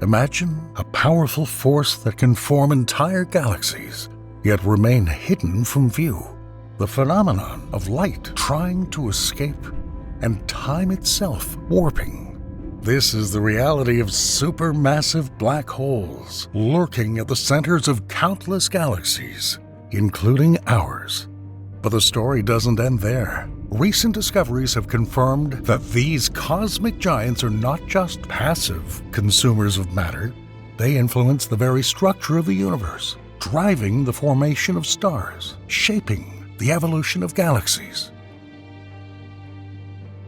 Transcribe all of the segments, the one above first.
Imagine a powerful force that can form entire galaxies, yet remain hidden from view. The phenomenon of light trying to escape and time itself warping. This is the reality of supermassive black holes lurking at the centers of countless galaxies, including ours. But the story doesn't end there. Recent discoveries have confirmed that these cosmic giants are not just passive consumers of matter. They influence the very structure of the universe, driving the formation of stars, shaping the evolution of galaxies,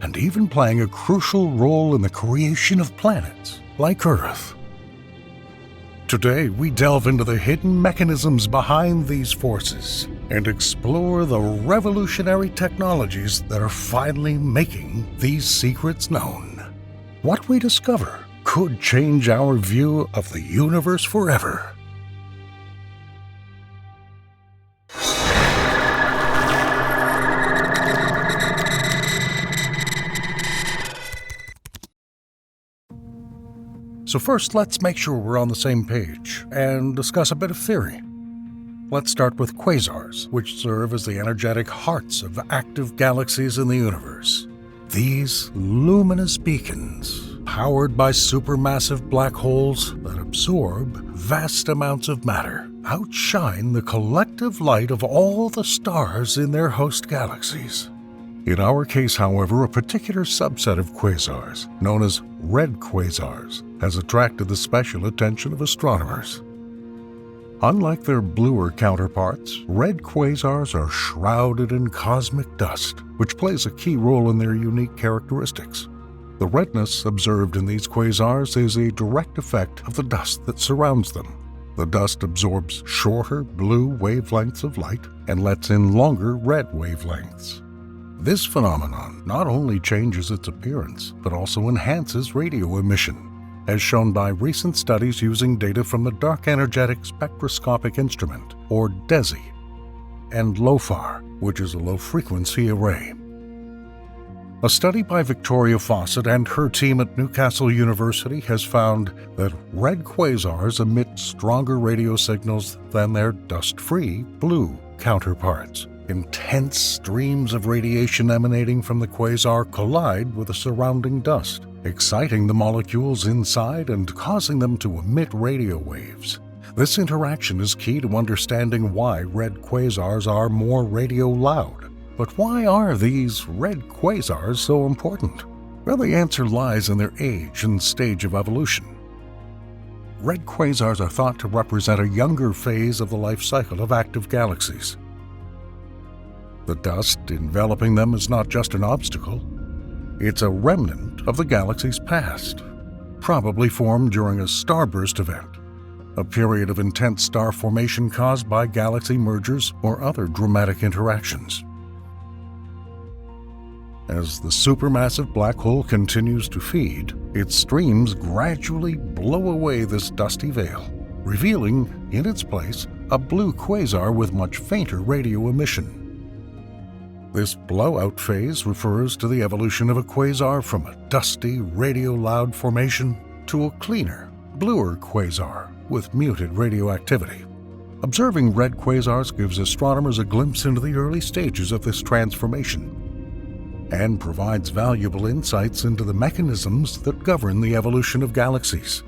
and even playing a crucial role in the creation of planets like Earth. Today, we delve into the hidden mechanisms behind these forces and explore the revolutionary technologies that are finally making these secrets known. What we discover could change our view of the universe forever. So first, let's make sure we're on the same page and discuss a bit of theory. Let's start with quasars, which serve as the energetic hearts of active galaxies in the universe. These luminous beacons, powered by supermassive black holes that absorb vast amounts of matter, outshine the collective light of all the stars in their host galaxies. In our case, however, a particular subset of quasars, known as red quasars, has attracted the special attention of astronomers. Unlike their bluer counterparts, red quasars are shrouded in cosmic dust, which plays a key role in their unique characteristics. The redness observed in these quasars is a direct effect of the dust that surrounds them. The dust absorbs shorter blue wavelengths of light and lets in longer red wavelengths. This phenomenon not only changes its appearance, but also enhances radio emission, as shown by recent studies using data from the Dark Energetic Spectroscopic Instrument, or DESI, and LOFAR, which is a low-frequency array. A study by Victoria Fawcett and her team at Newcastle University has found that red quasars emit stronger radio signals than their dust-free blue counterparts. Intense streams of radiation emanating from the quasar collide with the surrounding dust, exciting the molecules inside and causing them to emit radio waves. This interaction is key to understanding why red quasars are more radio loud. But why are these red quasars so important? Well, the answer lies in their age and stage of evolution. Red quasars are thought to represent a younger phase of the life cycle of active galaxies. The dust enveloping them is not just an obstacle, it's a remnant of the galaxy's past, probably formed during a starburst event, a period of intense star formation caused by galaxy mergers or other dramatic interactions. As the supermassive black hole continues to feed, its streams gradually blow away this dusty veil, revealing, in its place, a blue quasar with much fainter radio emission. This blowout phase refers to the evolution of a quasar from a dusty, radio-loud formation to a cleaner, bluer quasar with muted radioactivity. Observing red quasars gives astronomers a glimpse into the early stages of this transformation and provides valuable insights into the mechanisms that govern the evolution of galaxies.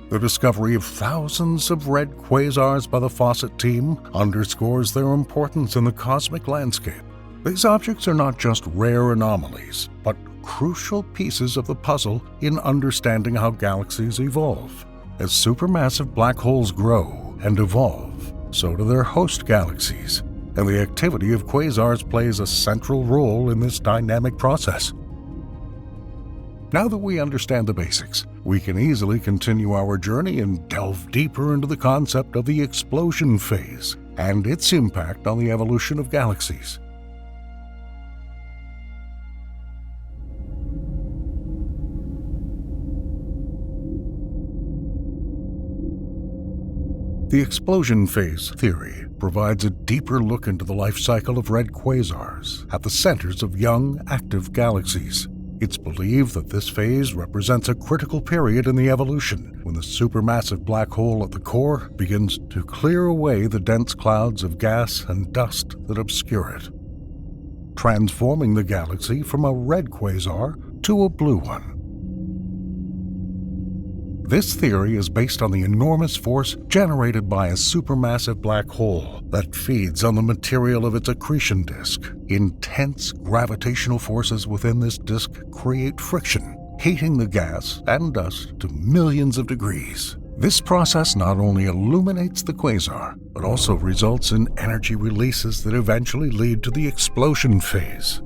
The discovery of thousands of red quasars by the Fawcett team underscores their importance in the cosmic landscape. These objects are not just rare anomalies, but crucial pieces of the puzzle in understanding how galaxies evolve. As supermassive black holes grow and evolve, so do their host galaxies, and the activity of quasars plays a central role in this dynamic process. Now that we understand the basics, we can easily continue our journey and delve deeper into the concept of the explosion phase and its impact on the evolution of galaxies. The explosion phase theory provides a deeper look into the life cycle of red quasars at the centers of young, active galaxies. It's believed that this phase represents a critical period in the evolution, when the supermassive black hole at the core begins to clear away the dense clouds of gas and dust that obscure it, transforming the galaxy from a red quasar to a blue one. This theory is based on the enormous force generated by a supermassive black hole that feeds on the material of its accretion disk. Intense gravitational forces within this disk create friction, heating the gas and dust to millions of degrees. This process not only illuminates the quasar, but also results in energy releases that eventually lead to the explosion phase.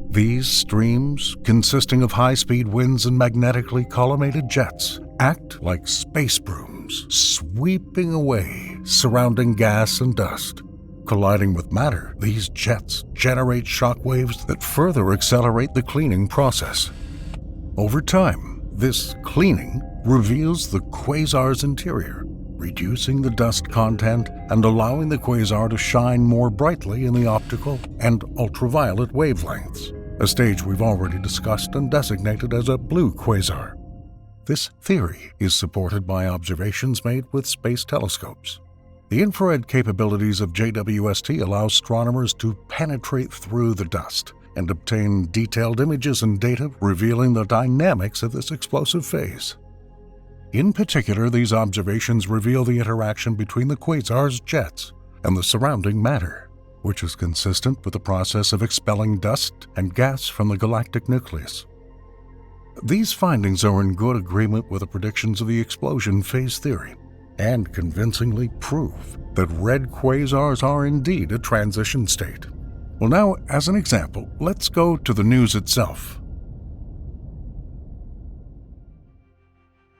These streams, consisting of high-speed winds and magnetically collimated jets, act like space brooms, sweeping away surrounding gas and dust. Colliding with matter, these jets generate shock waves that further accelerate the cleaning process. Over time, this cleaning reveals the quasar's interior, reducing the dust content and allowing the quasar to shine more brightly in the optical and ultraviolet wavelengths, a stage we've already discussed and designated as a blue quasar. This theory is supported by observations made with space telescopes. The infrared capabilities of JWST allow astronomers to penetrate through the dust and obtain detailed images and data revealing the dynamics of this explosive phase. In particular, these observations reveal the interaction between the quasar's jets and the surrounding matter, which is consistent with the process of expelling dust and gas from the galactic nucleus. These findings are in good agreement with the predictions of the explosion phase theory, and convincingly prove that red quasars are indeed a transition state. Well, now, as an example, let's go to the news itself.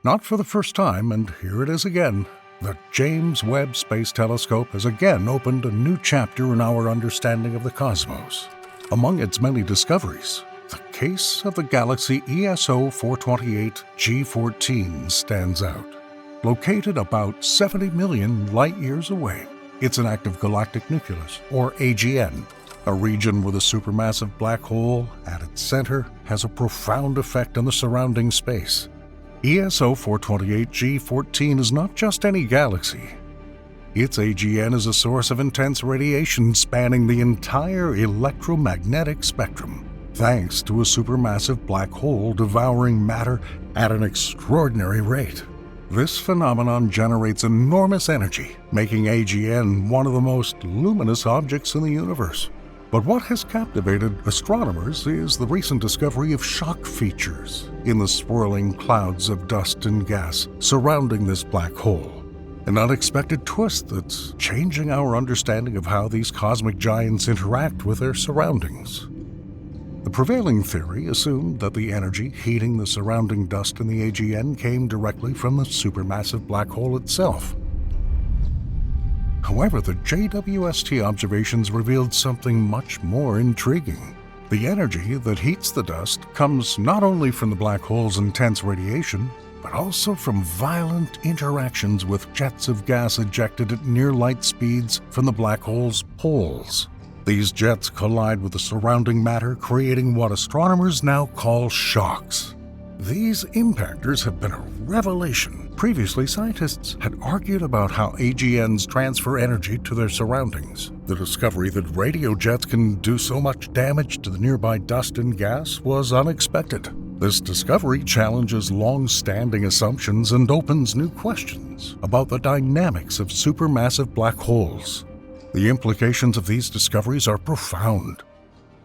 Not for the first time, and here it is again, the James Webb Space Telescope has again opened a new chapter in our understanding of the cosmos. Among its many discoveries, the case of the galaxy ESO 428 G14 stands out. Located about 70 million light-years away, it's an active galactic nucleus, or AGN. A region with a supermassive black hole at its center has a profound effect on the surrounding space. ESO 428 G14 is not just any galaxy. Its AGN is a source of intense radiation spanning the entire electromagnetic spectrum, thanks to a supermassive black hole devouring matter at an extraordinary rate. This phenomenon generates enormous energy, making AGN one of the most luminous objects in the universe. But what has captivated astronomers is the recent discovery of shock features in the swirling clouds of dust and gas surrounding this black hole, an unexpected twist that's changing our understanding of how these cosmic giants interact with their surroundings. The prevailing theory assumed that the energy heating the surrounding dust in the AGN came directly from the supermassive black hole itself. However, the JWST observations revealed something much more intriguing. The energy that heats the dust comes not only from the black hole's intense radiation, but also from violent interactions with jets of gas ejected at near light speeds from the black hole's poles. These jets collide with the surrounding matter, creating what astronomers now call shocks. These impactors have been a revelation. Previously, scientists had argued about how AGNs transfer energy to their surroundings. The discovery that radio jets can do so much damage to the nearby dust and gas was unexpected. This discovery challenges long-standing assumptions and opens new questions about the dynamics of supermassive black holes. The implications of these discoveries are profound.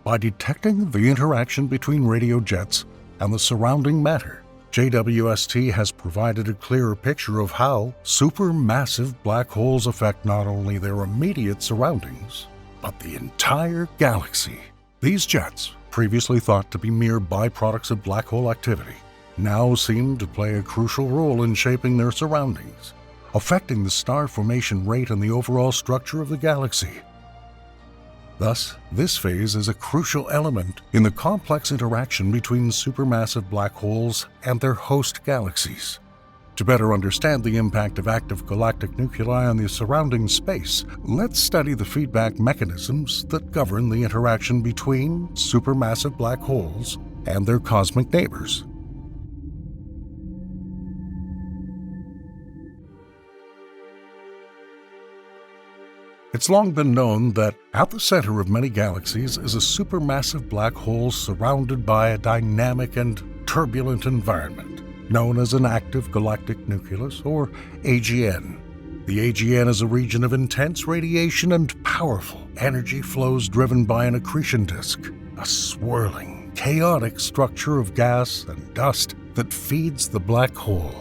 By detecting the interaction between radio jets and the surrounding matter, JWST has provided a clearer picture of how supermassive black holes affect not only their immediate surroundings, but the entire galaxy. These jets, previously thought to be mere byproducts of black hole activity, now seem to play a crucial role in shaping their surroundings, affecting the star formation rate and the overall structure of the galaxy. Thus, this phase is a crucial element in the complex interaction between supermassive black holes and their host galaxies. To better understand the impact of active galactic nuclei on the surrounding space, let's study the feedback mechanisms that govern the interaction between supermassive black holes and their cosmic neighbors. It's long been known that at the center of many galaxies is a supermassive black hole surrounded by a dynamic and turbulent environment, known as an active galactic nucleus, or AGN. The AGN is a region of intense radiation and powerful energy flows driven by an accretion disk, a swirling, chaotic structure of gas and dust that feeds the black hole.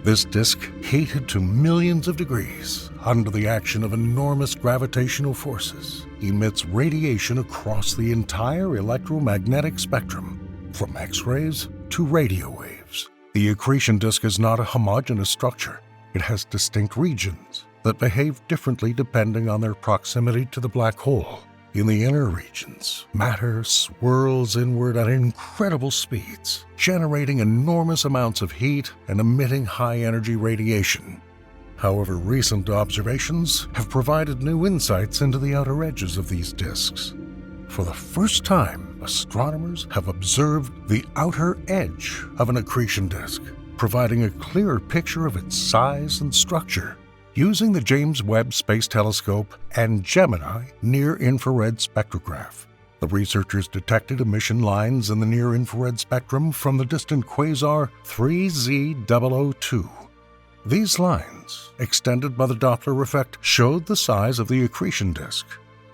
This disk, heated to millions of degrees under the action of enormous gravitational forces, emits radiation across the entire electromagnetic spectrum, from X-rays to radio waves. The accretion disk is not a homogeneous structure. It has distinct regions that behave differently depending on their proximity to the black hole. In the inner regions, matter swirls inward at incredible speeds, generating enormous amounts of heat and emitting high-energy radiation. However, recent observations have provided new insights into the outer edges of these disks. For the first time, astronomers have observed the outer edge of an accretion disk, providing a clearer picture of its size and structure. Using the James Webb Space Telescope and Gemini near-infrared spectrograph, the researchers detected emission lines in the near-infrared spectrum from the distant quasar 3Z002. These lines, extended by the Doppler effect, showed the size of the accretion disk,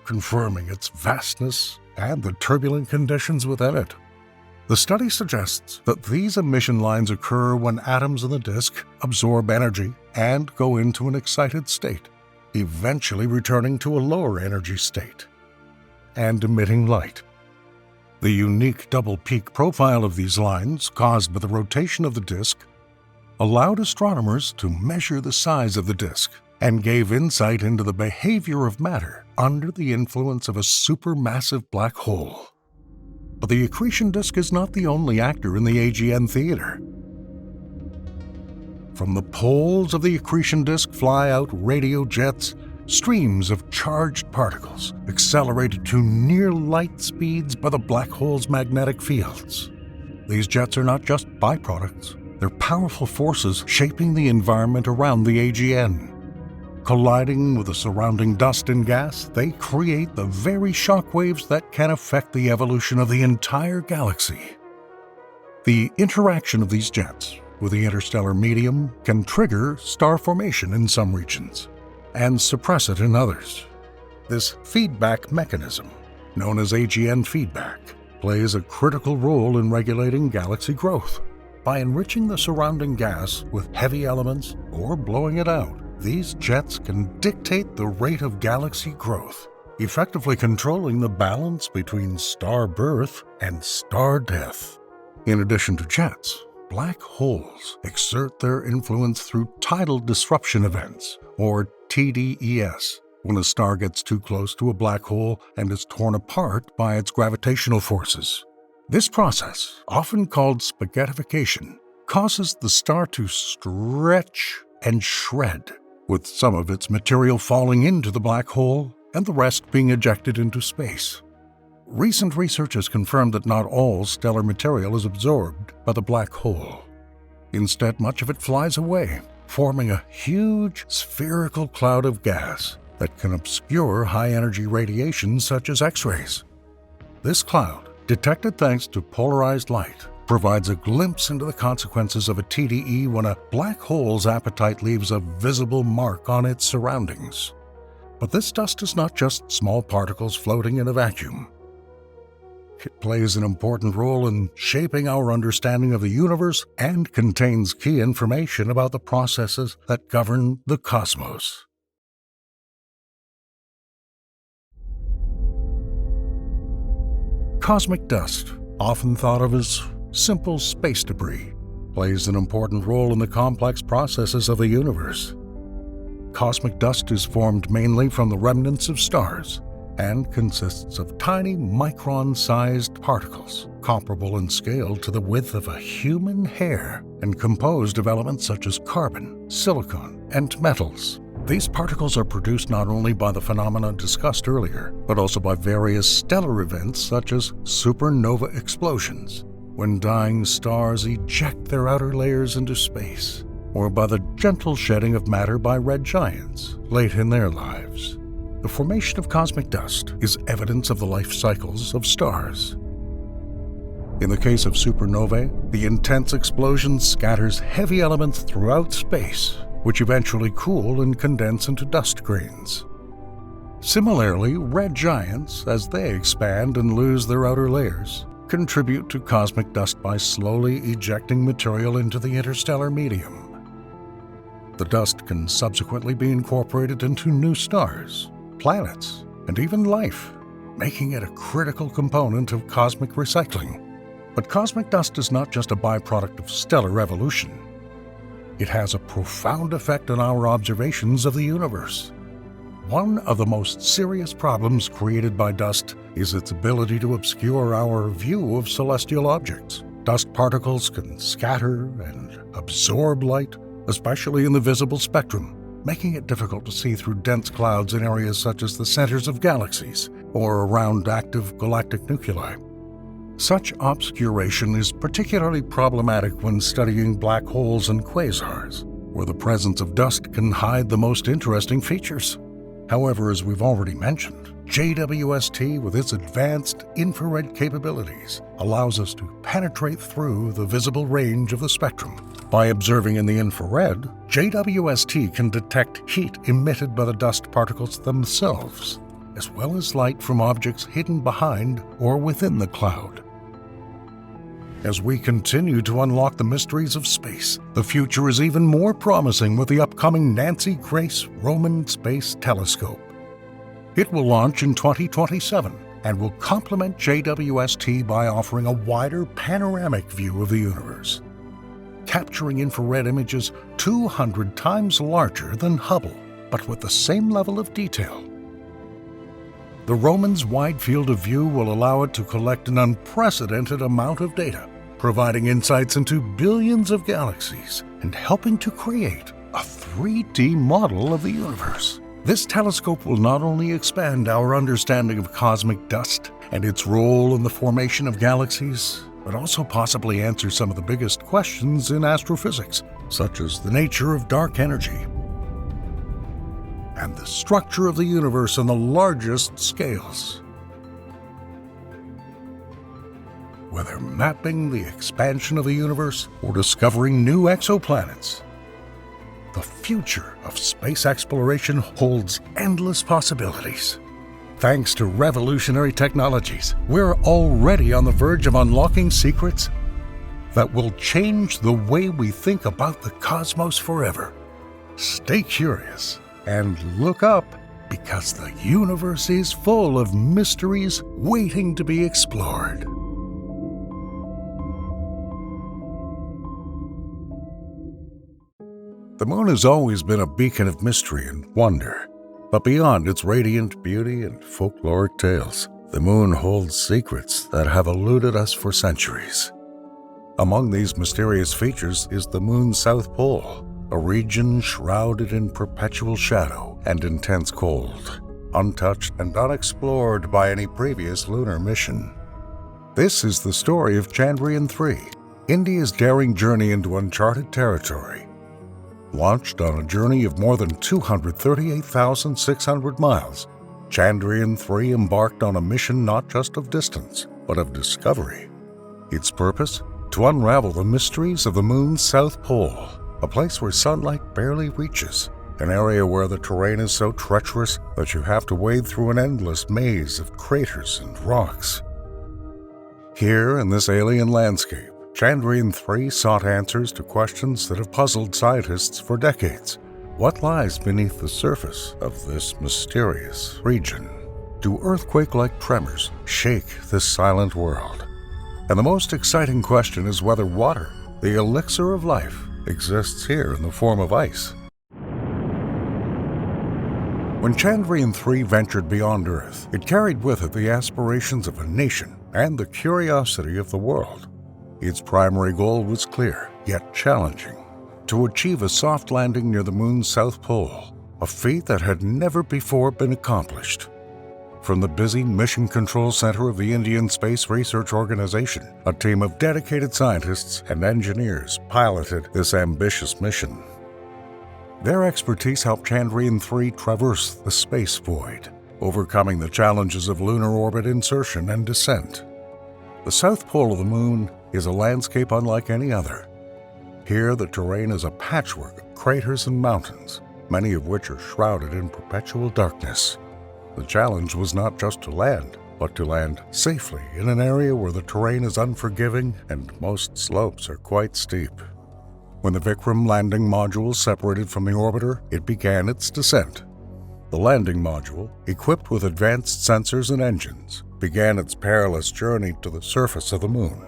confirming its vastness and the turbulent conditions within it. The study suggests that these emission lines occur when atoms in the disk absorb energy and go into an excited state, eventually returning to a lower energy state and emitting light. The unique double peak profile of these lines, caused by the rotation of the disk, allowed astronomers to measure the size of the disk and gave insight into the behavior of matter under the influence of a supermassive black hole. But the accretion disk is not the only actor in the AGN theater. From the poles of the accretion disk fly out radio jets, streams of charged particles accelerated to near light speeds by the black hole's magnetic fields. These jets are not just byproducts, they're powerful forces shaping the environment around the AGN. Colliding with the surrounding dust and gas, they create the very shock waves that can affect the evolution of the entire galaxy. The interaction of these jets with the interstellar medium can trigger star formation in some regions and suppress it in others. This feedback mechanism, known as AGN feedback, plays a critical role in regulating galaxy growth. By enriching the surrounding gas with heavy elements or blowing it out, these jets can dictate the rate of galaxy growth, effectively controlling the balance between star birth and star death. In addition to jets, black holes exert their influence through tidal disruption events, or TDES, when a star gets too close to a black hole and is torn apart by its gravitational forces. This process, often called spaghettification, causes the star to stretch and shred, with some of its material falling into the black hole and the rest being ejected into space. Recent research has confirmed that not all stellar material is absorbed by the black hole. Instead, much of it flies away, forming a huge spherical cloud of gas that can obscure high-energy radiation such as X-rays. This cloud, detected thanks to polarized light, provides a glimpse into the consequences of a TDE when a black hole's appetite leaves a visible mark on its surroundings. But this dust is not just small particles floating in a vacuum. It plays an important role in shaping our understanding of the universe and contains key information about the processes that govern the cosmos. Cosmic dust, often thought of as simple space debris, plays an important role in the complex processes of the universe. Cosmic dust is formed mainly from the remnants of stars and consists of tiny micron-sized particles, comparable in scale to the width of a human hair, and composed of elements such as carbon, silicon, and metals. These particles are produced not only by the phenomena discussed earlier, but also by various stellar events such as supernova explosions, when dying stars eject their outer layers into space, or by the gentle shedding of matter by red giants late in their lives. The formation of cosmic dust is evidence of the life cycles of stars. In the case of supernovae, the intense explosion scatters heavy elements throughout space, which eventually cool and condense into dust grains. Similarly, red giants, as they expand and lose their outer layers, contribute to cosmic dust by slowly ejecting material into the interstellar medium. The dust can subsequently be incorporated into new stars, planets, and even life, making it a critical component of cosmic recycling. But cosmic dust is not just a byproduct of stellar evolution. It has a profound effect on our observations of the universe. One of the most serious problems created by dust is its ability to obscure our view of celestial objects. Dust particles can scatter and absorb light, especially in the visible spectrum, making it difficult to see through dense clouds in areas such as the centers of galaxies or around active galactic nuclei. Such obscuration is particularly problematic when studying black holes and quasars, where the presence of dust can hide the most interesting features. However, as we've already mentioned, JWST, with its advanced infrared capabilities, allows us to penetrate through the visible range of the spectrum. By observing in the infrared, JWST can detect heat emitted by the dust particles themselves, as well as light from objects hidden behind or within the cloud. As we continue to unlock the mysteries of space, the future is even more promising with the upcoming Nancy Grace Roman Space Telescope. It will launch in 2027 and will complement JWST by offering a wider panoramic view of the universe, capturing infrared images 200 times larger than Hubble, but with the same level of detail. The Roman's wide field of view will allow it to collect an unprecedented amount of data, providing insights into billions of galaxies and helping to create a 3D model of the universe. This telescope will not only expand our understanding of cosmic dust and its role in the formation of galaxies, but also possibly answer some of the biggest questions in astrophysics, such as the nature of dark energy and the structure of the universe on the largest scales. Whether mapping the expansion of the universe or discovering new exoplanets, the future of space exploration holds endless possibilities. Thanks to revolutionary technologies, we're already on the verge of unlocking secrets that will change the way we think about the cosmos forever. Stay curious and look up, because the universe is full of mysteries waiting to be explored. The moon has always been a beacon of mystery and wonder, but beyond its radiant beauty and folkloric tales, the moon holds secrets that have eluded us for centuries. Among these mysterious features is the moon's south pole, a region shrouded in perpetual shadow and intense cold, untouched and unexplored by any previous lunar mission. This is the story of Chandrayaan-3, India's daring journey into uncharted territory. Launched on a journey of more than 238,600 miles, Chandrayaan-3 embarked on a mission not just of distance, but of discovery. Its purpose? To unravel the mysteries of the moon's south pole, a place where sunlight barely reaches, an area where the terrain is so treacherous that you have to wade through an endless maze of craters and rocks. Here, in this alien landscape, Chandrayaan-3 sought answers to questions that have puzzled scientists for decades. What lies beneath the surface of this mysterious region? Do earthquake-like tremors shake this silent world? And the most exciting question is whether water, the elixir of life, exists here in the form of ice. When Chandrayaan-3 ventured beyond Earth, it carried with it the aspirations of a nation and the curiosity of the world. Its primary goal was clear, yet challenging: to achieve a soft landing near the moon's south pole, a feat that had never before been accomplished. From the busy Mission Control Center of the Indian Space Research Organization, a team of dedicated scientists and engineers piloted this ambitious mission. Their expertise helped Chandrayaan-3 traverse the space void, overcoming the challenges of lunar orbit insertion and descent. The south pole of the Moon is a landscape unlike any other. Here, the terrain is a patchwork of craters and mountains, many of which are shrouded in perpetual darkness. The challenge was not just to land, but to land safely in an area where the terrain is unforgiving and most slopes are quite steep. When the Vikram landing module separated from the orbiter, it began its descent. The landing module, equipped with advanced sensors and engines, began its perilous journey to the surface of the Moon.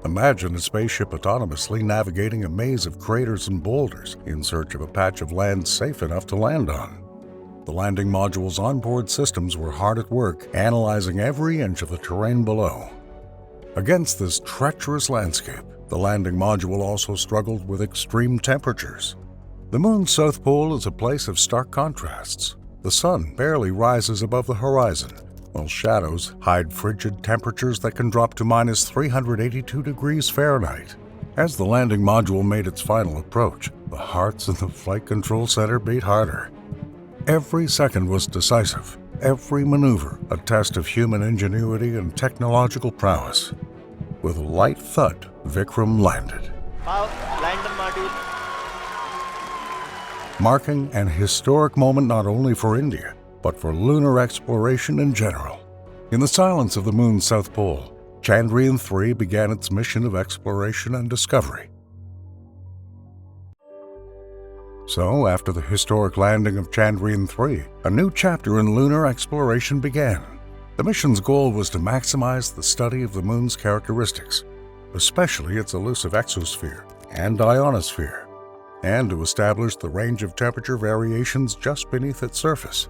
Imagine a spaceship autonomously navigating a maze of craters and boulders in search of a patch of land safe enough to land on. The landing module's onboard systems were hard at work, analyzing every inch of the terrain below. Against this treacherous landscape, the landing module also struggled with extreme temperatures. The Moon's south pole is a place of stark contrasts. The sun barely rises above the horizon, while shadows hide frigid temperatures that can drop to minus 382 degrees Fahrenheit. As the landing module made its final approach, the hearts in the Flight Control Center beat harder. Every second was decisive, every maneuver a test of human ingenuity and technological prowess. With a light thud, Vikram landed, marking an historic moment not only for India, but for lunar exploration in general. In the silence of the Moon's south pole, Chandrayaan-3 began its mission of exploration and discovery. So, after the historic landing of Chandrayaan-3, a new chapter in lunar exploration began. The mission's goal was to maximize the study of the Moon's characteristics, especially its elusive exosphere and ionosphere, and to establish the range of temperature variations just beneath its surface.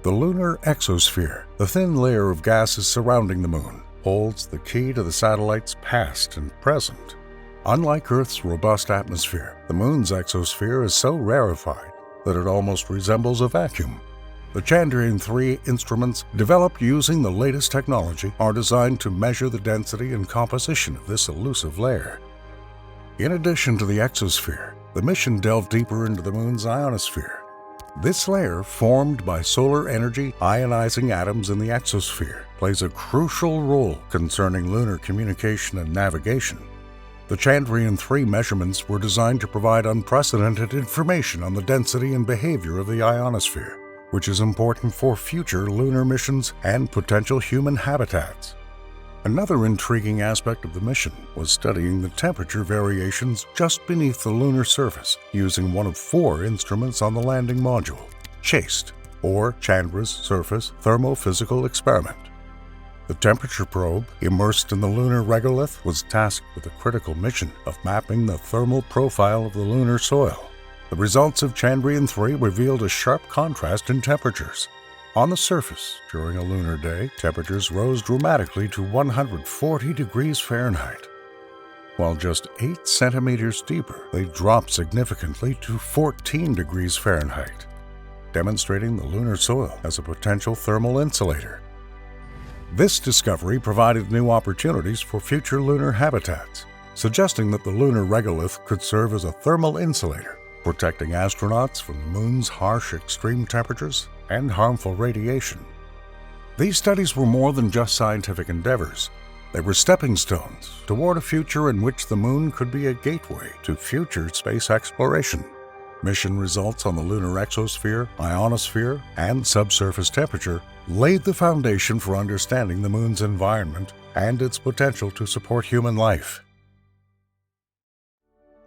The lunar exosphere, the thin layer of gases surrounding the Moon, holds the key to the satellite's past and present. Unlike Earth's robust atmosphere, the Moon's exosphere is so rarefied that it almost resembles a vacuum. The Chandrayaan-3 instruments, developed using the latest technology, are designed to measure the density and composition of this elusive layer. In addition to the exosphere, the mission delved deeper into the Moon's ionosphere. This layer, formed by solar energy ionizing atoms in the exosphere, plays a crucial role concerning lunar communication and navigation. The Chandrayaan-3 measurements were designed to provide unprecedented information on the density and behavior of the ionosphere, which is important for future lunar missions and potential human habitats. Another intriguing aspect of the mission was studying the temperature variations just beneath the lunar surface using one of 4 instruments on the landing module, JWST, or Chandra's Surface Thermophysical Experiment. The temperature probe, immersed in the lunar regolith, was tasked with the critical mission of mapping the thermal profile of the lunar soil. The results of Chandrayaan-3 revealed a sharp contrast in temperatures. On the surface, during a lunar day, temperatures rose dramatically to 140 degrees Fahrenheit. While just 8 centimeters deeper, they dropped significantly to 14 degrees Fahrenheit, demonstrating the lunar soil as a potential thermal insulator. This discovery provided new opportunities for future lunar habitats, suggesting that the lunar regolith could serve as a thermal insulator, protecting astronauts from the Moon's harsh extreme temperatures and harmful radiation. These studies were more than just scientific endeavors. They were stepping stones toward a future in which the Moon could be a gateway to future space exploration. Mission results on the lunar exosphere, ionosphere, and subsurface temperature laid the foundation for understanding the Moon's environment and its potential to support human life.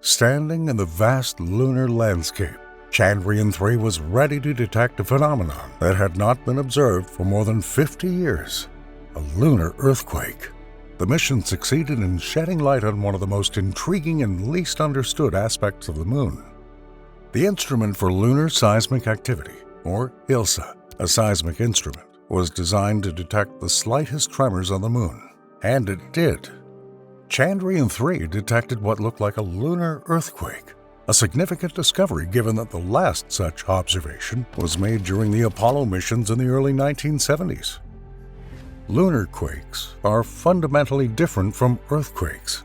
Standing in the vast lunar landscape, Chandrayaan-3 was ready to detect a phenomenon that had not been observed for more than 50 years, a lunar earthquake. The mission succeeded in shedding light on one of the most intriguing and least understood aspects of the Moon. The Instrument for Lunar Seismic Activity, or ILSA, a seismic instrument, was designed to detect the slightest tremors on the Moon, and it did. Chandrayaan-3 detected what looked like a lunar earthquake. a significant discovery given that the last such observation was made during the Apollo missions in the early 1970s. Lunar quakes are fundamentally different from earthquakes.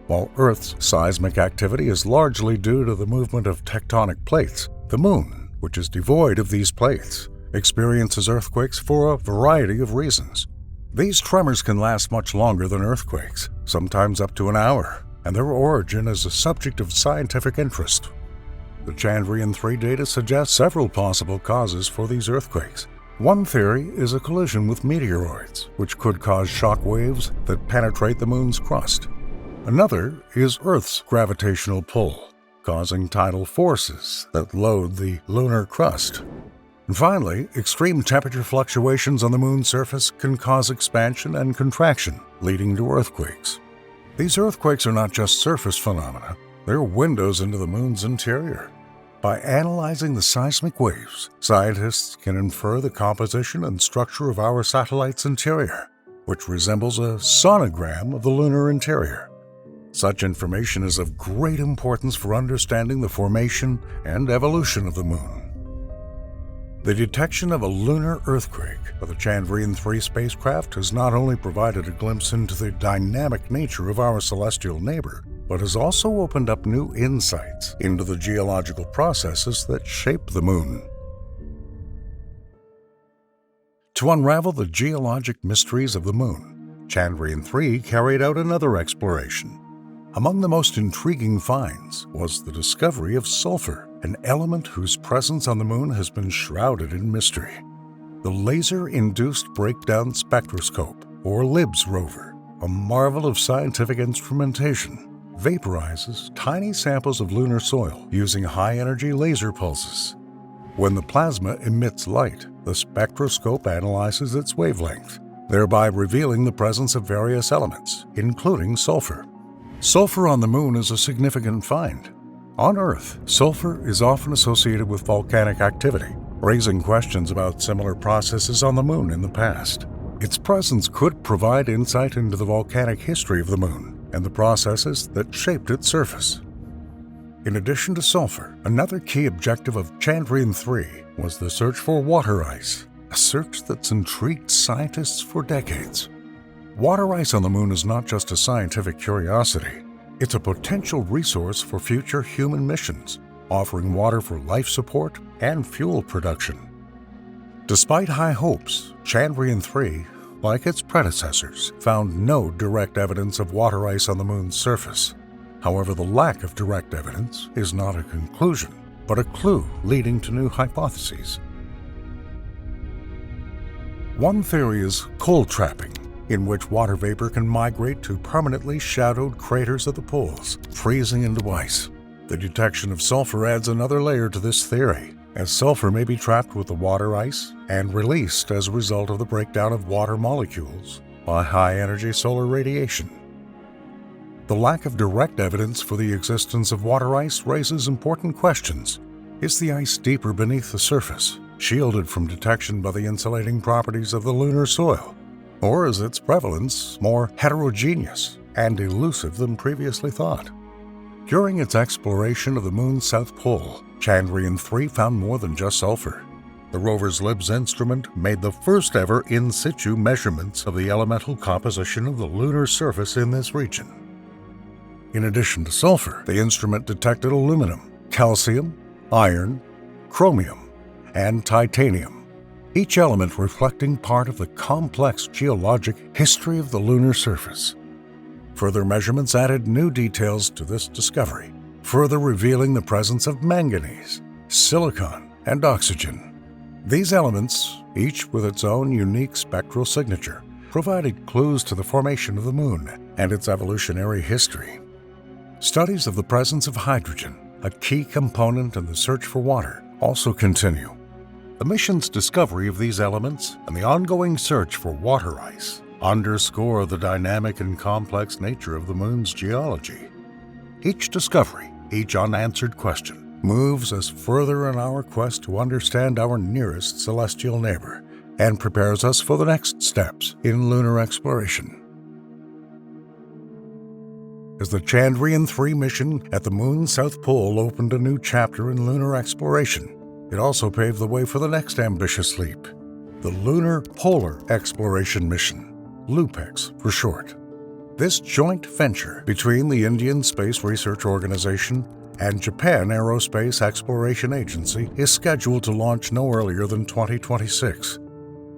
While Earth's seismic activity is largely due to the movement of tectonic plates, the Moon, which is devoid of these plates, experiences earthquakes for a variety of reasons. These tremors can last much longer than earthquakes, sometimes up to an hour, and their origin is a subject of scientific interest. The Chandrayaan-3 data suggests several possible causes for these earthquakes. One theory is a collision with meteoroids, which could cause shock waves that penetrate the Moon's crust. Another is Earth's gravitational pull, causing tidal forces that load the lunar crust. And finally, extreme temperature fluctuations on the Moon's surface can cause expansion and contraction, leading to earthquakes. These earthquakes are not just surface phenomena, they're windows into the Moon's interior. By analyzing the seismic waves, scientists can infer the composition and structure of our satellite's interior, which resembles a sonogram of the lunar interior. Such information is of great importance for understanding the formation and evolution of the Moon. The detection of a lunar earthquake by the Chandrayaan-3 spacecraft has not only provided a glimpse into the dynamic nature of our celestial neighbor, but has also opened up new insights into the geological processes that shape the Moon. To unravel the geologic mysteries of the Moon, Chandrayaan-3 carried out another exploration. Among the most intriguing finds was the discovery of sulfur, an element whose presence on the Moon has been shrouded in mystery. The Laser-Induced Breakdown Spectroscope, or LIBS rover, a marvel of scientific instrumentation, vaporizes tiny samples of lunar soil using high-energy laser pulses. When the plasma emits light, the spectroscope analyzes its wavelength, thereby revealing the presence of various elements, including sulfur. Sulfur on the Moon is a significant find. On Earth, sulfur is often associated with volcanic activity, raising questions about similar processes on the Moon in the past. Its presence could provide insight into the volcanic history of the Moon and the processes that shaped its surface. In addition to sulfur, another key objective of Chandrayaan-3 was the search for water ice, a search that's intrigued scientists for decades. Water ice on the Moon is not just a scientific curiosity, it's a potential resource for future human missions, offering water for life support and fuel production. Despite high hopes, Chandrayaan-3, like its predecessors, found no direct evidence of water ice on the Moon's surface. However, the lack of direct evidence is not a conclusion, but a clue leading to new hypotheses. One theory is cold trapping, in which water vapor can migrate to permanently shadowed craters at the poles, freezing into ice. The detection of sulfur adds another layer to this theory, as sulfur may be trapped with the water ice and released as a result of the breakdown of water molecules by high-energy solar radiation. The lack of direct evidence for the existence of water ice raises important questions. Is the ice deeper beneath the surface, shielded from detection by the insulating properties of the lunar soil? Or is its prevalence more heterogeneous and elusive than previously thought? During its exploration of the Moon's south pole, Chandrayaan-3 found more than just sulfur. The rover's LIBS instrument made the first ever in situ measurements of the elemental composition of the lunar surface in this region. In addition to sulfur, the instrument detected aluminum, calcium, iron, chromium, and titanium, each element reflecting part of the complex geologic history of the lunar surface. Further measurements added new details to this discovery, further revealing the presence of manganese, silicon, and oxygen. These elements, each with its own unique spectral signature, provided clues to the formation of the Moon and its evolutionary history. Studies of the presence of hydrogen, a key component in the search for water, also continue. The mission's discovery of these elements and the ongoing search for water ice underscore the dynamic and complex nature of the Moon's geology. Each discovery, each unanswered question, moves us further in our quest to understand our nearest celestial neighbor and prepares us for the next steps in lunar exploration. as the Chandrayaan-3 mission at the Moon's South Pole opened a new chapter in lunar exploration. It also paved the way for the next ambitious leap, the Lunar Polar Exploration Mission, LUPEX for short. This joint venture between the Indian Space Research Organization and Japan Aerospace Exploration Agency is scheduled to launch no earlier than 2026.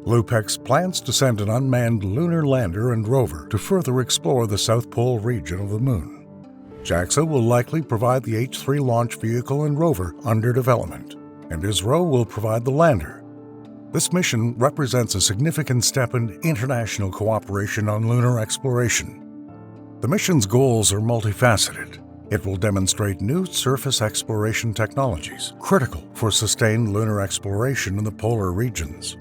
LUPEX plans to send an unmanned lunar lander and rover to further explore the South Pole region of the Moon. JAXA will likely provide the H-3 launch vehicle and rover under development, and ISRO will provide the lander. This mission represents a significant step in international cooperation on lunar exploration. The mission's goals are multifaceted. It will demonstrate new surface exploration technologies critical for sustained lunar exploration in the polar regions.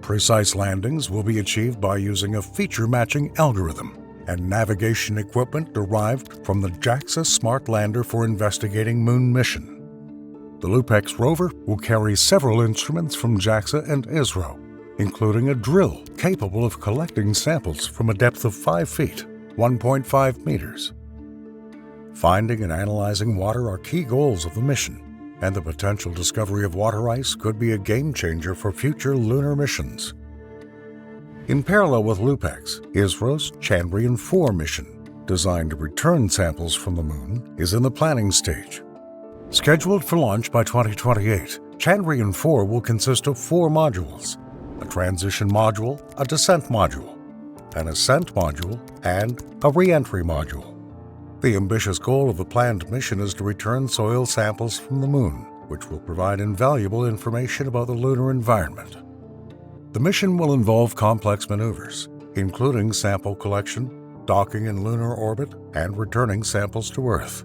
Precise landings will be achieved by using a feature-matching algorithm and navigation equipment derived from the JAXA Smart Lander for Investigating Moon mission. The LUPEX rover will carry several instruments from JAXA and ISRO, including a drill capable of collecting samples from a depth of 5 feet, 1.5 meters. Finding and analyzing water are key goals of the mission, and the potential discovery of water ice could be a game-changer for future lunar missions. In parallel with LUPEX, ISRO's Chandrayaan-4 mission, designed to return samples from the Moon, is in the planning stage. Scheduled for launch by 2028, Chandrayaan-4 will consist of 4 modules: a transition module, a descent module, an ascent module, and a re-entry module. The ambitious goal of the planned mission is to return soil samples from the Moon, which will provide invaluable information about the lunar environment. The mission will involve complex maneuvers, including sample collection, docking in lunar orbit, and returning samples to Earth.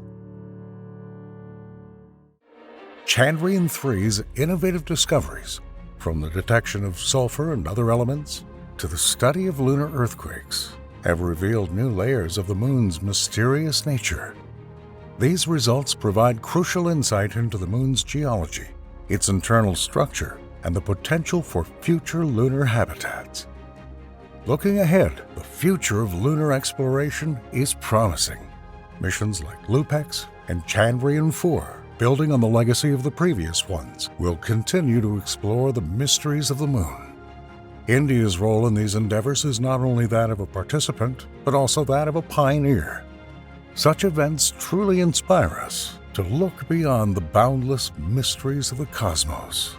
Chandrayaan-3's innovative discoveries, from the detection of sulfur and other elements to the study of lunar earthquakes, have revealed new layers of the Moon's mysterious nature. These results provide crucial insight into the Moon's geology, its internal structure, and the potential for future lunar habitats. Looking ahead, the future of lunar exploration is promising. Missions like LUPEX and Chandrayaan-4, building on the legacy of the previous ones, will continue to explore the mysteries of the Moon. India's role in these endeavors is not only that of a participant, but also that of a pioneer. Such events truly inspire us to look beyond the boundless mysteries of the cosmos.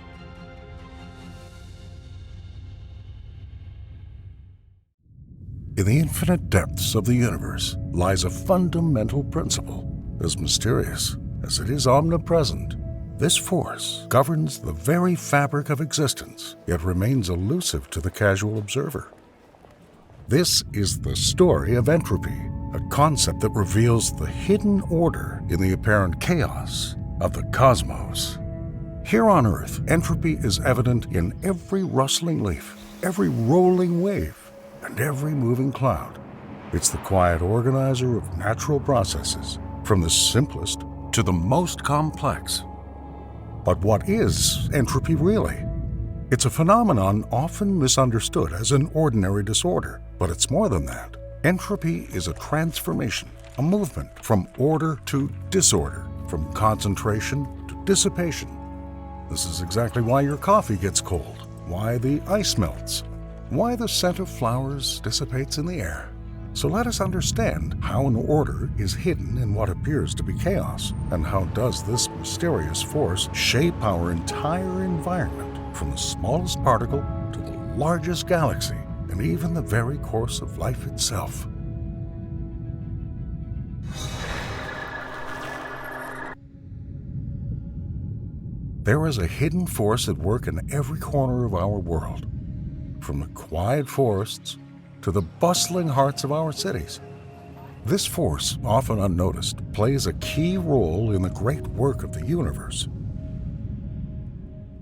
In the infinite depths of the universe lies a fundamental principle, as mysterious as it is omnipresent. This force governs the very fabric of existence, yet remains elusive to the casual observer. This is the story of entropy, a concept that reveals the hidden order in the apparent chaos of the cosmos. Here on Earth, entropy is evident in every rustling leaf, every rolling wave, and every moving cloud. It's the quiet organizer of natural processes, from the simplest to the most complex. But what is entropy really? It's a phenomenon often misunderstood as an ordinary disorder, but it's more than that. Entropy is a transformation, a movement from order to disorder, from concentration to dissipation. This is exactly why your coffee gets cold, why the ice melts, why the scent of flowers dissipates in the air. So let us understand how an order is hidden in what appears to be chaos, and how does this mysterious force shape our entire environment, from the smallest particle to the largest galaxy, and even the very course of life itself. There is a hidden force at work in every corner of our world, from the quiet forests to the bustling hearts of our cities. This force, often unnoticed, plays a key role in the great work of the universe.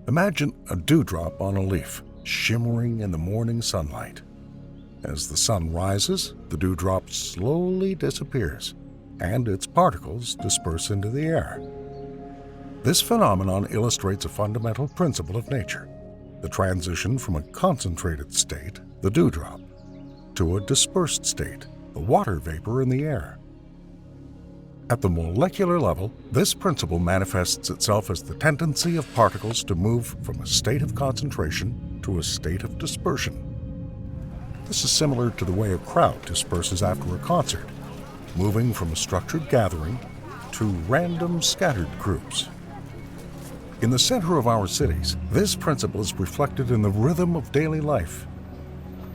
Imagine a dewdrop on a leaf, shimmering in the morning sunlight. As the sun rises, the dewdrop slowly disappears, and its particles disperse into the air. This phenomenon illustrates a fundamental principle of nature: the transition from a concentrated state, the dewdrop, to a dispersed state, the water vapor in the air. At the molecular level, this principle manifests itself as the tendency of particles to move from a state of concentration to a state of dispersion. This is similar to the way a crowd disperses after a concert, moving from a structured gathering to random scattered groups. In the center of our cities, this principle is reflected in the rhythm of daily life.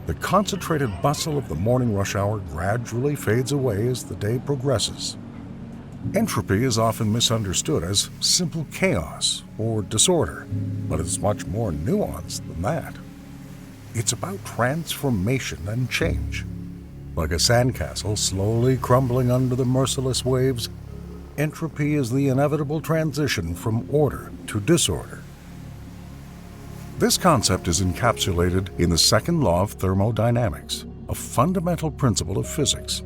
The concentrated bustle of the morning rush hour gradually fades away as the day progresses. Entropy is often misunderstood as simple chaos or disorder, but it's much more nuanced than that. It's about transformation and change. Like a sandcastle slowly crumbling under the merciless waves, entropy is the inevitable transition from order to disorder. This concept is encapsulated in the second law of thermodynamics, a fundamental principle of physics.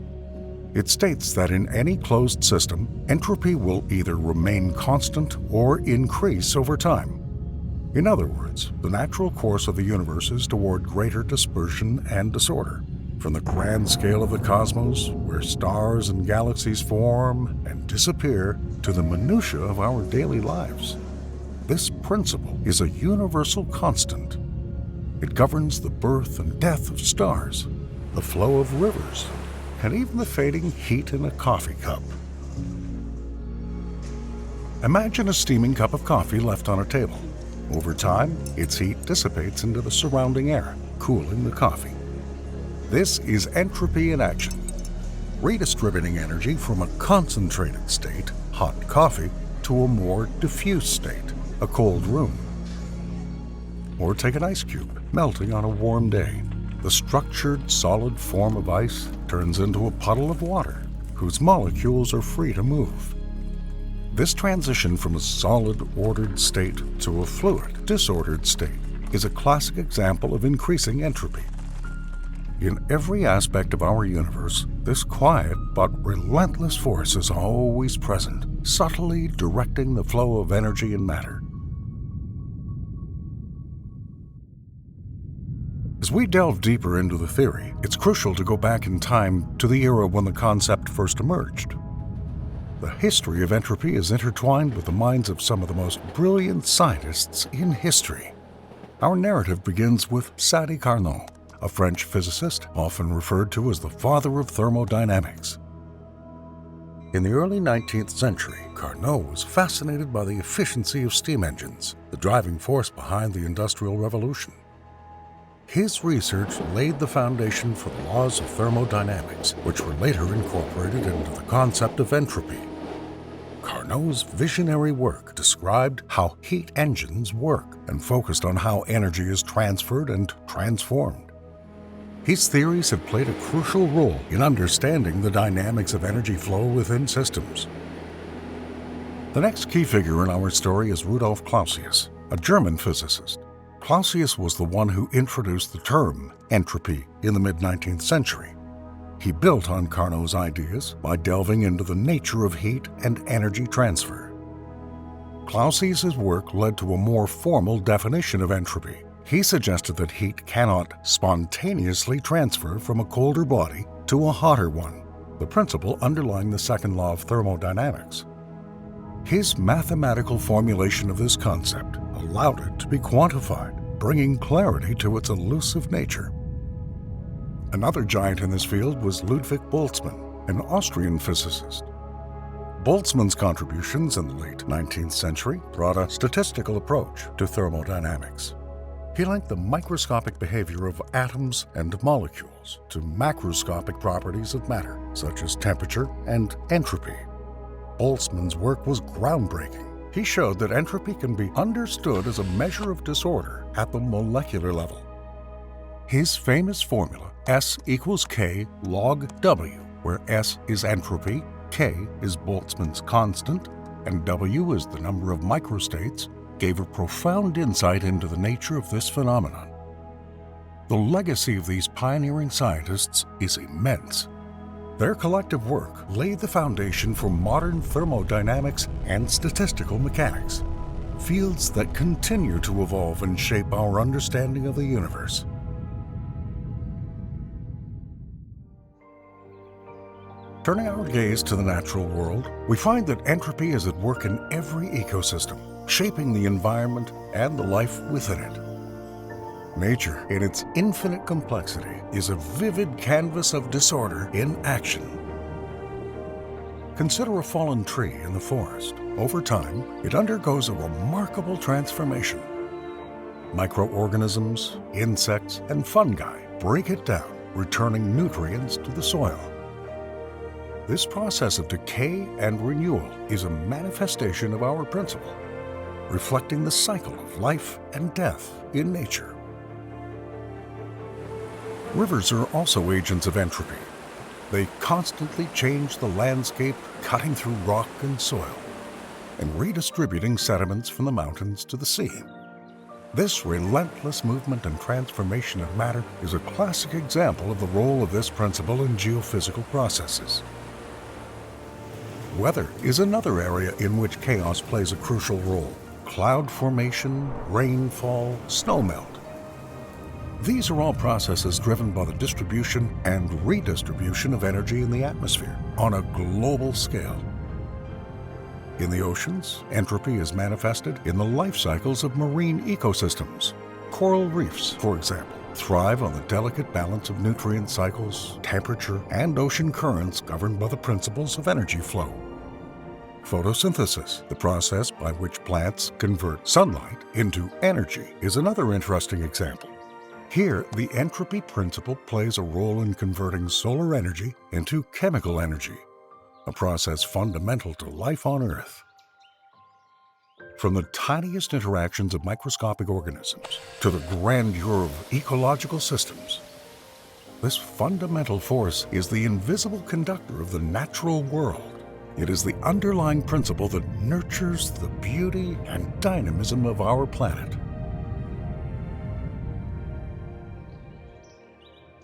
It states that in any closed system, entropy will either remain constant or increase over time. In other words, the natural course of the universe is toward greater dispersion and disorder. From the grand scale of the cosmos, where stars and galaxies form and disappear, to the minutiae of our daily lives. This principle is a universal constant. It governs the birth and death of stars, the flow of rivers, and even the fading heat in a coffee cup. Imagine a steaming cup of coffee left on a table. Over time, its heat dissipates into the surrounding air, cooling the coffee. This is entropy in action, redistributing energy from a concentrated state, hot coffee, to a more diffuse state, a cold room. Or take an ice cube melting on a warm day. The structured, solid form of ice turns into a puddle of water, whose molecules are free to move. This transition from a solid, ordered state to a fluid, disordered state is a classic example of increasing entropy. In every aspect of our universe, this quiet but relentless force is always present, subtly directing the flow of energy and matter. As we delve deeper into the theory, it's crucial to go back in time to the era when the concept first emerged. The history of entropy is intertwined with the minds of some of the most brilliant scientists in history. Our narrative begins with Sadi Carnot, a French physicist often referred to as the father of thermodynamics. In the early 19th century, Carnot was fascinated by the efficiency of steam engines, the driving force behind the Industrial Revolution. His research laid the foundation for the laws of thermodynamics, which were later incorporated into the concept of entropy. Carnot's visionary work described how heat engines work and focused on how energy is transferred and transformed. His theories have played a crucial role in understanding the dynamics of energy flow within systems. The next key figure in our story is Rudolf Clausius, a German physicist. Clausius was the one who introduced the term entropy in the mid-19th century. He built on Carnot's ideas by delving into the nature of heat and energy transfer. Clausius's work led to a more formal definition of entropy. He suggested that heat cannot spontaneously transfer from a colder body to a hotter one, the principle underlying the second law of thermodynamics. His mathematical formulation of this concept allowed it to be quantified, bringing clarity to its elusive nature. Another giant in this field was Ludwig Boltzmann, an Austrian physicist. Boltzmann's contributions in the late 19th century brought a statistical approach to thermodynamics. He linked the microscopic behavior of atoms and molecules to macroscopic properties of matter, such as temperature and entropy. Boltzmann's work was groundbreaking. He showed that entropy can be understood as a measure of disorder at the molecular level. His famous formula, S equals K log W, where S is entropy, K is Boltzmann's constant, and W is the number of microstates, gave a profound insight into the nature of this phenomenon. The legacy of these pioneering scientists is immense. Their collective work laid the foundation for modern thermodynamics and statistical mechanics, fields that continue to evolve and shape our understanding of the universe. Turning our gaze to the natural world, we find that entropy is at work in every ecosystem, shaping the environment and the life within it. Nature, in its infinite complexity, is a vivid canvas of disorder in action. Consider a fallen tree in the forest. Over time, it undergoes a remarkable transformation. Microorganisms, insects, and fungi break it down, returning nutrients to the soil. This process of decay and renewal is a manifestation of our principle, reflecting the cycle of life and death in nature. Rivers are also agents of entropy. They constantly change the landscape, cutting through rock and soil, and redistributing sediments from the mountains to the sea. This relentless movement and transformation of matter is a classic example of the role of this principle in geophysical processes. Weather is another area in which chaos plays a crucial role. Cloud formation, rainfall, snowmelt. These are all processes driven by the distribution and redistribution of energy in the atmosphere on a global scale. In the oceans, entropy is manifested in the life cycles of marine ecosystems. Coral reefs, for example, thrive on the delicate balance of nutrient cycles, temperature, and ocean currents governed by the principles of energy flow. Photosynthesis, the process by which plants convert sunlight into energy, is another interesting example. Here, the entropy principle plays a role in converting solar energy into chemical energy, a process fundamental to life on Earth. From the tiniest interactions of microscopic organisms to the grandeur of ecological systems, this fundamental force is the invisible conductor of the natural world. It is the underlying principle that nurtures the beauty and dynamism of our planet.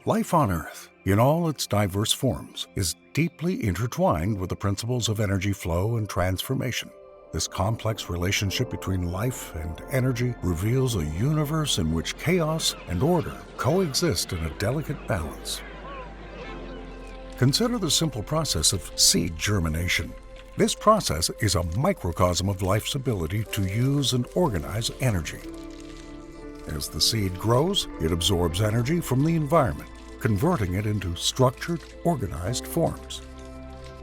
Life on Earth, in all its diverse forms, is deeply intertwined with the principles of energy flow and transformation. This complex relationship between life and energy reveals a universe in which chaos and order coexist in a delicate balance. Consider the simple process of seed germination. This process is a microcosm of life's ability to use and organize energy. As the seed grows, it absorbs energy from the environment, converting it into structured, organized forms.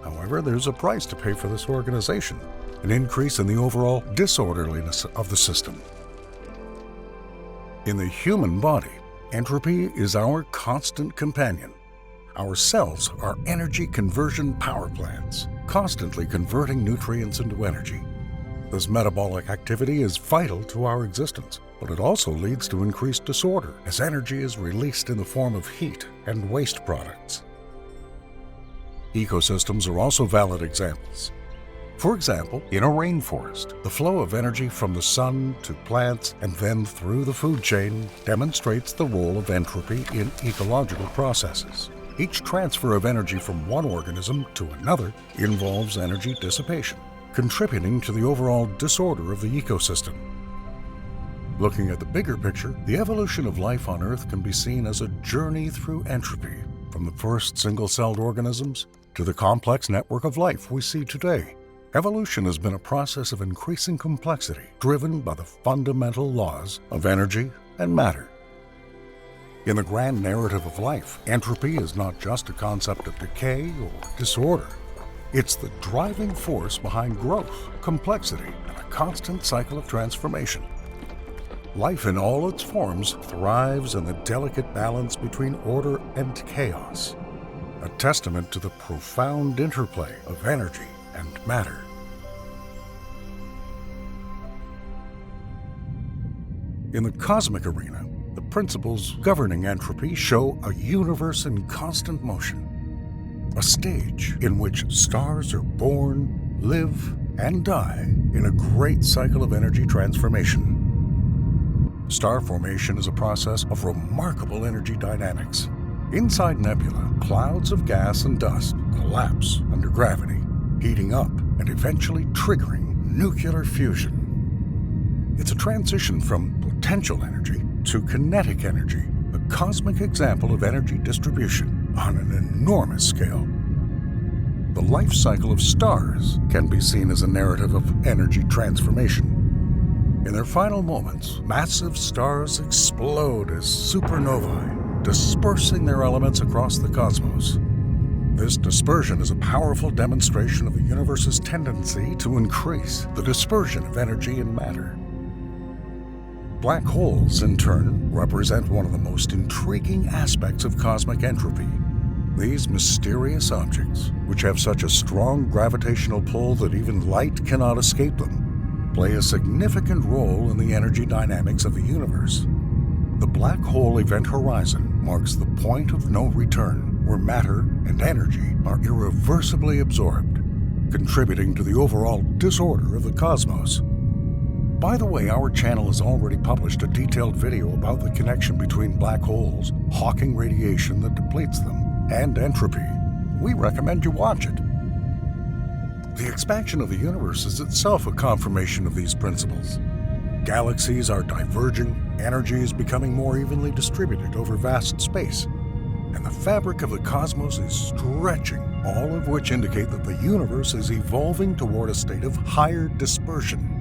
However, there's a price to pay for this organization, an increase in the overall disorderliness of the system. In the human body, entropy is our constant companion. Our cells are energy conversion power plants, constantly converting nutrients into energy. This metabolic activity is vital to our existence, but it also leads to increased disorder as energy is released in the form of heat and waste products. Ecosystems are also valid examples. For example, in a rainforest, the flow of energy from the sun to plants and then through the food chain demonstrates the role of entropy in ecological processes. Each transfer of energy from one organism to another involves energy dissipation, contributing to the overall disorder of the ecosystem. Looking at the bigger picture, the evolution of life on Earth can be seen as a journey through entropy, from the first single-celled organisms to the complex network of life we see today. Evolution has been a process of increasing complexity, driven by the fundamental laws of energy and matter. In the grand narrative of life, entropy is not just a concept of decay or disorder. It's the driving force behind growth, complexity, and a constant cycle of transformation. Life in all its forms thrives in the delicate balance between order and chaos, a testament to the profound interplay of energy and matter. In the cosmic arena, the principles governing entropy show a universe in constant motion, a stage in which stars are born, live, and die in a great cycle of energy transformation. Star formation is a process of remarkable energy dynamics. Inside nebula, clouds of gas and dust collapse under gravity, heating up and eventually triggering nuclear fusion. It's a transition from potential energy to kinetic energy, a cosmic example of energy distribution on an enormous scale. The life cycle of stars can be seen as a narrative of energy transformation. In their final moments, massive stars explode as supernovae, dispersing their elements across the cosmos. This dispersion is a powerful demonstration of the universe's tendency to increase the dispersion of energy and matter. Black holes, in turn, represent one of the most intriguing aspects of cosmic entropy. These mysterious objects, which have such a strong gravitational pull that even light cannot escape them, play a significant role in the energy dynamics of the universe. The black hole event horizon marks the point of no return, where matter and energy are irreversibly absorbed, contributing to the overall disorder of the cosmos. By the way, our channel has already published a detailed video about the connection between black holes, Hawking radiation that depletes them, and entropy. We recommend you watch it. The expansion of the universe is itself a confirmation of these principles. Galaxies are diverging, energy is becoming more evenly distributed over vast space, and the fabric of the cosmos is stretching, all of which indicate that the universe is evolving toward a state of higher dispersion.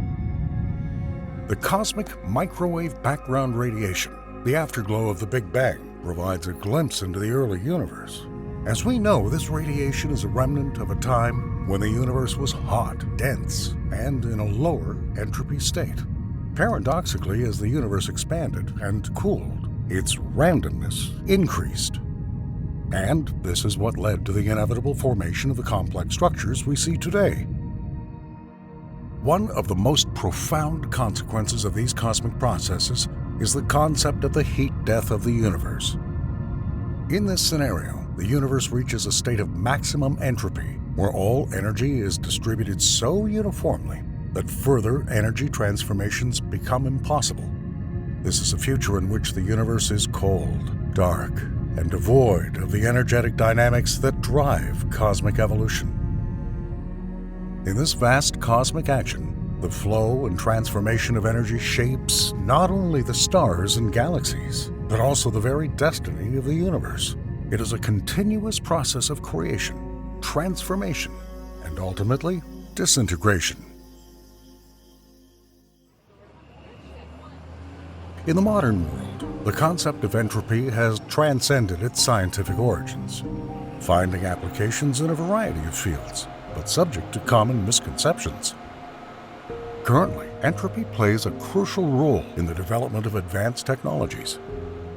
The cosmic microwave background radiation, the afterglow of the Big Bang, provides a glimpse into the early universe. As we know, this radiation is a remnant of a time when the universe was hot, dense, and in a lower entropy state. Paradoxically, as the universe expanded and cooled, its randomness increased. And this is what led to the inevitable formation of the complex structures we see today. One of the most profound consequences of these cosmic processes is the concept of the heat death of the universe. In this scenario, the universe reaches a state of maximum entropy, where all energy is distributed so uniformly that further energy transformations become impossible. This is a future in which the universe is cold, dark, and devoid of the energetic dynamics that drive cosmic evolution. In this vast cosmic action, the flow and transformation of energy shapes not only the stars and galaxies, but also the very destiny of the universe. It is a continuous process of creation, transformation, and ultimately, disintegration. In the modern world, the concept of entropy has transcended its scientific origins, finding applications in a variety of fields, but subject to common misconceptions. Currently, entropy plays a crucial role in the development of advanced technologies.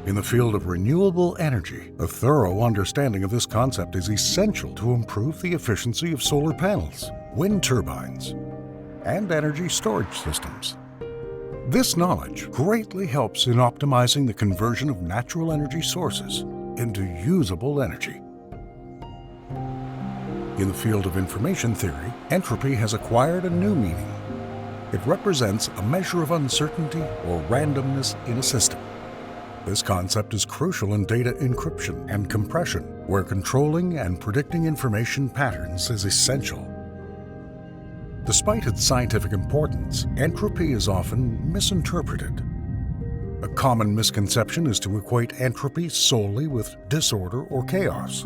In the field of renewable energy, a thorough understanding of this concept is essential to improve the efficiency of solar panels, wind turbines, and energy storage systems. This knowledge greatly helps in optimizing the conversion of natural energy sources into usable energy. In the field of information theory, entropy has acquired a new meaning. It represents a measure of uncertainty or randomness in a system. This concept is crucial in data encryption and compression, where controlling and predicting information patterns is essential. Despite its scientific importance, entropy is often misinterpreted. A common misconception is to equate entropy solely with disorder or chaos.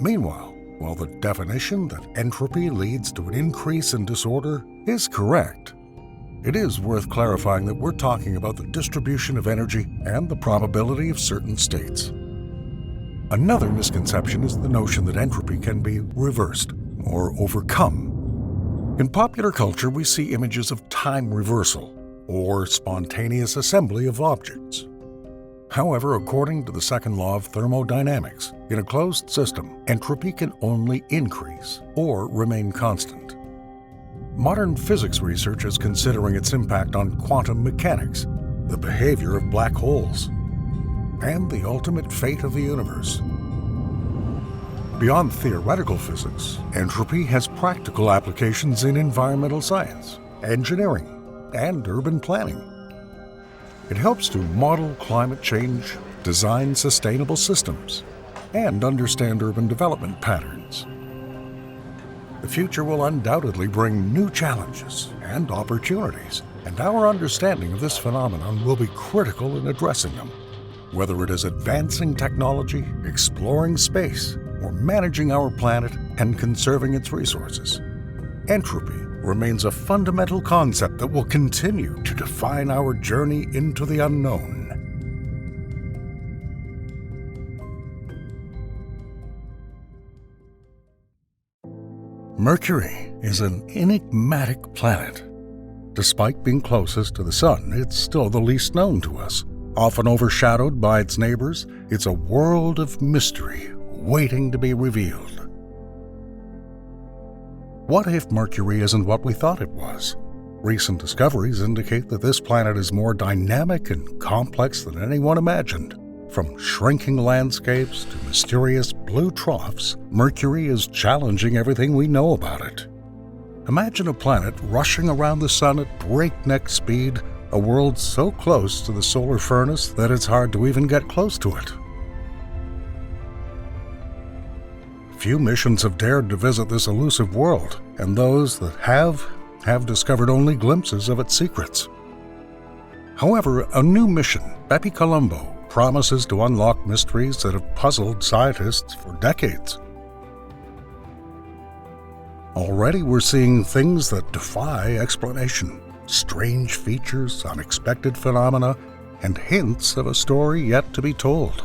Meanwhile, while the definition that entropy leads to an increase in disorder is correct, it is worth clarifying that we're talking about the distribution of energy and the probability of certain states. Another misconception is the notion that entropy can be reversed or overcome. In popular culture, we see images of time reversal or spontaneous assembly of objects. However, according to the second law of thermodynamics, in a closed system, entropy can only increase or remain constant. Modern physics research is considering its impact on quantum mechanics, the behavior of black holes, and the ultimate fate of the universe. Beyond theoretical physics, entropy has practical applications in environmental science, engineering, and urban planning. It helps to model climate change, design sustainable systems, and understand urban development patterns. The future will undoubtedly bring new challenges and opportunities, and our understanding of this phenomenon will be critical in addressing them. Whether it is advancing technology, exploring space, or managing our planet, and conserving its resources. Entropy remains a fundamental concept that will continue to define our journey into the unknown. Mercury is an enigmatic planet. Despite being closest to the Sun, it's still the least known to us. Often overshadowed by its neighbors, it's a world of mystery waiting to be revealed. What if Mercury isn't what we thought it was? Recent discoveries indicate that this planet is more dynamic and complex than anyone imagined. From shrinking landscapes to mysterious blue troughs, Mercury is challenging everything we know about it. Imagine a planet rushing around the Sun at breakneck speed, a world so close to the solar furnace that it's hard to even get close to it. Few missions have dared to visit this elusive world, and those that have discovered only glimpses of its secrets. However, a new mission, Bepi Colombo, promises to unlock mysteries that have puzzled scientists for decades. Already we're seeing things that defy explanation, strange features, unexpected phenomena, and hints of a story yet to be told.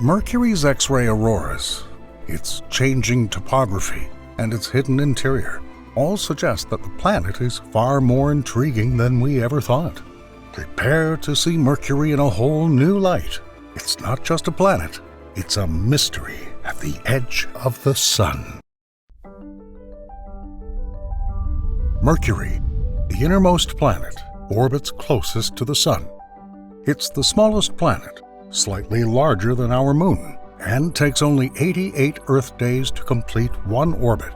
Mercury's X-ray auroras, its changing topography, and its hidden interior all suggest that the planet is far more intriguing than we ever thought. Prepare to see Mercury in a whole new light. It's not just a planet, it's a mystery at the edge of the Sun. Mercury, the innermost planet, orbits closest to the Sun. It's the smallest planet, slightly larger than our Moon, and takes only 88 Earth days to complete one orbit.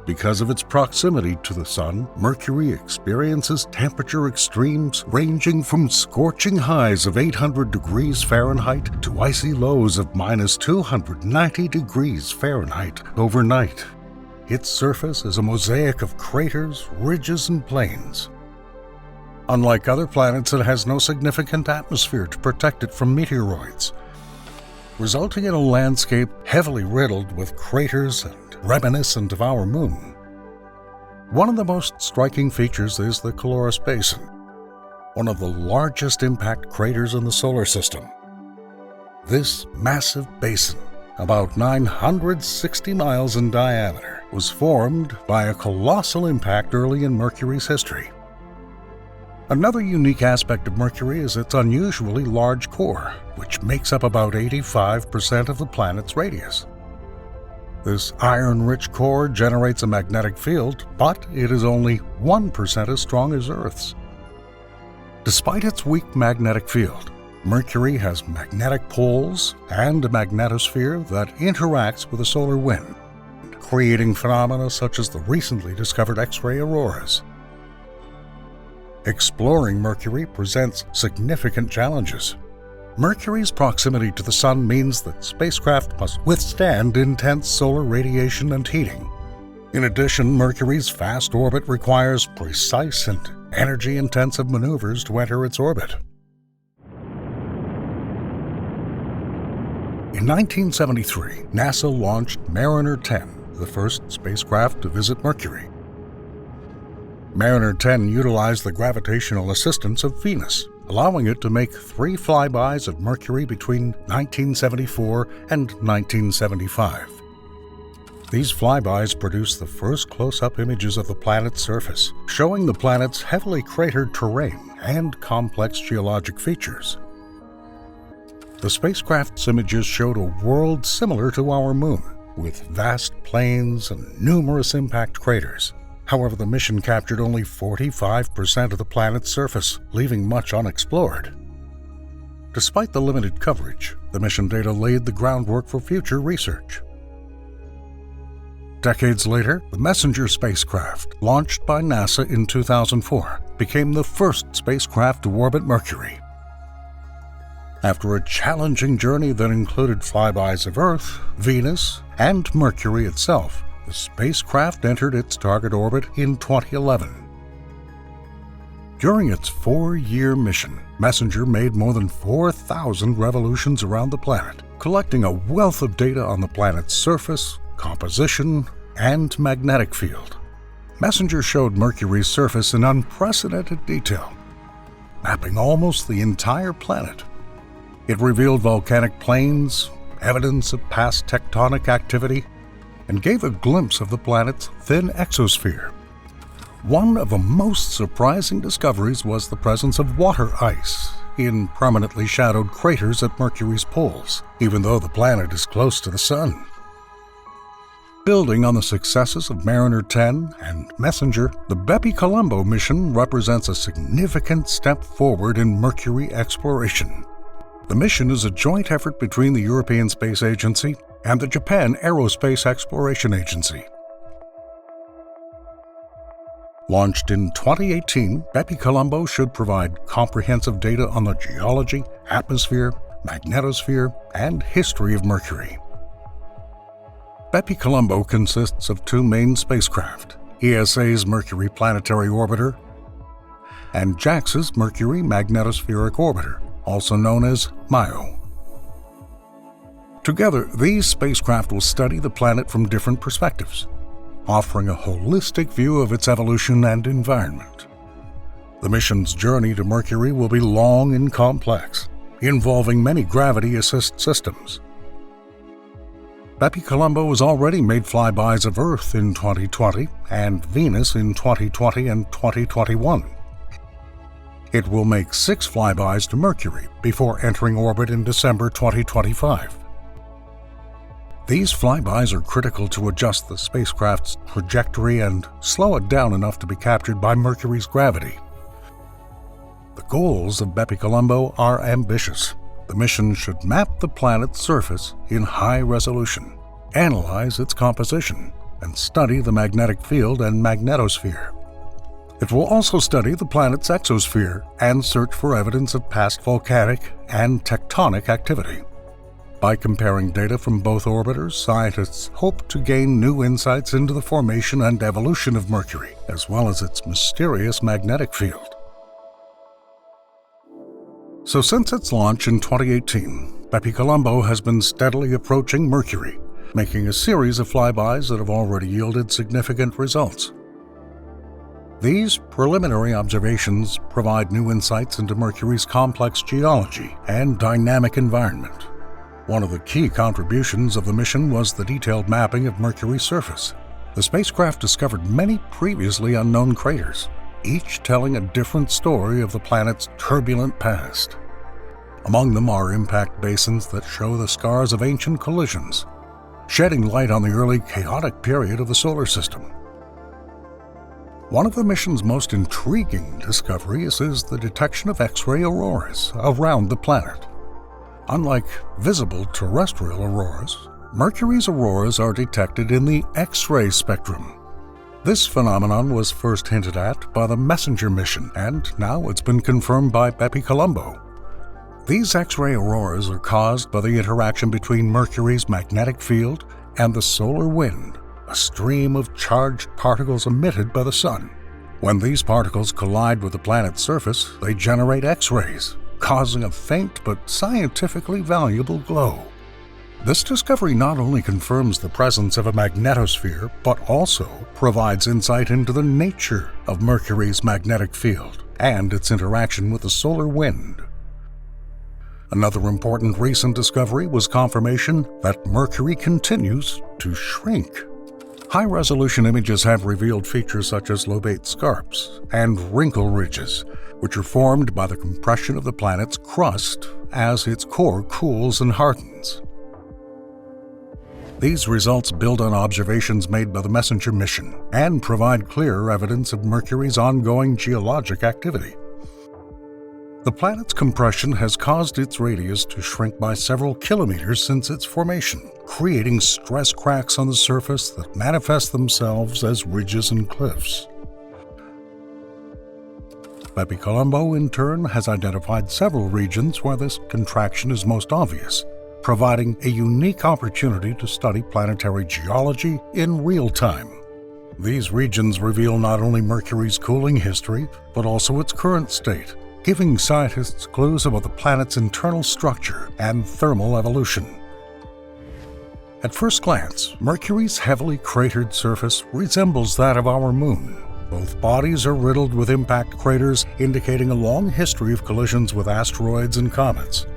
Because of its proximity to the Sun, Mercury experiences temperature extremes ranging from scorching highs of 800 degrees Fahrenheit to icy lows of -290 degrees Fahrenheit overnight. Its surface is a mosaic of craters, ridges, and plains. Unlike other planets, it has no significant atmosphere to protect it from meteoroids, resulting in a landscape heavily riddled with craters and reminiscent of our Moon. One of the most striking features is the Caloris Basin, one of the largest impact craters in the solar system. This massive basin, about 960 miles in diameter, was formed by a colossal impact early in Mercury's history. Another unique aspect of Mercury is its unusually large core, which makes up about 85% of the planet's radius. This iron-rich core generates a magnetic field, but it is only 1% as strong as Earth's. Despite its weak magnetic field, Mercury has magnetic poles and a magnetosphere that interacts with the solar wind, creating phenomena such as the recently discovered X-ray auroras. Exploring Mercury presents significant challenges. Mercury's proximity to the Sun means that spacecraft must withstand intense solar radiation and heating. In addition, Mercury's fast orbit requires precise and energy-intensive maneuvers to enter its orbit. In 1973, NASA launched Mariner 10, the first spacecraft to visit Mercury. Mariner 10 utilized the gravitational assistance of Venus, allowing it to make 3 flybys of Mercury between 1974 and 1975. These flybys produced the first close-up images of the planet's surface, showing the planet's heavily cratered terrain and complex geologic features. The spacecraft's images showed a world similar to our Moon, with vast plains and numerous impact craters. However, the mission captured only 45% of the planet's surface, leaving much unexplored. Despite the limited coverage, the mission data laid the groundwork for future research. Decades later, the Messenger spacecraft, launched by NASA in 2004, became the first spacecraft to orbit Mercury. After a challenging journey that included flybys of Earth, Venus, and Mercury itself, the spacecraft entered its target orbit in 2011. During its 4-year mission, Messenger made more than 4,000 revolutions around the planet, collecting a wealth of data on the planet's surface, composition, and magnetic field. MESSENGER showed Mercury's surface in unprecedented detail, mapping almost the entire planet. It revealed volcanic plains, evidence of past tectonic activity, and gave a glimpse of the planet's thin exosphere. One of the most surprising discoveries was the presence of water ice in permanently shadowed craters at Mercury's poles, even though the planet is close to the Sun. Building on the successes of Mariner 10 and MESSENGER, the Bepi-Colombo mission represents a significant step forward in Mercury exploration. The mission is a joint effort between the European Space Agency and the Japan Aerospace Exploration Agency. Launched in 2018, Bepi-Colombo should provide comprehensive data on the geology, atmosphere, magnetosphere, and history of Mercury. Bepi-Colombo consists of two main spacecraft, ESA's Mercury Planetary Orbiter and JAXA's Mercury Magnetospheric Orbiter, also known as MAIO. Together, these spacecraft will study the planet from different perspectives, offering a holistic view of its evolution and environment. The mission's journey to Mercury will be long and complex, involving many gravity assist systems. Bepi-Colombo has already made flybys of Earth in 2020 and Venus in 2020 and 2021. It will make 6 flybys to Mercury before entering orbit in December 2025. These flybys are critical to adjust the spacecraft's trajectory and slow it down enough to be captured by Mercury's gravity. The goals of Bepi-Colombo are ambitious. The mission should map the planet's surface in high resolution, analyze its composition, and study the magnetic field and magnetosphere. It will also study the planet's exosphere and search for evidence of past volcanic and tectonic activity. By comparing data from both orbiters, scientists hope to gain new insights into the formation and evolution of Mercury, as well as its mysterious magnetic field. So since its launch in 2018, Bepi-Colombo has been steadily approaching Mercury, making a series of flybys that have already yielded significant results. These preliminary observations provide new insights into Mercury's complex geology and dynamic environment. One of the key contributions of the mission was the detailed mapping of Mercury's surface. The spacecraft discovered many previously unknown craters, each telling a different story of the planet's turbulent past. Among them are impact basins that show the scars of ancient collisions, shedding light on the early chaotic period of the solar system. One of the mission's most intriguing discoveries is the detection of X-ray auroras around the planet. Unlike visible terrestrial auroras, Mercury's auroras are detected in the X-ray spectrum. This phenomenon was first hinted at by the MESSENGER mission, and now it's been confirmed by Bepi-Colombo. These X-ray auroras are caused by the interaction between Mercury's magnetic field and the solar wind, a stream of charged particles emitted by the Sun. When these particles collide with the planet's surface, they generate X-rays, causing a faint but scientifically valuable glow. This discovery not only confirms the presence of a magnetosphere, but also provides insight into the nature of Mercury's magnetic field and its interaction with the solar wind. Another important recent discovery was confirmation that Mercury continues to shrink. High-resolution images have revealed features such as lobate scarps and wrinkle ridges, which are formed by the compression of the planet's crust as its core cools and hardens. These results build on observations made by the MESSENGER mission and provide clear evidence of Mercury's ongoing geologic activity. The planet's compression has caused its radius to shrink by several kilometers since its formation, creating stress cracks on the surface that manifest themselves as ridges and cliffs. Bepi-Colombo, in turn, has identified several regions where this contraction is most obvious, providing a unique opportunity to study planetary geology in real time. These regions reveal not only Mercury's cooling history, but also its current state, giving scientists clues about the planet's internal structure and thermal evolution. At first glance, Mercury's heavily cratered surface resembles that of our Moon. Both bodies are riddled with impact craters, indicating a long history of collisions with asteroids and comets.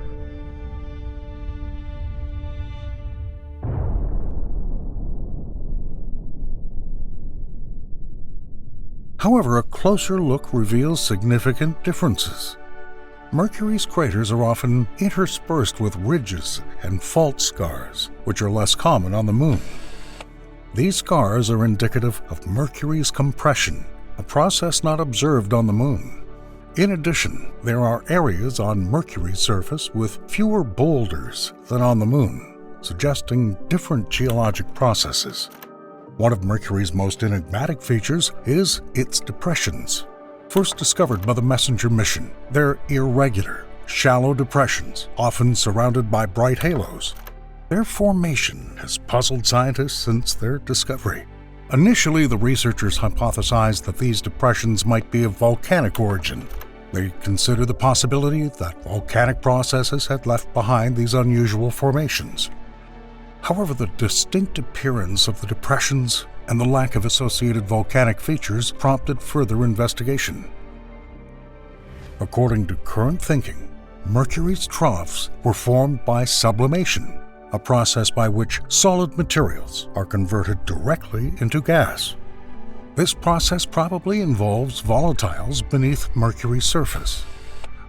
However, a closer look reveals significant differences. Mercury's craters are often interspersed with ridges and fault scars, which are less common on the Moon. These scars are indicative of Mercury's compression, a process not observed on the Moon. In addition, there are areas on Mercury's surface with fewer boulders than on the Moon, suggesting different geologic processes. One of Mercury's most enigmatic features is its depressions. First discovered by the Messenger mission, they're irregular, shallow depressions, often surrounded by bright halos. Their formation has puzzled scientists since their discovery. Initially, the researchers hypothesized that these depressions might be of volcanic origin. They considered the possibility that volcanic processes had left behind these unusual formations. However, the distinct appearance of the depressions and the lack of associated volcanic features prompted further investigation. According to current thinking, Mercury's troughs were formed by sublimation, a process by which solid materials are converted directly into gas. This process probably involves volatiles beneath Mercury's surface.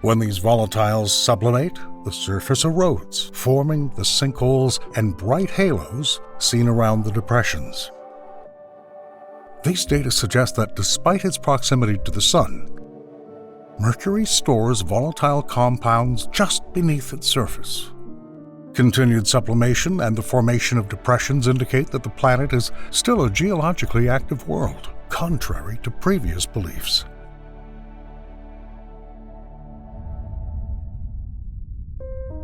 When these volatiles sublimate, the surface erodes, forming the sinkholes and bright halos seen around the depressions. These data suggest that despite its proximity to the Sun, Mercury stores volatile compounds just beneath its surface. Continued sublimation and the formation of depressions indicate that the planet is still a geologically active world, contrary to previous beliefs.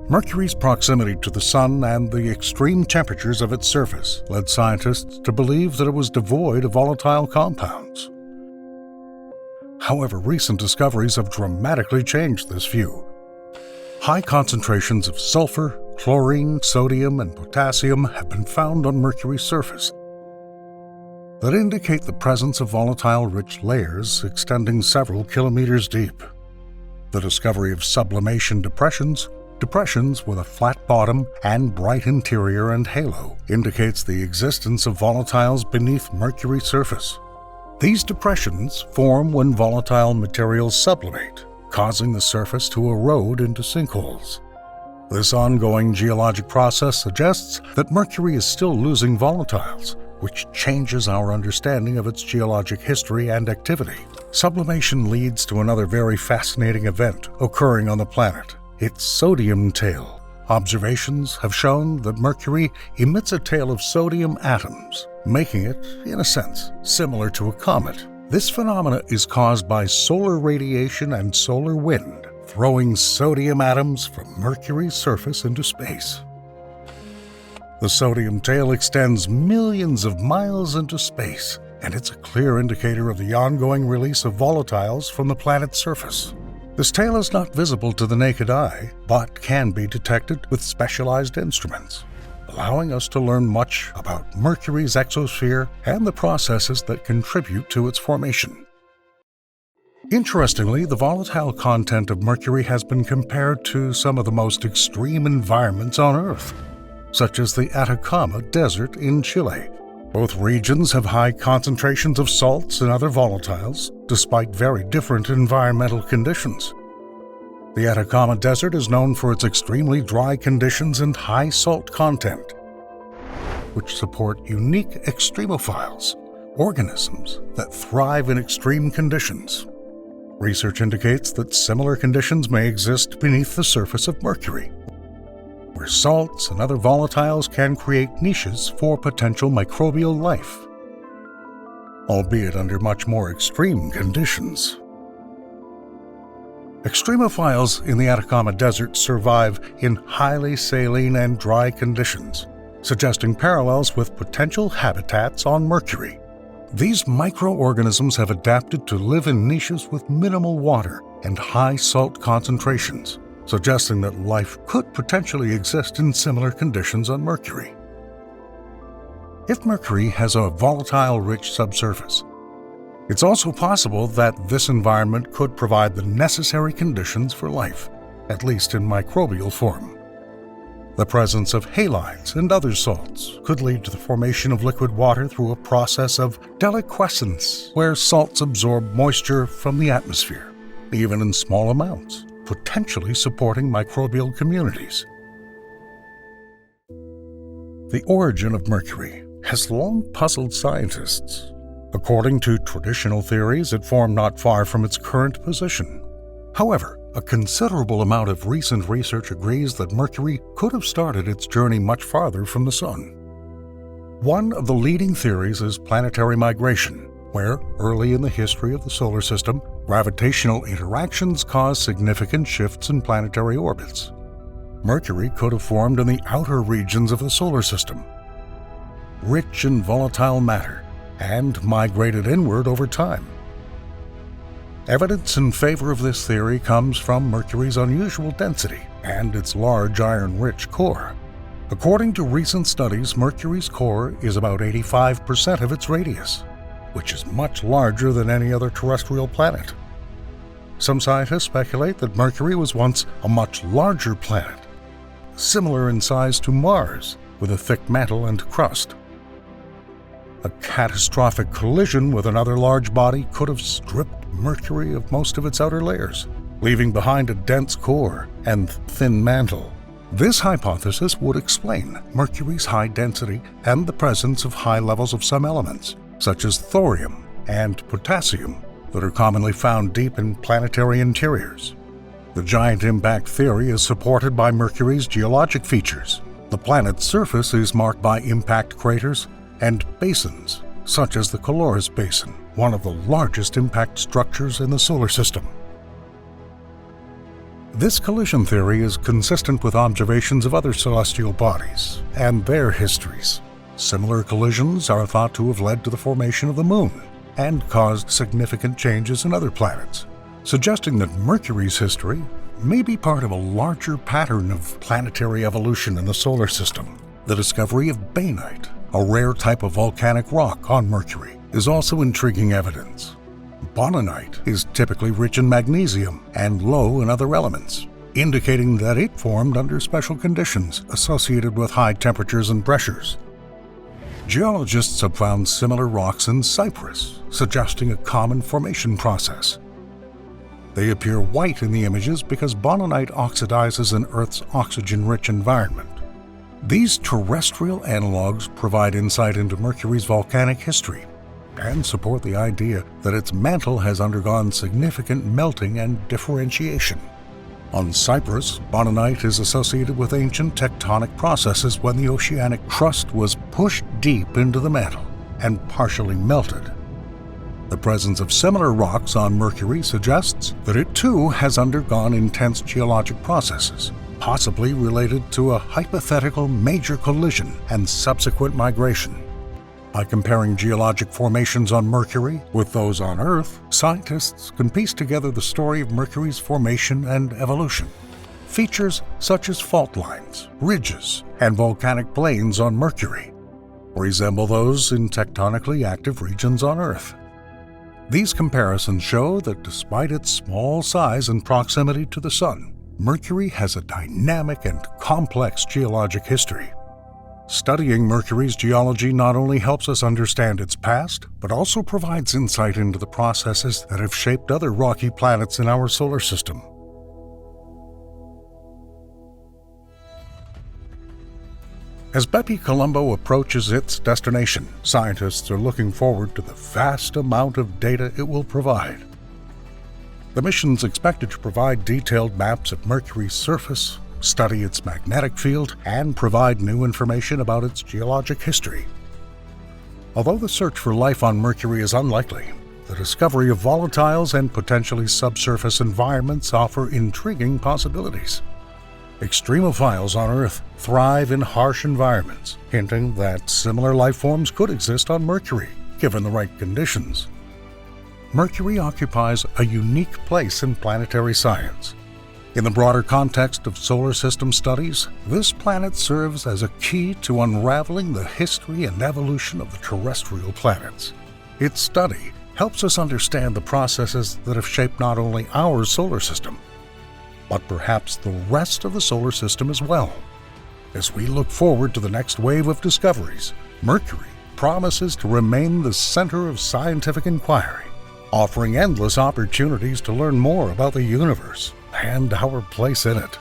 Mercury's proximity to the Sun and the extreme temperatures of its surface led scientists to believe that it was devoid of volatile compounds. However, recent discoveries have dramatically changed this view. High concentrations of sulfur, chlorine, sodium, and potassium have been found on Mercury's surface that indicate the presence of volatile-rich layers extending several kilometers deep. The discovery of sublimation depressions with a flat bottom and bright interior and halo indicates the existence of volatiles beneath Mercury's surface. These depressions form when volatile materials sublimate, causing the surface to erode into sinkholes. This ongoing geologic process suggests that Mercury is still losing volatiles, which changes our understanding of its geologic history and activity. Sublimation leads to another very fascinating event occurring on the planet: its sodium tail. Observations have shown that Mercury emits a tail of sodium atoms, making it, in a sense, similar to a comet. This phenomena is caused by solar radiation and solar wind, throwing sodium atoms from Mercury's surface into space. The sodium tail extends millions of miles into space, and it's a clear indicator of the ongoing release of volatiles from the planet's surface. This tail is not visible to the naked eye, but can be detected with specialized instruments, allowing us to learn much about Mercury's exosphere and the processes that contribute to its formation. Interestingly, the volatile content of Mercury has been compared to some of the most extreme environments on Earth, such as the Atacama Desert in Chile. Both regions have high concentrations of salts and other volatiles, despite very different environmental conditions. The Atacama Desert is known for its extremely dry conditions and high salt content, which support unique extremophiles, organisms that thrive in extreme conditions. Research indicates that similar conditions may exist beneath the surface of Mercury, where salts and other volatiles can create niches for potential microbial life, albeit under much more extreme conditions. Extremophiles in the Atacama Desert survive in highly saline and dry conditions, suggesting parallels with potential habitats on Mercury. These microorganisms have adapted to live in niches with minimal water and high salt concentrations, suggesting that life could potentially exist in similar conditions on Mercury. if Mercury has a volatile-rich subsurface. It's also possible that this environment could provide the necessary conditions for life, at least in microbial form. The presence of halides and other salts could lead to the formation of liquid water through a process of deliquescence, where salts absorb moisture from the atmosphere, even in small amounts, potentially supporting microbial communities. The origin of Mercury has long puzzled scientists. According to traditional theories, it formed not far from its current position. However, a considerable amount of recent research agrees that Mercury could have started its journey much farther from the Sun. One of the leading theories is planetary migration, where, early in the history of the solar system, gravitational interactions caused significant shifts in planetary orbits. Mercury could have formed in the outer regions of the solar system, rich in volatile matter, and migrated inward over time. Evidence in favor of this theory comes from Mercury's unusual density and its large iron-rich core. According to recent studies, Mercury's core is about 85% of its radius, which is much larger than any other terrestrial planet. Some scientists speculate that Mercury was once a much larger planet, similar in size to Mars, with a thick mantle and crust. A catastrophic collision with another large body could have stripped Mercury of most of its outer layers, leaving behind a dense core and thin mantle. This hypothesis would explain Mercury's high density and the presence of high levels of some elements, such as thorium and potassium, that are commonly found deep in planetary interiors. The giant impact theory is supported by Mercury's geologic features. The planet's surface is marked by impact craters and basins, such as the Caloris Basin, one of the largest impact structures in the solar system. This collision theory is consistent with observations of other celestial bodies and their histories. Similar collisions are thought to have led to the formation of the Moon and caused significant changes in other planets, suggesting that Mercury's history may be part of a larger pattern of planetary evolution in the solar system. The discovery of bainite, a rare type of volcanic rock on Mercury, is also intriguing evidence. Bonanite is typically rich in magnesium and low in other elements, indicating that it formed under special conditions associated with high temperatures and pressures. Geologists have found similar rocks in Cyprus, suggesting a common formation process. They appear white in the images because bonanite oxidizes in Earth's oxygen-rich environment. These terrestrial analogs provide insight into Mercury's volcanic history and support the idea that its mantle has undergone significant melting and differentiation. On Cyprus, bonanite is associated with ancient tectonic processes when the oceanic crust was pushed deep into the mantle and partially melted. The presence of similar rocks on Mercury suggests that it too has undergone intense geologic processes, possibly related to a hypothetical major collision and subsequent migration. By comparing geologic formations on Mercury with those on Earth, scientists can piece together the story of Mercury's formation and evolution. Features such as fault lines, ridges, and volcanic plains on Mercury resemble those in tectonically active regions on Earth. These comparisons show that despite its small size and proximity to the Sun, Mercury has a dynamic and complex geologic history. Studying Mercury's geology not only helps us understand its past, but also provides insight into the processes that have shaped other rocky planets in our solar system. As Bepi Colombo approaches its destination, scientists are looking forward to the vast amount of data it will provide. The mission's expected to provide detailed maps of Mercury's surface, study its magnetic field, and provide new information about its geologic history. Although the search for life on Mercury is unlikely, the discovery of volatiles and potentially subsurface environments offer intriguing possibilities. Extremophiles on Earth thrive in harsh environments, hinting that similar life forms could exist on Mercury, given the right conditions. Mercury occupies a unique place in planetary science. In the broader context of solar system studies, this planet serves as a key to unraveling the history and evolution of the terrestrial planets. Its study helps us understand the processes that have shaped not only our solar system, but perhaps the rest of the solar system as well. As we look forward to the next wave of discoveries, Mercury promises to remain the center of scientific inquiry, offering endless opportunities to learn more about the universe and our place in it.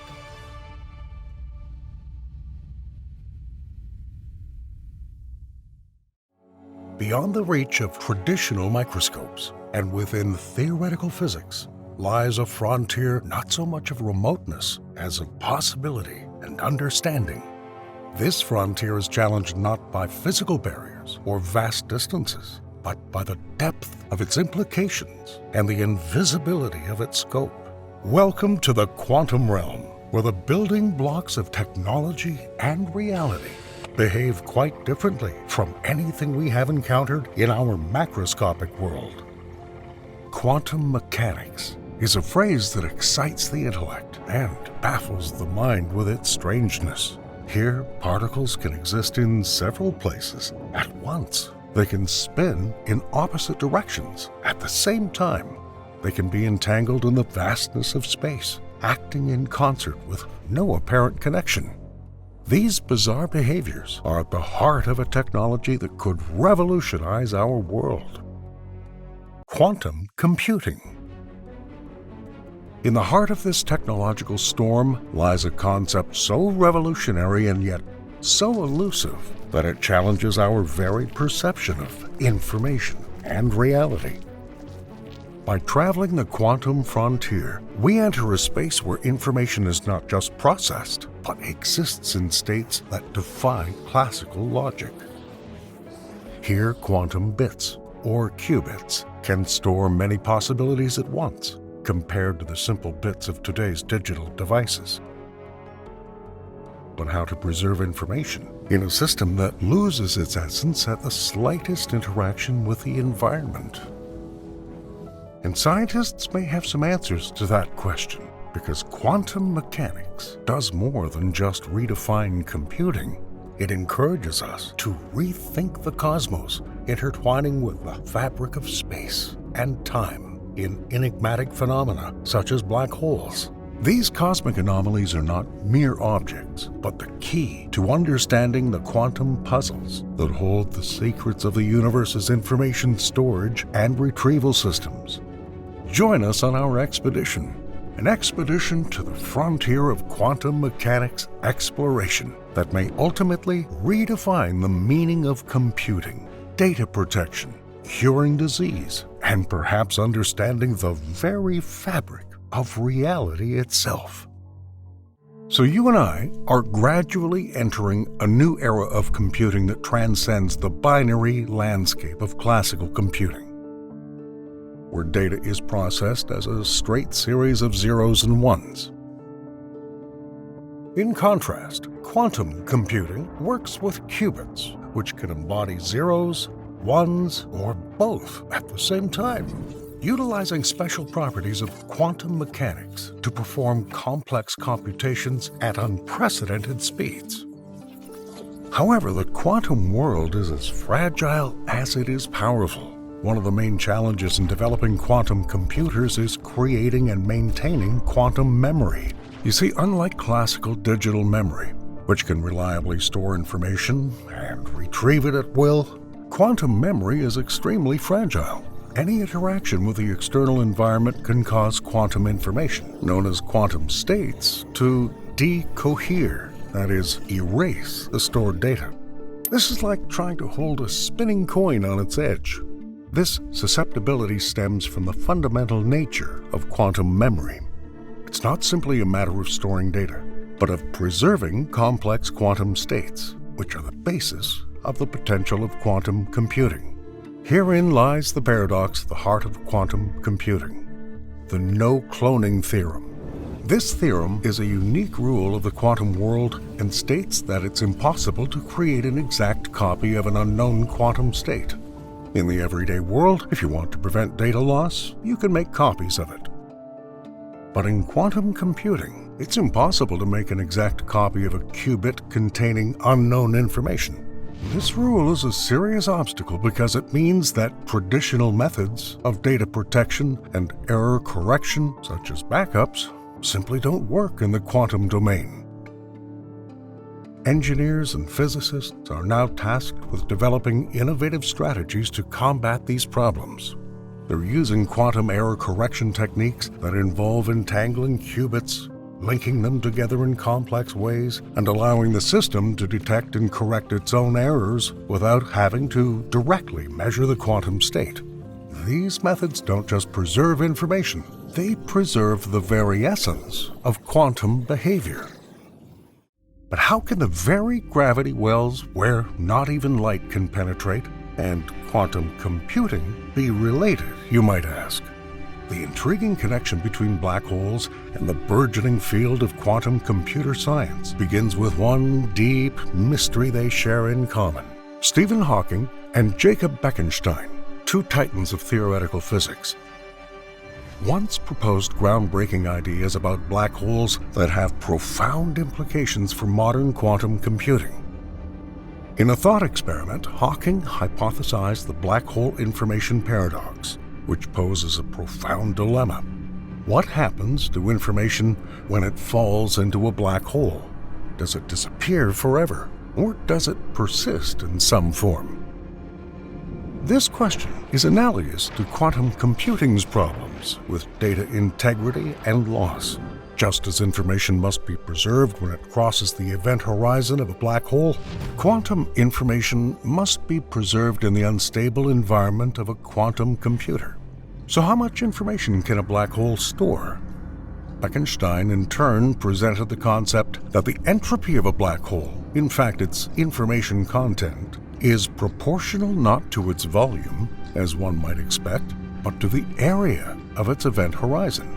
Beyond the reach of traditional microscopes and within theoretical physics lies a frontier not so much of remoteness as of possibility and understanding. This frontier is challenged not by physical barriers or vast distances, but by the depth of its implications and the invisibility of its scope. Welcome to the quantum realm, where the building blocks of technology and reality behave quite differently from anything we have encountered in our macroscopic world. Quantum mechanics is a phrase that excites the intellect and baffles the mind with its strangeness. Here, particles can exist in several places at once. They can spin in opposite directions at the same time. They can be entangled in the vastness of space, acting in concert with no apparent connection. These bizarre behaviors are at the heart of a technology that could revolutionize our world. Quantum computing. In the heart of this technological storm lies a concept so revolutionary and yet so elusive that it challenges our very perception of information and reality. By traveling the quantum frontier, we enter a space where information is not just processed, but exists in states that defy classical logic. Here, quantum bits, or qubits, can store many possibilities at once, compared to the simple bits of today's digital devices. But how to preserve information in a system that loses its essence at the slightest interaction with the environment? And scientists may have some answers to that question, because quantum mechanics does more than just redefine computing. It encourages us to rethink the cosmos, intertwining with the fabric of space and time in enigmatic phenomena such as black holes. These cosmic anomalies are not mere objects, but the key to understanding the quantum puzzles that hold the secrets of the universe's information storage and retrieval systems. Join us on our expedition, an expedition to the frontier of quantum mechanics exploration that may ultimately redefine the meaning of computing, data protection, curing disease, and perhaps understanding the very fabric of reality itself. So you and I are gradually entering a new era of computing that transcends the binary landscape of classical computing, where data is processed as a straight series of zeros and ones. In contrast, quantum computing works with qubits, which can embody zeros, ones, or both at the same time, utilizing special properties of quantum mechanics to perform complex computations at unprecedented speeds. However, the quantum world is as fragile as it is powerful. One of the main challenges in developing quantum computers is creating and maintaining quantum memory. You see, unlike classical digital memory, which can reliably store information and retrieve it at will, quantum memory is extremely fragile. Any interaction with the external environment can cause quantum information, known as quantum states, to decohere, that is, erase the stored data. This is like trying to hold a spinning coin on its edge. This susceptibility stems from the fundamental nature of quantum memory. It's not simply a matter of storing data, but of preserving complex quantum states, which are the basis of the potential of quantum computing. Herein lies the paradox at the heart of quantum computing, the no-cloning theorem. This theorem is a unique rule of the quantum world and states that it's impossible to create an exact copy of an unknown quantum state. In the everyday world, if you want to prevent data loss, you can make copies of it. But in quantum computing, it's impossible to make an exact copy of a qubit containing unknown information. This rule is a serious obstacle because it means that traditional methods of data protection and error correction, such as backups, simply don't work in the quantum domain. Engineers and physicists are now tasked with developing innovative strategies to combat these problems. They're using quantum error correction techniques that involve entangling qubits, linking them together in complex ways, and allowing the system to detect and correct its own errors without having to directly measure the quantum state. These methods don't just preserve information, they preserve the very essence of quantum behavior. But how can the very gravity wells where not even light can penetrate and quantum computing be related, you might ask? The intriguing connection between black holes and the burgeoning field of quantum computer science begins with one deep mystery they share in common. Stephen Hawking and Jacob Bekenstein, two titans of theoretical physics, once proposed groundbreaking ideas about black holes that have profound implications for modern quantum computing. In a thought experiment, Hawking hypothesized the black hole information paradox, which poses a profound dilemma. What happens to information when it falls into a black hole? Does it disappear forever, or does it persist in some form? This question is analogous to quantum computing's problems with data integrity and loss. Just as information must be preserved when it crosses the event horizon of a black hole, quantum information must be preserved in the unstable environment of a quantum computer. So how much information can a black hole store? Bekenstein in turn presented the concept that the entropy of a black hole, in fact its information content, is proportional not to its volume, as one might expect, but to the area of its event horizon.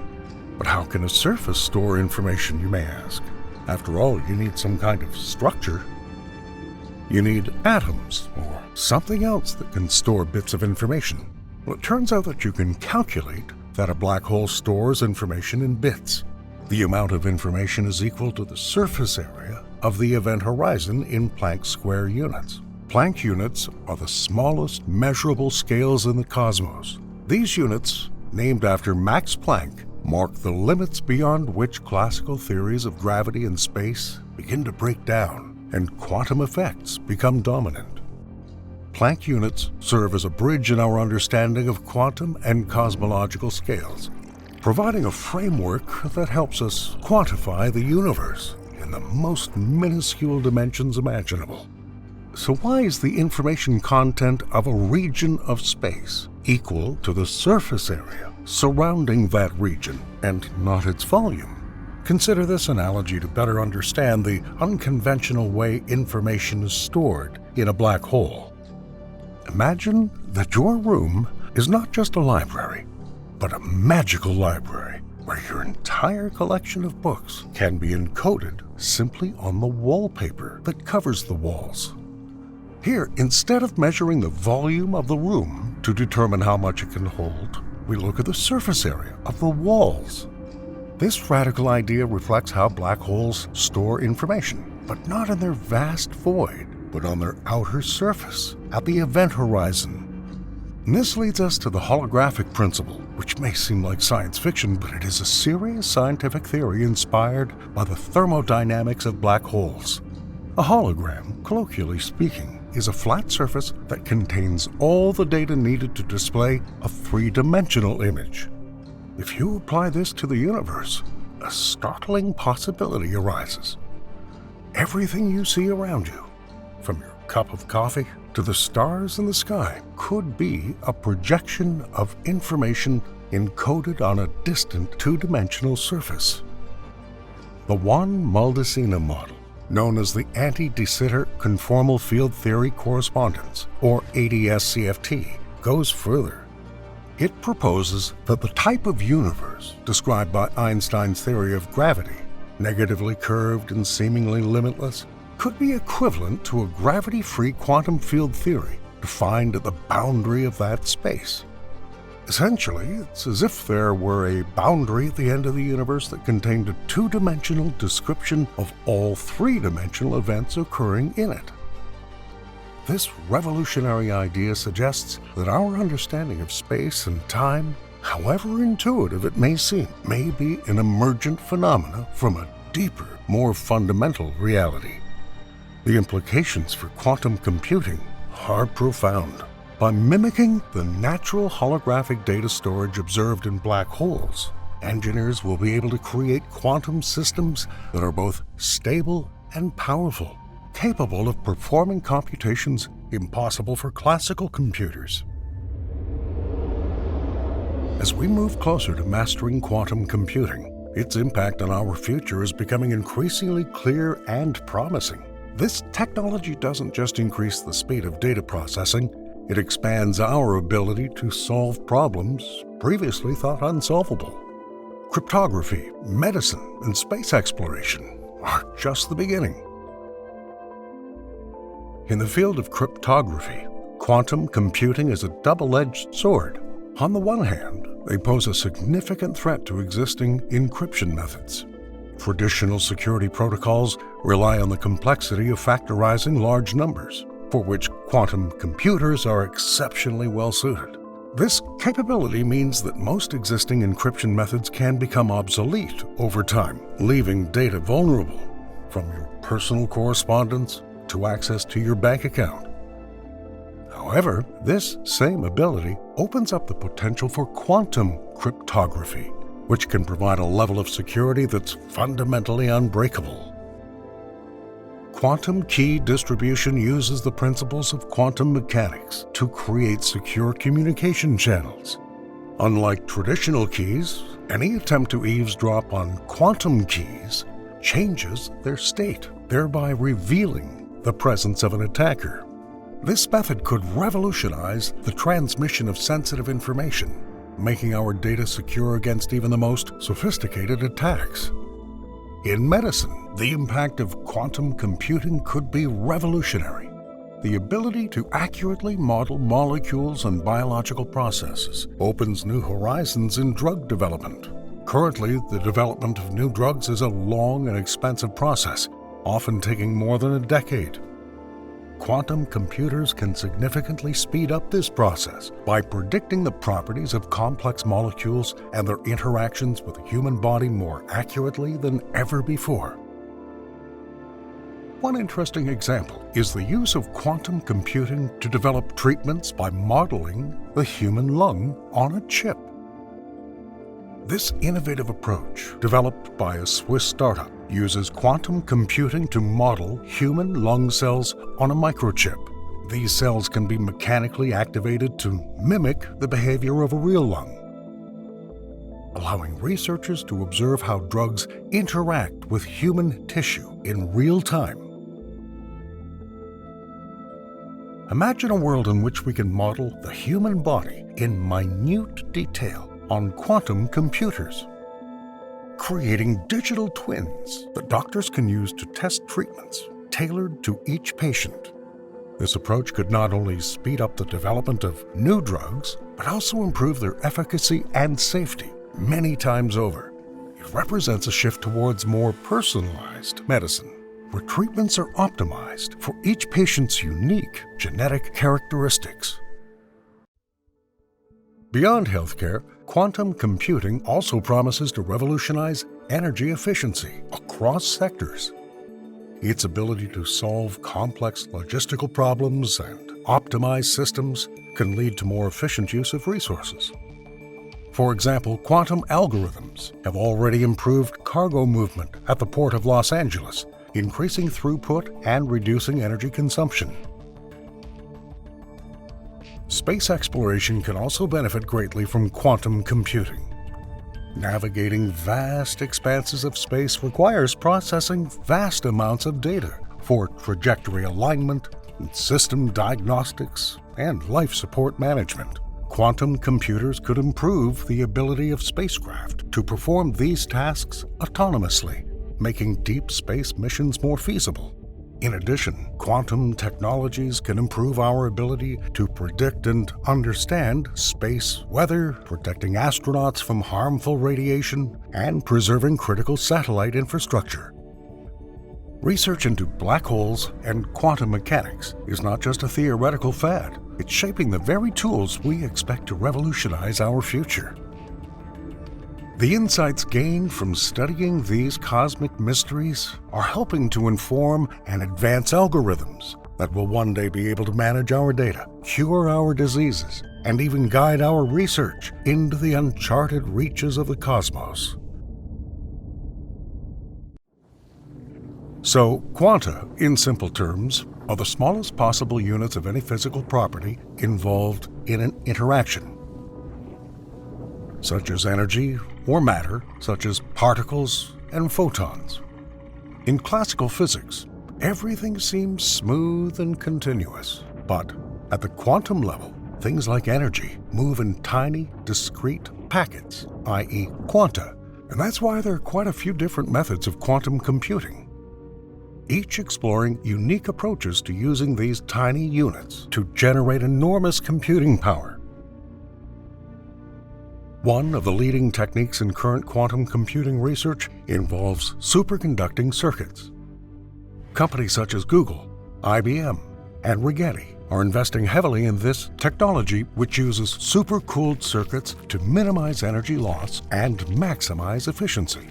But how can a surface store information, you may ask? After all, you need some kind of structure. You need atoms or something else that can store bits of information. Well, it turns out that you can calculate that a black hole stores information in bits. The amount of information is equal to the surface area of the event horizon in Planck square units. Planck units are the smallest measurable scales in the cosmos. These units, named after Max Planck, mark the limits beyond which classical theories of gravity and space begin to break down and quantum effects become dominant. Planck units serve as a bridge in our understanding of quantum and cosmological scales, providing a framework that helps us quantify the universe in the most minuscule dimensions imaginable. So why is the information content of a region of space equal to the surface area surrounding that region and not its volume? Consider this analogy to better understand the unconventional way information is stored in a black hole. Imagine that your room is not just a library, but a magical library where your entire collection of books can be encoded simply on the wallpaper that covers the walls. Here, instead of measuring the volume of the room to determine how much it can hold, we look at the surface area of the walls. This radical idea reflects how black holes store information, but not in their vast void, but on their outer surface, at the event horizon. And this leads us to the holographic principle, which may seem like science fiction, but it is a serious scientific theory inspired by the thermodynamics of black holes. A hologram, colloquially speaking, is a flat surface that contains all the data needed to display a three-dimensional image. If you apply this to the universe, a startling possibility arises. Everything you see around you, from your cup of coffee to the stars in the sky, could be a projection of information encoded on a distant two-dimensional surface. The Won-Maldacena model, known as the Anti-de Sitter Conformal Field Theory Correspondence, or ADS-CFT, goes further. It proposes that the type of universe described by Einstein's theory of gravity, negatively curved and seemingly limitless, could be equivalent to a gravity-free quantum field theory defined at the boundary of that space. Essentially, it's as if there were a boundary at the end of the universe that contained a two-dimensional description of all three-dimensional events occurring in it. This revolutionary idea suggests that our understanding of space and time, however intuitive it may seem, may be an emergent phenomena from a deeper, more fundamental reality. The implications for quantum computing are profound. By mimicking the natural holographic data storage observed in black holes, engineers will be able to create quantum systems that are both stable and powerful, capable of performing computations impossible for classical computers. As we move closer to mastering quantum computing, its impact on our future is becoming increasingly clear and promising. This technology doesn't just increase the speed of data processing, it expands our ability to solve problems previously thought unsolvable. Cryptography, medicine, and space exploration are just the beginning. In the field of cryptography, quantum computing is a double-edged sword. On the one hand, they pose a significant threat to existing encryption methods. Traditional security protocols rely on the complexity of factorizing large numbers, for which quantum computers are exceptionally well suited. This capability means that most existing encryption methods can become obsolete over time, leaving data vulnerable, from your personal correspondence to access to your bank account. However, this same ability opens up the potential for quantum cryptography, which can provide a level of security that's fundamentally unbreakable. Quantum key distribution uses the principles of quantum mechanics to create secure communication channels. Unlike traditional keys, any attempt to eavesdrop on quantum keys changes their state, thereby revealing the presence of an attacker. This method could revolutionize the transmission of sensitive information, making our data secure against even the most sophisticated attacks. In medicine, the impact of quantum computing could be revolutionary. The ability to accurately model molecules and biological processes opens new horizons in drug development. Currently, the development of new drugs is a long and expensive process, often taking more than a decade. Quantum computers can significantly speed up this process by predicting the properties of complex molecules and their interactions with the human body more accurately than ever before. One interesting example is the use of quantum computing to develop treatments by modeling the human lung on a chip. This innovative approach, developed by a Swiss startup, uses quantum computing to model human lung cells on a microchip. These cells can be mechanically activated to mimic the behavior of a real lung, allowing researchers to observe how drugs interact with human tissue in real time. Imagine a world in which we can model the human body in minute detail on quantum computers, creating digital twins that doctors can use to test treatments tailored to each patient. This approach could not only speed up the development of new drugs, but also improve their efficacy and safety many times over. It represents a shift towards more personalized medicine, where treatments are optimized for each patient's unique genetic characteristics. Beyond healthcare, quantum computing also promises to revolutionize energy efficiency across sectors. Its ability to solve complex logistical problems and optimize systems can lead to more efficient use of resources. For example, quantum algorithms have already improved cargo movement at the Port of Los Angeles, increasing throughput and reducing energy consumption. Space exploration can also benefit greatly from quantum computing. Navigating vast expanses of space requires processing vast amounts of data for trajectory alignment, system diagnostics, and life support management. Quantum computers could improve the ability of spacecraft to perform these tasks autonomously, making deep space missions more feasible. In addition, quantum technologies can improve our ability to predict and understand space weather, protecting astronauts from harmful radiation, and preserving critical satellite infrastructure. Research into black holes and quantum mechanics is not just a theoretical fad, it's shaping the very tools we expect to revolutionize our future. The insights gained from studying these cosmic mysteries are helping to inform and advance algorithms that will one day be able to manage our data, cure our diseases, and even guide our research into the uncharted reaches of the cosmos. So, quanta, in simple terms, are the smallest possible units of any physical property involved in an interaction, such as energy or matter, such as particles and photons. In classical physics, everything seems smooth and continuous, but at the quantum level, things like energy move in tiny, discrete packets, i.e. quanta, and that's why there are quite a few different methods of quantum computing, each exploring unique approaches to using these tiny units to generate enormous computing power. One of the leading techniques in current quantum computing research involves superconducting circuits. Companies such as Google, IBM, and Rigetti are investing heavily in this technology, which uses supercooled circuits to minimize energy loss and maximize efficiency.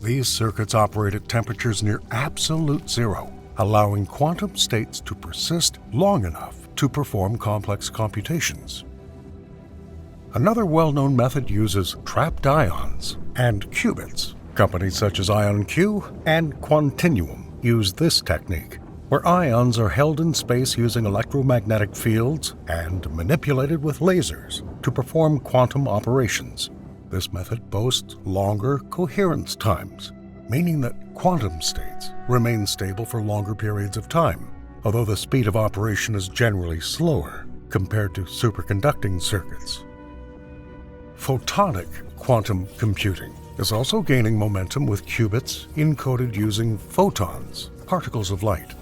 These circuits operate at temperatures near absolute zero, allowing quantum states to persist long enough to perform complex computations. Another well-known method uses trapped ions and qubits. Companies such as IonQ and Quantinuum use this technique, where ions are held in space using electromagnetic fields and manipulated with lasers to perform quantum operations. This method boasts longer coherence times, meaning that quantum states remain stable for longer periods of time, although the speed of operation is generally slower compared to superconducting circuits. Photonic quantum computing is also gaining momentum with qubits encoded using photons, particles of light.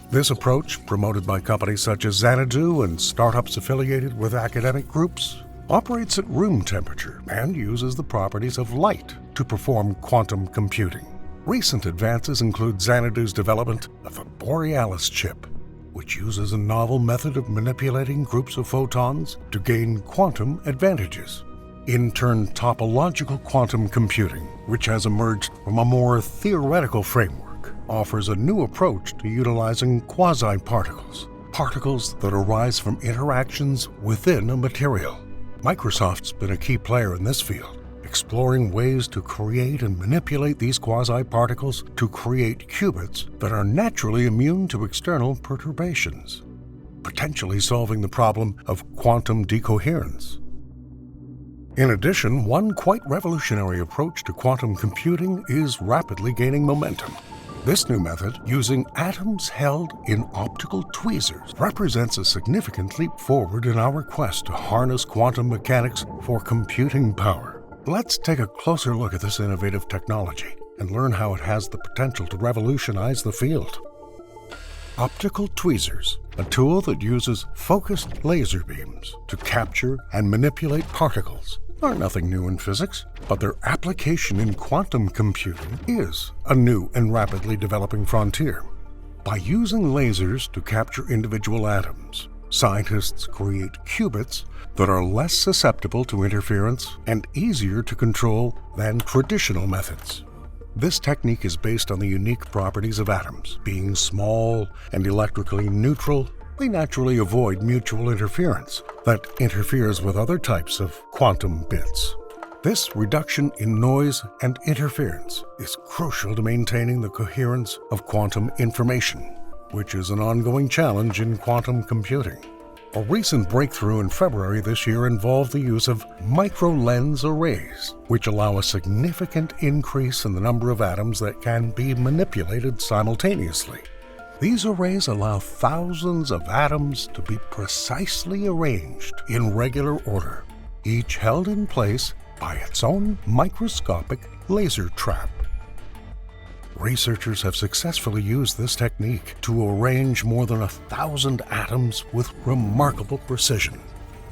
This approach, promoted by companies such as Xanadu and startups affiliated with academic groups, operates at room temperature and uses the properties of light to perform quantum computing. Recent advances include Xanadu's development of a Borealis chip, which uses a novel method of manipulating groups of photons to gain quantum advantages. In turn, topological quantum computing, which has emerged from a more theoretical framework, offers a new approach to utilizing quasi-particles, particles that arise from interactions within a material. Microsoft's been a key player in this field, exploring ways to create and manipulate these quasi-particles to create qubits that are naturally immune to external perturbations, potentially solving the problem of quantum decoherence. In addition, one quite revolutionary approach to quantum computing is rapidly gaining momentum. This new method, using atoms held in optical tweezers, represents a significant leap forward in our quest to harness quantum mechanics for computing power. Let's take a closer look at this innovative technology and learn how it has the potential to revolutionize the field. Optical tweezers, a tool that uses focused laser beams to capture and manipulate particles, are nothing new in physics, but their application in quantum computing is a new and rapidly developing frontier. By using lasers to capture individual atoms, scientists create qubits that are less susceptible to interference and easier to control than traditional methods. This technique is based on the unique properties of atoms. Being small and electrically neutral, they naturally avoid mutual interference that interferes with other types of quantum bits. This reduction in noise and interference is crucial to maintaining the coherence of quantum information, which is an ongoing challenge in quantum computing. A recent breakthrough in February this year involved the use of micro-lens arrays, which allow a significant increase in the number of atoms that can be manipulated simultaneously. These arrays allow thousands of atoms to be precisely arranged in regular order, each held in place by its own microscopic laser trap. researchers have successfully used this technique to arrange more than 1,000 atoms with remarkable precision.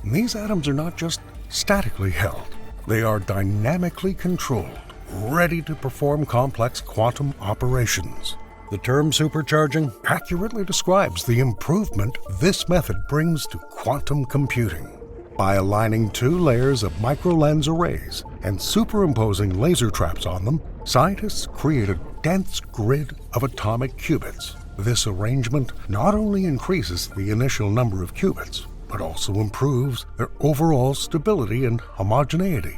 And these atoms are not just statically held, they are dynamically controlled, ready to perform complex quantum operations. The term supercharging accurately describes the improvement this method brings to quantum computing. By aligning two layers of microlens arrays and superimposing laser traps on them, scientists create a dense grid of atomic qubits. This arrangement not only increases the initial number of qubits, but also improves their overall stability and homogeneity.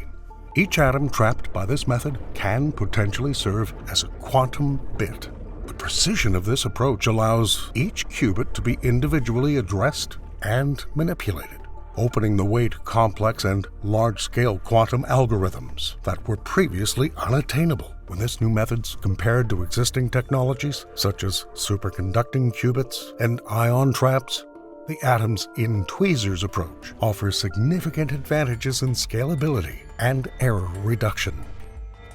Each atom trapped by this method can potentially serve as a quantum bit. The precision of this approach allows each qubit to be individually addressed and manipulated, opening the way to complex and large-scale quantum algorithms that were previously unattainable. When this new method's compared to existing technologies such as superconducting qubits and ion traps, the atoms in tweezers approach offers significant advantages in scalability and error reduction.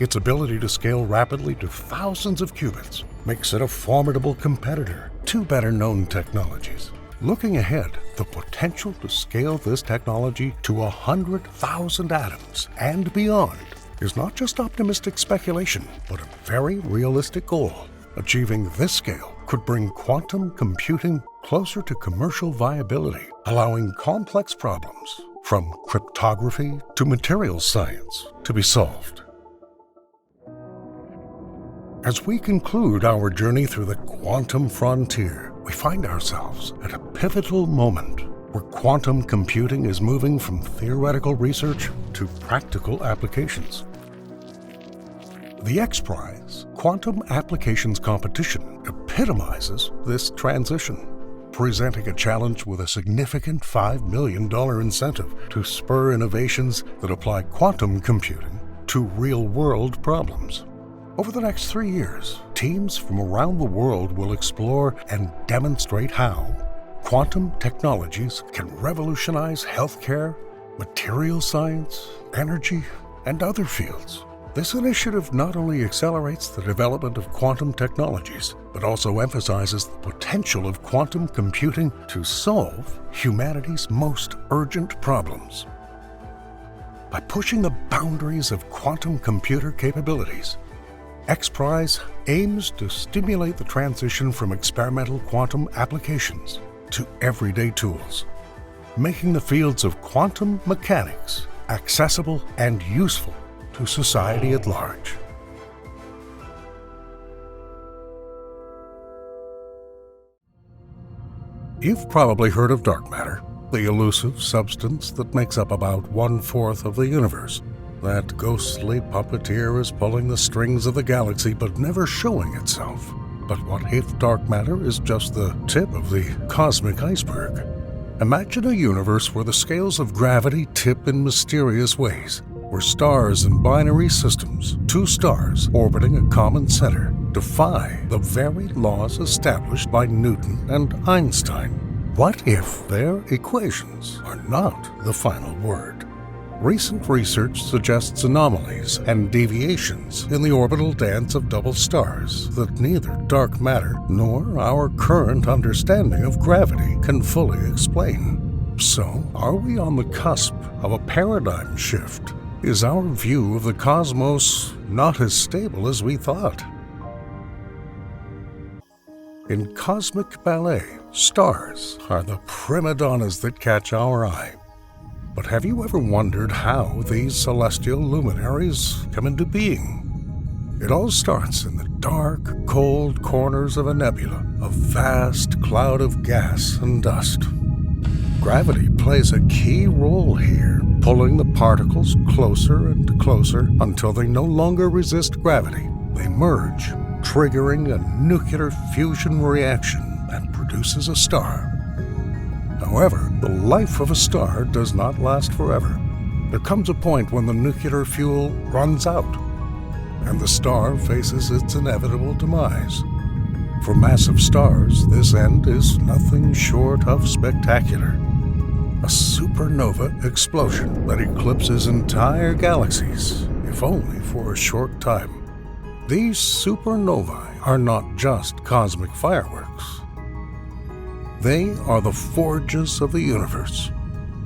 Its ability to scale rapidly to thousands of qubits makes it a formidable competitor to better-known technologies. Looking ahead, the potential to scale this technology to 100,000 atoms and beyond is not just optimistic speculation, but a very realistic goal. Achieving this scale could bring quantum computing closer to commercial viability, allowing complex problems, from cryptography to materials science, to be solved. As we conclude our journey through the quantum frontier, we find ourselves at a pivotal moment where quantum computing is moving from theoretical research to practical applications. The X Prize Quantum Applications Competition epitomizes this transition, presenting a challenge with a significant $5 million incentive to spur innovations that apply quantum computing to real-world problems. Over the next 3 years, teams from around the world will explore and demonstrate how quantum technologies can revolutionize healthcare, material science, energy, and other fields. This initiative not only accelerates the development of quantum technologies, but also emphasizes the potential of quantum computing to solve humanity's most urgent problems. By pushing the boundaries of quantum computer capabilities, X Prize aims to stimulate the transition from experimental quantum applications to everyday tools, making the fields of quantum mechanics accessible and useful to society at large. You've probably heard of dark matter, the elusive substance that makes up about 1/4 of the universe. That ghostly puppeteer is pulling the strings of the galaxy but never showing itself. But what if dark matter is just the tip of the cosmic iceberg? Imagine a universe where the scales of gravity tip in mysterious ways, where stars and binary systems, two stars orbiting a common center, defy the very laws established by Newton and Einstein. What if their equations are not the final word? Recent research suggests anomalies and deviations in the orbital dance of double stars that neither dark matter nor our current understanding of gravity can fully explain. So, are we on the cusp of a paradigm shift? Is our view of the cosmos not as stable as we thought? In cosmic ballet, stars are the prima donnas that catch our eye. But have you ever wondered how these celestial luminaries come into being? It all starts in the dark, cold corners of a nebula, a vast cloud of gas and dust. Gravity plays a key role here, pulling the particles closer and closer until they no longer resist gravity. They merge, triggering a nuclear fusion reaction that produces a star. However, the life of a star does not last forever. There comes a point when the nuclear fuel runs out, and the star faces its inevitable demise. For massive stars, this end is nothing short of spectacular. A supernova explosion that eclipses entire galaxies, if only for a short time. These supernovae are not just cosmic fireworks. They are the forges of the universe.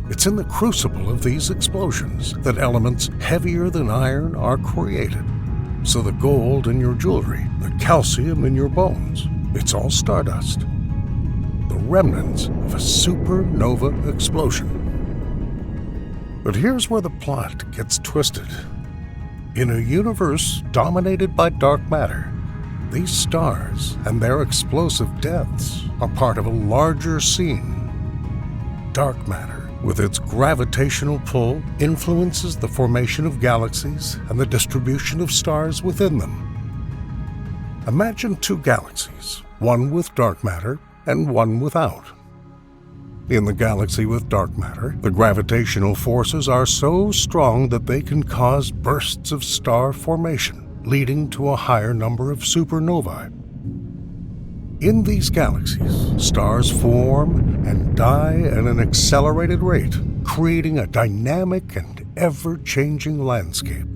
It's in the crucible of these explosions that elements heavier than iron are created. So the gold in your jewelry, the calcium in your bones, it's all stardust. The remnants of a supernova explosion. But here's where the plot gets twisted. In a universe dominated by dark matter, these stars and their explosive deaths are part of a larger scene. Dark matter, with its gravitational pull, influences the formation of galaxies and the distribution of stars within them. Imagine two galaxies, one with dark matter and one without. In the galaxy with dark matter, the gravitational forces are so strong that they can cause bursts of star formation, leading to a higher number of supernovae. In these galaxies, stars form and die at an accelerated rate, creating a dynamic and ever-changing landscape.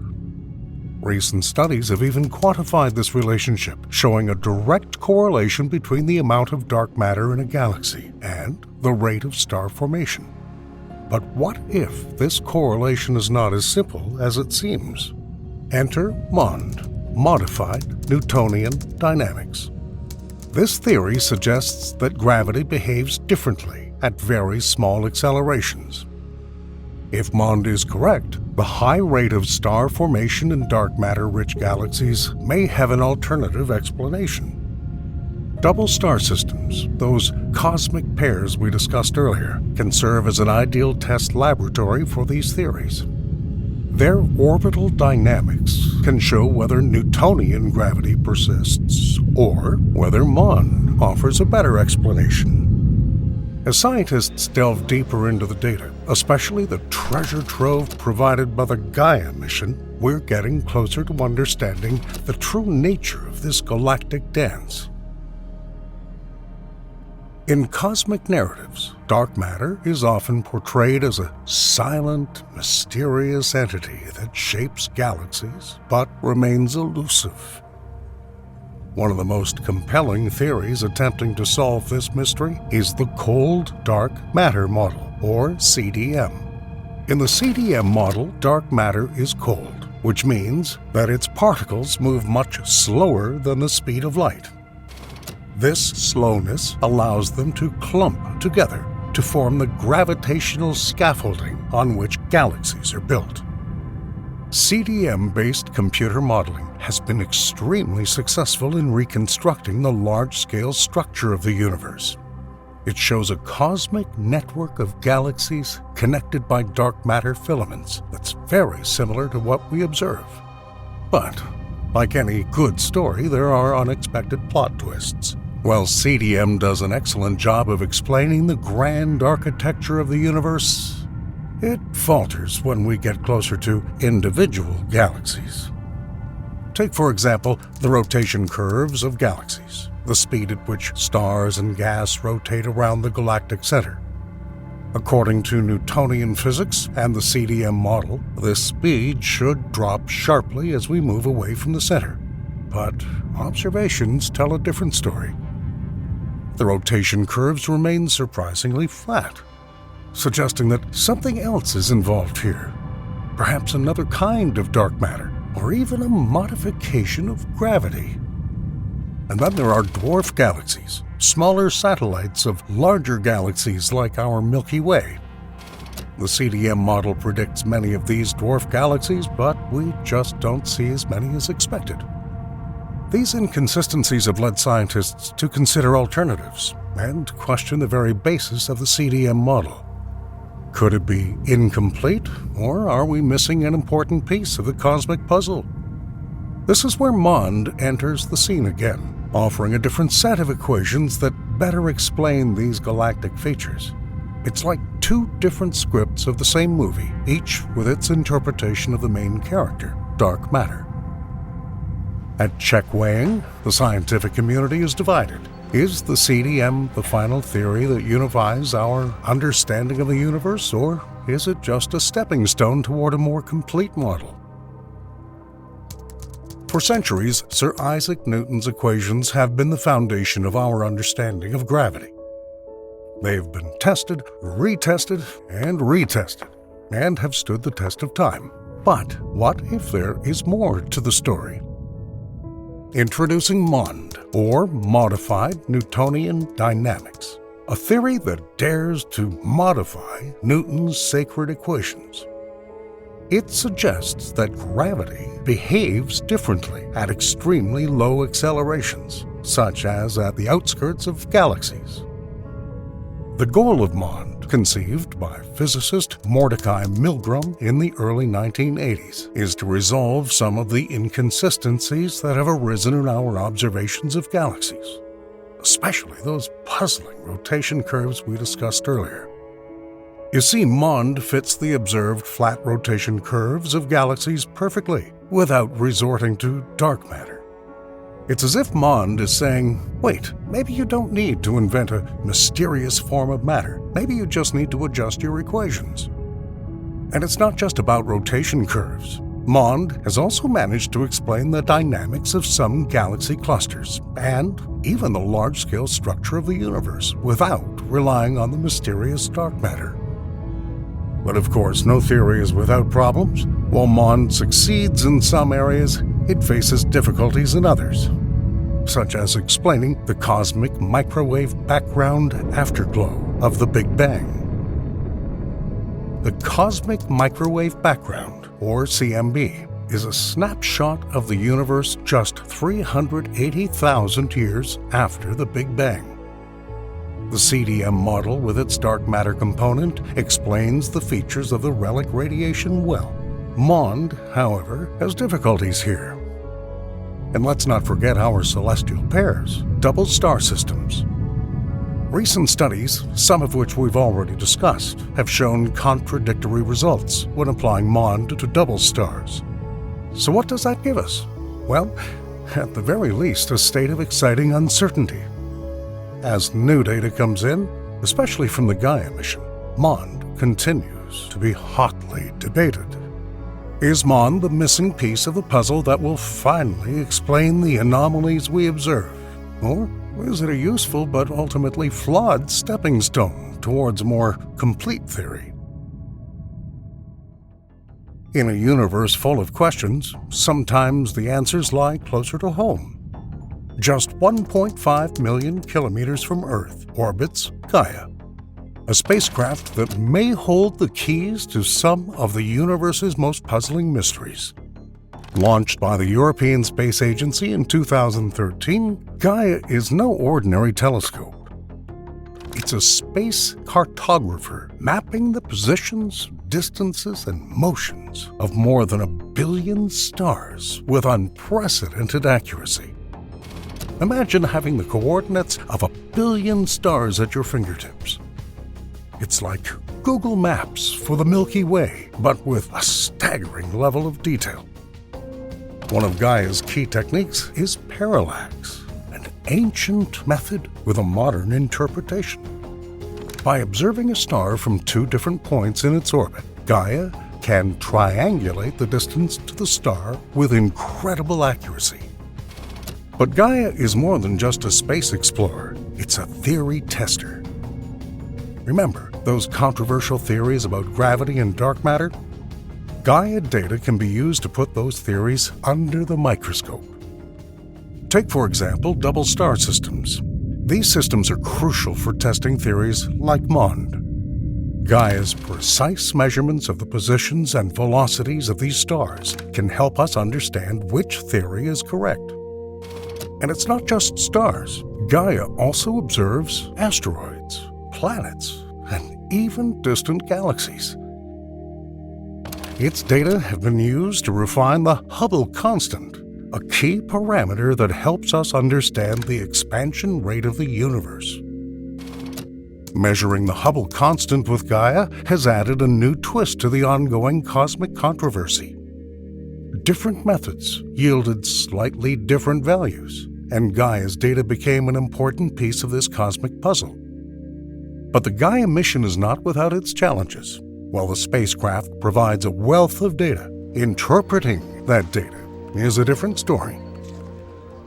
Recent studies have even quantified this relationship, showing a direct correlation between the amount of dark matter in a galaxy and the rate of star formation. But what if this correlation is not as simple as it seems? Enter MOND, Modified Newtonian Dynamics. This theory suggests that gravity behaves differently at very small accelerations. If MOND is correct, the high rate of star formation in dark matter-rich galaxies may have an alternative explanation. Double star systems, those cosmic pairs we discussed earlier, can serve as an ideal test laboratory for these theories. Their orbital dynamics can show whether Newtonian gravity persists or whether MOND offers a better explanation. As scientists delve deeper into the data, especially the treasure trove provided by the Gaia mission, we're getting closer to understanding the true nature of this galactic dance. In cosmic narratives, dark matter is often portrayed as a silent, mysterious entity that shapes galaxies but remains elusive. One of the most compelling theories attempting to solve this mystery is the Cold Dark Matter Model, or CDM. In the CDM model, dark matter is cold, which means that its particles move much slower than the speed of light. This slowness allows them to clump together to form the gravitational scaffolding on which galaxies are built. CDM-based computer modeling has been extremely successful in reconstructing the large-scale structure of the universe. It shows a cosmic network of galaxies connected by dark matter filaments that's very similar to what we observe. But, like any good story, there are unexpected plot twists. While CDM does an excellent job of explaining the grand architecture of the universe, it falters when we get closer to individual galaxies. Take, for example, the rotation curves of galaxies, the speed at which stars and gas rotate around the galactic center. According to Newtonian physics and the CDM model, this speed should drop sharply as we move away from the center. But observations tell a different story. The rotation curves remain surprisingly flat, suggesting that something else is involved here. Perhaps another kind of dark matter, or even a modification of gravity. And then there are dwarf galaxies, smaller satellites of larger galaxies like our Milky Way. The CDM model predicts many of these dwarf galaxies, but we just don't see as many as expected. These inconsistencies have led scientists to consider alternatives and question the very basis of the CDM model. Could it be incomplete, or are we missing an important piece of the cosmic puzzle? This is where MOND enters the scene again, offering a different set of equations that better explain these galactic features. It's like two different scripts of the same movie, each with its interpretation of the main character, dark matter. At check weighing, the scientific community is divided. Is the CDM the final theory that unifies our understanding of the universe, or is it just a stepping stone toward a more complete model? For centuries, Sir Isaac Newton's equations have been the foundation of our understanding of gravity. They've been tested, retested, and retested, and have stood the test of time. But what if there is more to the story? Introducing MOND, or Modified Newtonian Dynamics, a theory that dares to modify Newton's sacred equations. It suggests that gravity behaves differently at extremely low accelerations, such as at the outskirts of galaxies. The goal of MOND, conceived by physicist Mordecai Milgrom in the early 1980s, is to resolve some of the inconsistencies that have arisen in our observations of galaxies, especially those puzzling rotation curves we discussed earlier. You see, MOND fits the observed flat rotation curves of galaxies perfectly, without resorting to dark matter. It's as if MOND is saying, wait, maybe you don't need to invent a mysterious form of matter. Maybe you just need to adjust your equations. And it's not just about rotation curves. MOND has also managed to explain the dynamics of some galaxy clusters, and even the large-scale structure of the universe, without relying on the mysterious dark matter. But of course, no theory is without problems. While MOND succeeds in some areas, it faces difficulties in others, such as explaining the cosmic microwave background afterglow of the Big Bang. The cosmic microwave background, or CMB, is a snapshot of the universe just 380,000 years after the Big Bang. The CDM model, with its dark matter component, explains the features of the relic radiation well. MOND, however, has difficulties here. And let's not forget our celestial pairs, double star systems. Recent studies, some of which we've already discussed, have shown contradictory results when applying MOND to double stars. So what does that give us? Well, at the very least, a state of exciting uncertainty. As new data comes in, especially from the Gaia mission, MOND continues to be hotly debated. Is MOND the missing piece of the puzzle that will finally explain the anomalies we observe? Or is it a useful but ultimately flawed stepping stone towards a more complete theory? In a universe full of questions, sometimes the answers lie closer to home. Just 1.5 million kilometers from Earth orbits Gaia, a spacecraft that may hold the keys to some of the universe's most puzzling mysteries. Launched by the European Space Agency in 2013, Gaia is no ordinary telescope. It's a space cartographer mapping the positions, distances, and motions of more than 1 billion stars with unprecedented accuracy. Imagine having the coordinates of 1 billion stars at your fingertips. It's like Google Maps for the Milky Way, but with a staggering level of detail. One of Gaia's key techniques is parallax, an ancient method with a modern interpretation. By observing a star from 2 different points in its orbit, Gaia can triangulate the distance to the star with incredible accuracy. But Gaia is more than just a space explorer. It's a theory tester. Remember those controversial theories about gravity and dark matter? Gaia data can be used to put those theories under the microscope. Take, for example, double star systems. These systems are crucial for testing theories like MOND. Gaia's precise measurements of the positions and velocities of these stars can help us understand which theory is correct. And it's not just stars. Gaia also observes asteroids, planets, and even distant galaxies. Its data have been used to refine the Hubble constant, a key parameter that helps us understand the expansion rate of the universe. Measuring the Hubble constant with Gaia has added a new twist to the ongoing cosmic controversy. Different methods yielded slightly different values, and Gaia's data became an important piece of this cosmic puzzle. But the Gaia mission is not without its challenges. While the spacecraft provides a wealth of data, interpreting that data is a different story.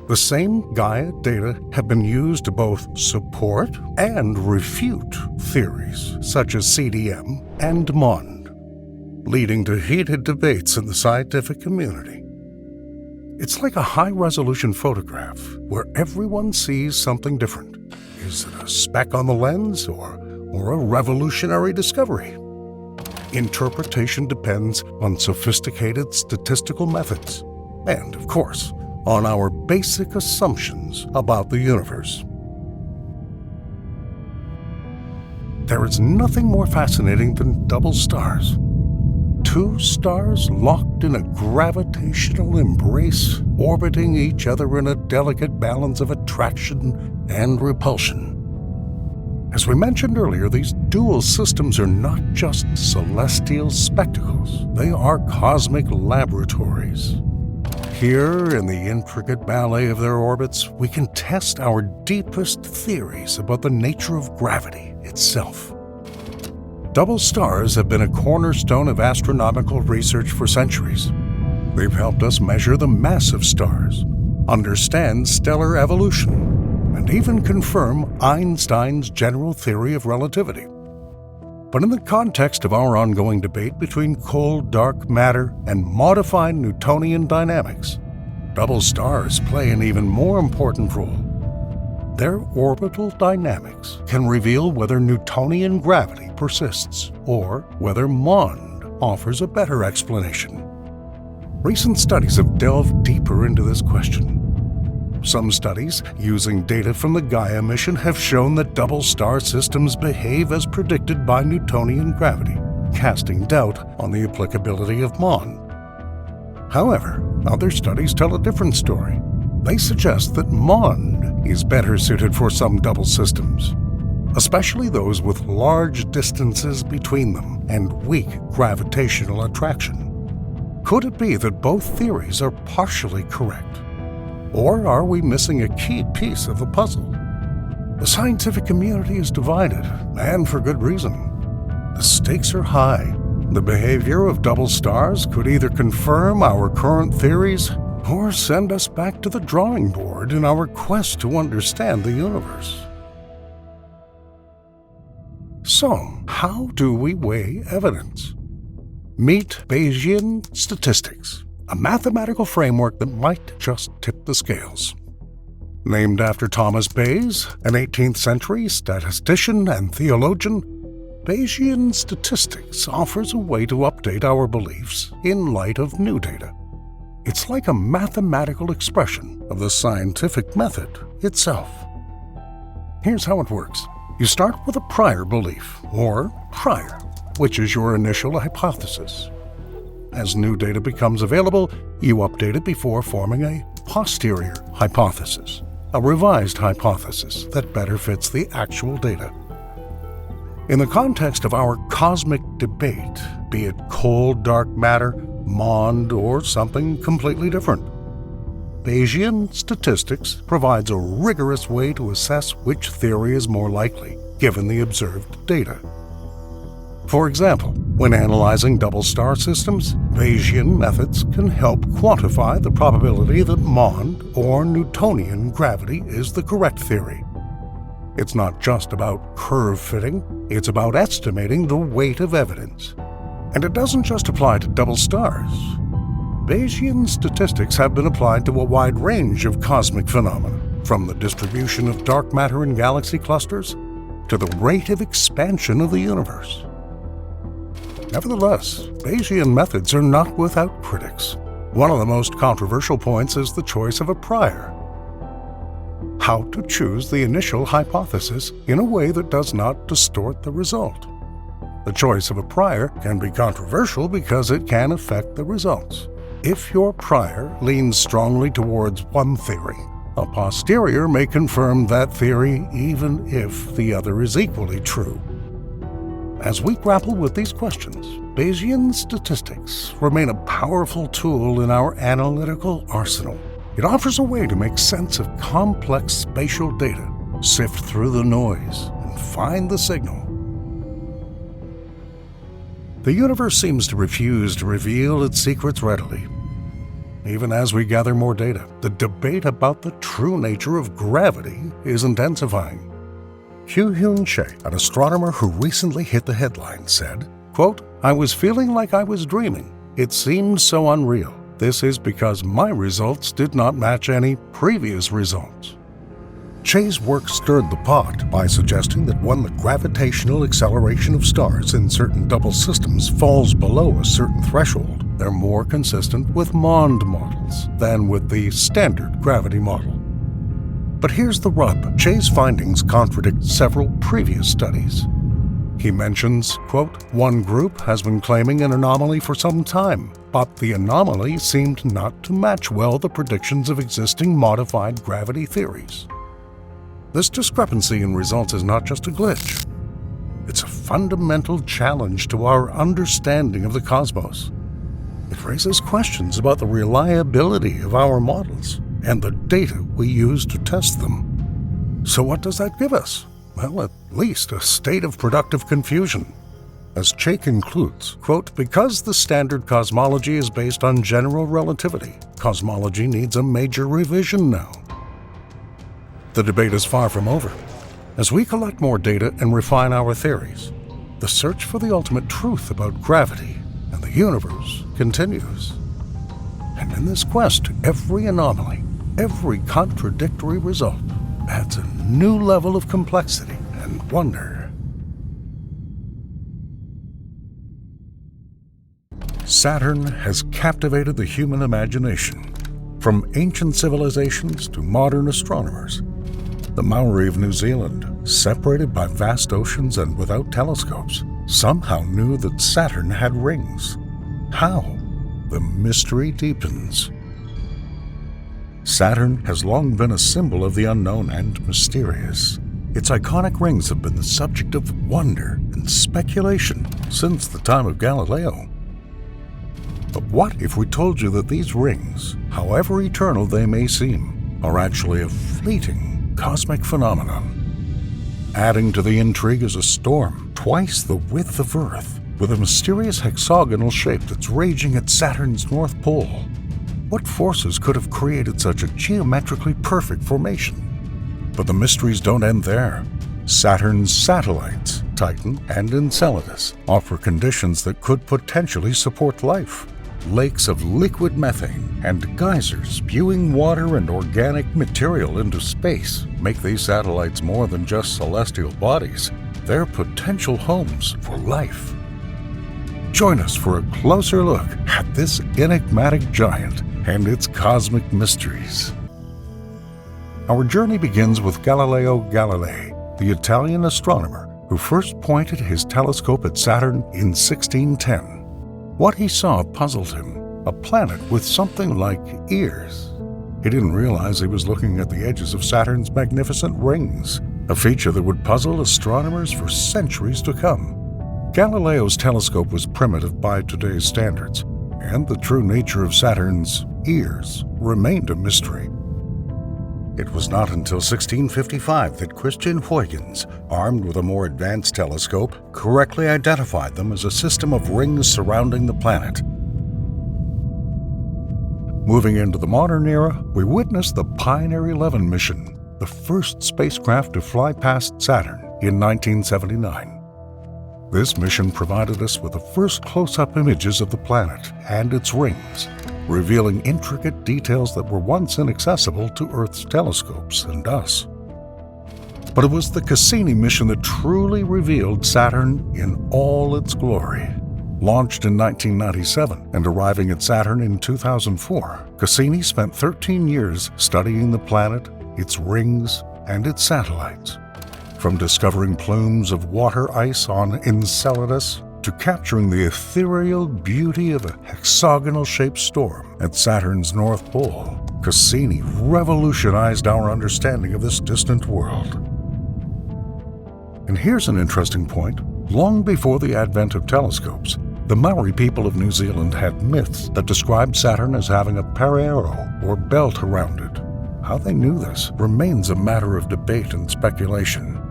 The same Gaia data have been used to both support and refute theories such as CDM and MOND, leading to heated debates in the scientific community. It's like a high-resolution photograph where everyone sees something different. Is it a speck on the lens or a revolutionary discovery? Interpretation depends on sophisticated statistical methods and, of course, on our basic assumptions about the universe. There is nothing more fascinating than double stars. Two stars locked in a gravitational embrace, orbiting each other in a delicate balance of attraction and repulsion. As we mentioned earlier, these dual systems are not just celestial spectacles, they are cosmic laboratories. Here, in the intricate ballet of their orbits, we can test our deepest theories about the nature of gravity itself. Double stars have been a cornerstone of astronomical research for centuries. They've helped us measure the mass of stars, understand stellar evolution, and even confirm Einstein's general theory of relativity. But in the context of our ongoing debate between cold, dark matter and modified Newtonian dynamics, double stars play an even more important role. Their orbital dynamics can reveal whether Newtonian gravity persists or whether MOND offers a better explanation. Recent studies have delved deeper into this question. Some studies, using data from the Gaia mission, have shown that double star systems behave as predicted by Newtonian gravity, casting doubt on the applicability of MOND. However, other studies tell a different story. They suggest that MOND is better suited for some double systems, especially those with large distances between them and weak gravitational attraction. Could it be that both theories are partially correct? Or are we missing a key piece of the puzzle? The scientific community is divided, and for good reason. The stakes are high. The behavior of double stars could either confirm our current theories or send us back to the drawing board in our quest to understand the universe. So, how do we weigh evidence? Meet Bayesian statistics, a mathematical framework that might just tip the scales. Named after Thomas Bayes, an 18th century statistician and theologian, Bayesian statistics offers a way to update our beliefs in light of new data. It's like a mathematical expression of the scientific method itself. Here's how it works. You start with a prior belief, or prior, which is your initial hypothesis. As new data becomes available, you update it before forming a posterior hypothesis, a revised hypothesis that better fits the actual data. In the context of our cosmic debate, be it cold, dark matter, MOND, or something completely different, Bayesian statistics provides a rigorous way to assess which theory is more likely, given the observed data. For example, when analyzing double star systems, Bayesian methods can help quantify the probability that MOND, or Newtonian gravity, is the correct theory. It's not just about curve fitting, it's about estimating the weight of evidence. And it doesn't just apply to double stars. Bayesian statistics have been applied to a wide range of cosmic phenomena, from the distribution of dark matter in galaxy clusters to the rate of expansion of the universe. Nevertheless, Bayesian methods are not without critics. One of the most controversial points is the choice of a prior. How to choose the initial hypothesis in a way that does not distort the result. The choice of a prior can be controversial because it can affect the results. If your prior leans strongly towards one theory, a posterior may confirm that theory even if the other is equally true. As we grapple with these questions, Bayesian statistics remain a powerful tool in our analytical arsenal. It offers a way to make sense of complex spatial data, sift through the noise, and find the signal. The universe seems to refuse to reveal its secrets readily. even as we gather more data, the debate about the true nature of gravity is intensifying. Hyun Che, an astronomer who recently hit the headlines, said, quote, "I was feeling like I was dreaming. It seemed so unreal. This is because my results did not match any previous results." Che's work stirred the pot by suggesting that when the gravitational acceleration of stars in certain double systems falls below a certain threshold, they're more consistent with Mond models than with the standard gravity model. But here's the rub. Che's findings contradict several previous studies. He mentions, quote, "One group has been claiming an anomaly for some time, but the anomaly seemed not to match well the predictions of existing modified gravity theories." This discrepancy in results is not just a glitch. It's a fundamental challenge to our understanding of the cosmos. It raises questions about the reliability of our models and the data we use to test them. So what does that give us? Well, at least a state of productive confusion. As Che concludes, quote, "Because the standard cosmology is based on general relativity, cosmology needs a major revision now." The debate is far from over. As we collect more data and refine our theories, the search for the ultimate truth about gravity and the universe continues. And in this quest, every anomaly, every contradictory result adds a new level of complexity and wonder. Saturn has captivated the human imagination. From ancient civilizations to modern astronomers, the Maori of New Zealand, separated by vast oceans and without telescopes, somehow knew that Saturn had rings. How? The mystery deepens. Saturn has long been a symbol of the unknown and mysterious. Its iconic rings have been the subject of wonder and speculation since the time of Galileo. But what if we told you that these rings, however eternal they may seem, are actually a fleeting cosmic phenomenon? Adding to the intrigue is a storm twice the width of Earth, with a mysterious hexagonal shape that's raging at Saturn's North Pole. What forces could have created such a geometrically perfect formation? But the mysteries don't end there. Saturn's satellites, Titan and Enceladus, offer conditions that could potentially support life. Lakes of liquid methane and geysers spewing water and organic material into space make these satellites more than just celestial bodies. They're potential homes for life. Join us for a closer look at this enigmatic giant and its cosmic mysteries. Our journey begins with Galileo Galilei, the Italian astronomer who first pointed his telescope at Saturn in 1610. What he saw puzzled him, a planet with something like ears. He didn't realize he was looking at the edges of Saturn's magnificent rings, a feature that would puzzle astronomers for centuries to come. Galileo's telescope was primitive by today's standards, and the true nature of Saturn's ears remained a mystery. It was not until 1655 that Christian Huygens, armed with a more advanced telescope, correctly identified them as a system of rings surrounding the planet. Moving into the modern era, we witnessed the Pioneer 11 mission, the first spacecraft to fly past Saturn in 1979. This mission provided us with the first close-up images of the planet and its rings, revealing intricate details that were once inaccessible to Earth's telescopes and us. But it was the Cassini mission that truly revealed Saturn in all its glory. Launched in 1997 and arriving at Saturn in 2004, Cassini spent 13 years studying the planet, its rings, and its satellites. From discovering plumes of water ice on Enceladus to capturing the ethereal beauty of a hexagonal-shaped storm at Saturn's North Pole, Cassini revolutionized our understanding of this distant world. And here's an interesting point. Long before the advent of telescopes, the Maori people of New Zealand had myths that described Saturn as having a parero, or belt, around it. How they knew this remains a matter of debate and speculation.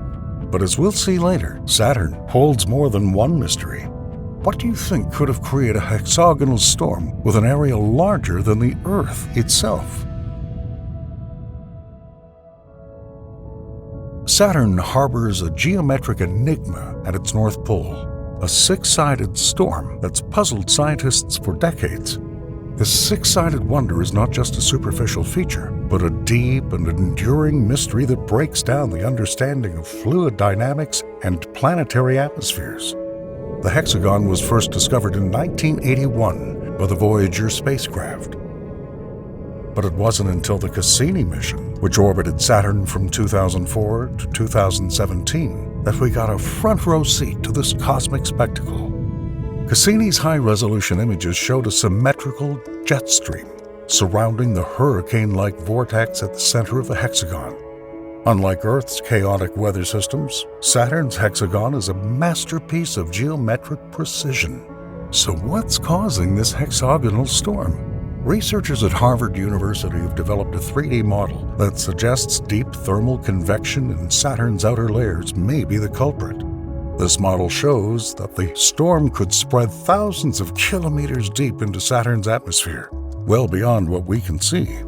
But as we'll see later, Saturn holds more than one mystery. What do you think could have created a hexagonal storm with an area larger than the Earth itself? Saturn harbors a geometric enigma at its North Pole, a six-sided storm that's puzzled scientists for decades. This six-sided wonder is not just a superficial feature, but a deep and enduring mystery that breaks down the understanding of fluid dynamics and planetary atmospheres. The hexagon was first discovered in 1981 by the Voyager spacecraft. But it wasn't until the Cassini mission, which orbited Saturn from 2004 to 2017, that we got a front-row seat to this cosmic spectacle. Cassini's high-resolution images showed a symmetrical jet stream surrounding the hurricane-like vortex at the center of the hexagon. Unlike Earth's chaotic weather systems, Saturn's hexagon is a masterpiece of geometric precision. So what's causing this hexagonal storm? Researchers at Harvard University have developed a 3D model that suggests deep thermal convection in Saturn's outer layers may be the culprit. This model shows that the storm could spread thousands of kilometers deep into Saturn's atmosphere, well beyond what we can see.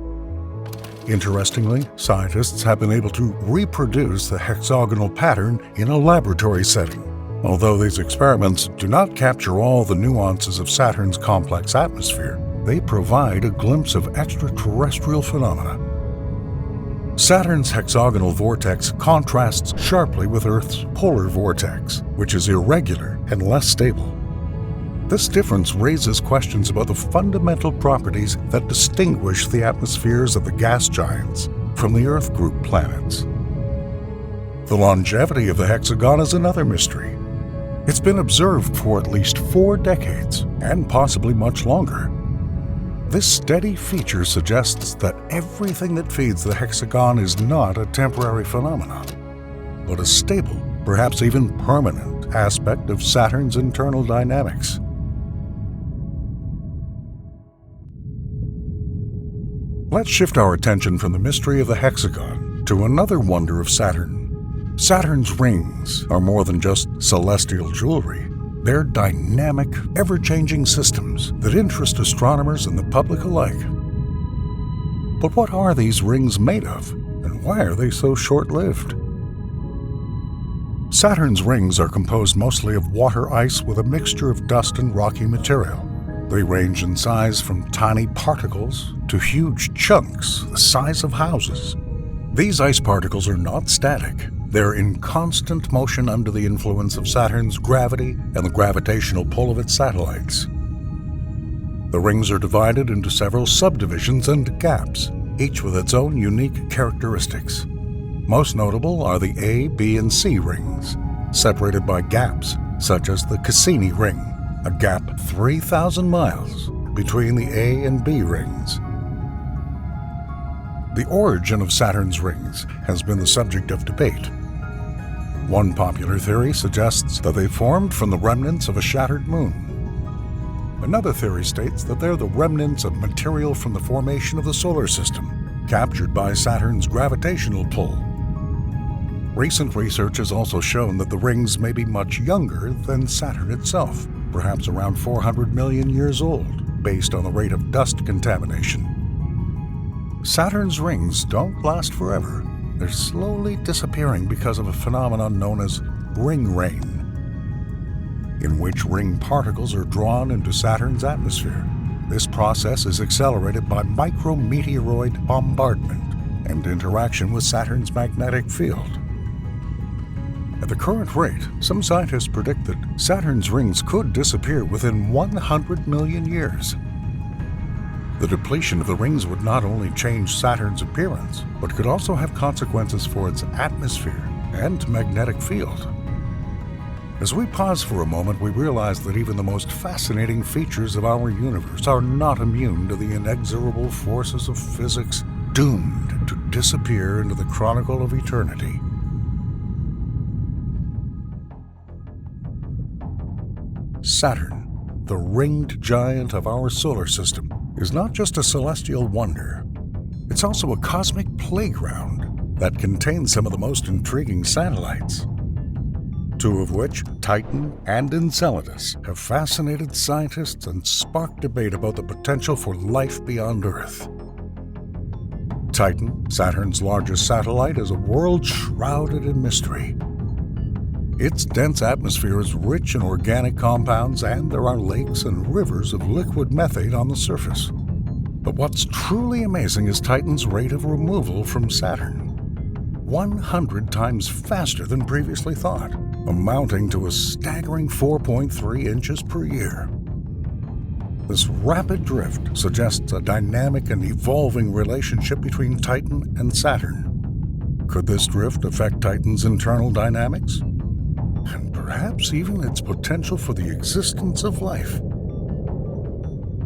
Interestingly, scientists have been able to reproduce the hexagonal pattern in a laboratory setting. Although these experiments do not capture all the nuances of Saturn's complex atmosphere, they provide a glimpse of extraterrestrial phenomena. Saturn's hexagonal vortex contrasts sharply with Earth's polar vortex, which is irregular and less stable. This difference raises questions about the fundamental properties that distinguish the atmospheres of the gas giants from the Earth group planets. The longevity of the hexagon is another mystery. It's been observed for at least 4 decades, and possibly much longer. This steady feature suggests that everything that feeds the hexagon is not a temporary phenomenon, but a stable, perhaps even permanent, aspect of Saturn's internal dynamics. Let's shift our attention from the mystery of the hexagon to another wonder of Saturn. Saturn's rings are more than just celestial jewelry. They're dynamic, ever-changing systems that interest astronomers and the public alike. But what are these rings made of, and why are they so short-lived? Saturn's rings are composed mostly of water ice with a mixture of dust and rocky material. They range in size from tiny particles to huge chunks the size of houses. These ice particles are not static. They're in constant motion under the influence of Saturn's gravity and the gravitational pull of its satellites. The rings are divided into several subdivisions and gaps, each with its own unique characteristics. Most notable are the A, B, and C rings, separated by gaps, such as the Cassini ring, a gap 3,000 miles between the A and B rings. The origin of Saturn's rings has been the subject of debate. One popular theory suggests that they formed from the remnants of a shattered moon. Another theory states that they're the remnants of material from the formation of the solar system, captured by Saturn's gravitational pull. Recent research has also shown that the rings may be much younger than Saturn itself, perhaps around 400 million years old, based on the rate of dust contamination. Saturn's rings don't last forever. They're slowly disappearing because of a phenomenon known as ring rain, in which ring particles are drawn into Saturn's atmosphere. This process is accelerated by micrometeoroid bombardment and interaction with Saturn's magnetic field. At the current rate, some scientists predict that Saturn's rings could disappear within 100 million years. The depletion of the rings would not only change Saturn's appearance, but could also have consequences for its atmosphere and magnetic field. As we pause for a moment, we realize that even the most fascinating features of our universe are not immune to the inexorable forces of physics, doomed to disappear into the chronicle of eternity. Saturn, the ringed giant of our solar system, is not just a celestial wonder. It's also a cosmic playground that contains some of the most intriguing satellites. two of which, Titan and Enceladus, have fascinated scientists and sparked debate about the potential for life beyond Earth. Titan, Saturn's largest satellite, is a world shrouded in mystery. Its dense atmosphere is rich in organic compounds, and there are lakes and rivers of liquid methane on the surface. But what's truly amazing is Titan's rate of removal from Saturn. 100 times faster than previously thought, amounting to a staggering 4.3 inches per year. This rapid drift suggests a dynamic and evolving relationship between Titan and Saturn. Could this drift affect Titan's internal dynamics? And perhaps even its potential for the existence of life.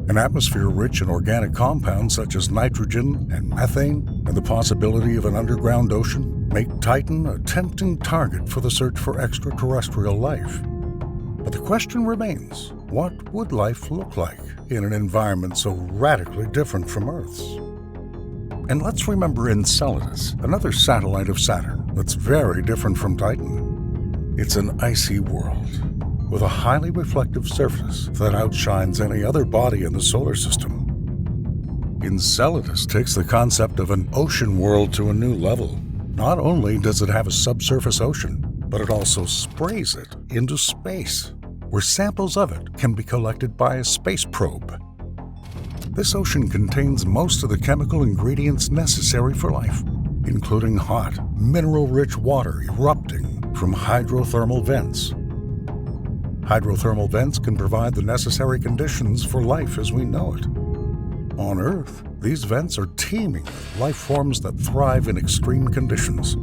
An atmosphere rich in organic compounds such as nitrogen and methane, and the possibility of an underground ocean, make Titan a tempting target for the search for extraterrestrial life. But the question remains, what would life look like in an environment so radically different from Earth's? And let's remember Enceladus, another satellite of Saturn that's very different from Titan. It's an icy world, with a highly reflective surface that outshines any other body in the solar system. Enceladus takes the concept of an ocean world to a new level. Not only does it have a subsurface ocean, but it also sprays it into space, where samples of it can be collected by a space probe. This ocean contains most of the chemical ingredients necessary for life, including hot, mineral-rich water erupting from hydrothermal vents. Hydrothermal vents can provide the necessary conditions for life as we know it. On Earth, these vents are teeming with life forms that thrive in extreme conditions.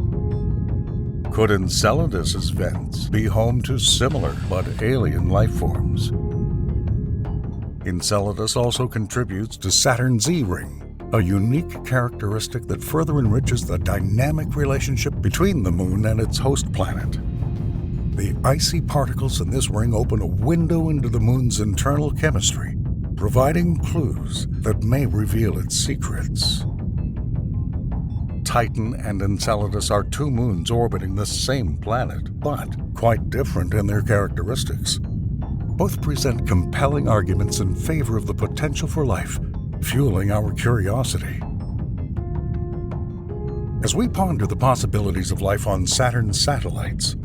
Could Enceladus's vents be home to similar but alien life forms? Enceladus also contributes to Saturn's E-ring, a unique characteristic that further enriches the dynamic relationship between the Moon and its host planet. The icy particles in this ring open a window into the Moon's internal chemistry, providing clues that may reveal its secrets. Titan and Enceladus are two moons orbiting the same planet, but quite different in their characteristics. Both present compelling arguments in favor of the potential for life, fueling our curiosity. As we ponder the possibilities of life on Saturn's satellites,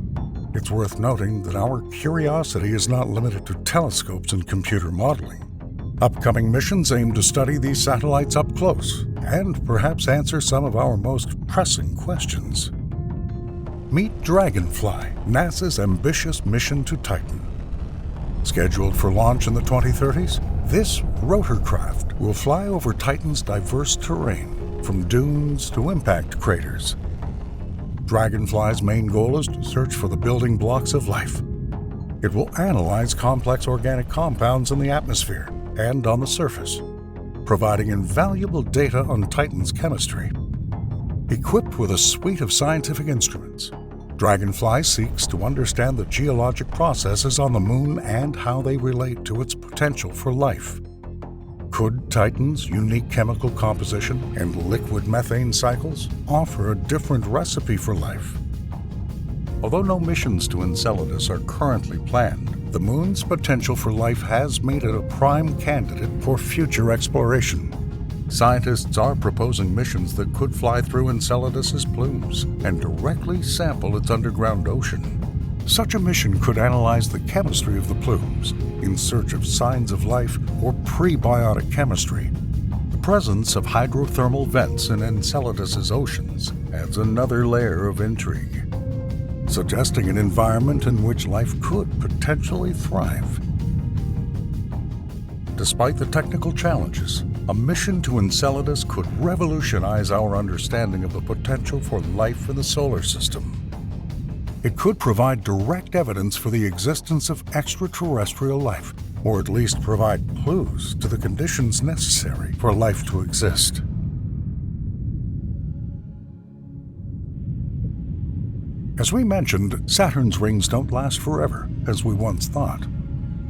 it's worth noting that our curiosity is not limited to telescopes and computer modeling. Upcoming missions aim to study these satellites up close and perhaps answer some of our most pressing questions. Meet Dragonfly, NASA's ambitious mission to Titan. Scheduled for launch in the 2030s, this rotorcraft will fly over Titan's diverse terrain, from dunes to impact craters. Dragonfly's main goal is to search for the building blocks of life. It will analyze complex organic compounds in the atmosphere and on the surface, providing invaluable data on Titan's chemistry. Equipped with a suite of scientific instruments, Dragonfly seeks to understand the geologic processes on the Moon and how they relate to its potential for life. Could Titan's unique chemical composition and liquid methane cycles offer a different recipe for life? Although no missions to Enceladus are currently planned, the Moon's potential for life has made it a prime candidate for future exploration. Scientists are proposing missions that could fly through Enceladus's plumes and directly sample its underground ocean. Such a mission could analyze the chemistry of the plumes in search of signs of life or prebiotic chemistry. The presence of hydrothermal vents in Enceladus's oceans adds another layer of intrigue, suggesting an environment in which life could potentially thrive. Despite the technical challenges, a mission to Enceladus could revolutionize our understanding of the potential for life in the solar system. It could provide direct evidence for the existence of extraterrestrial life, or at least provide clues to the conditions necessary for life to exist. As we mentioned, Saturn's rings don't last forever, as we once thought.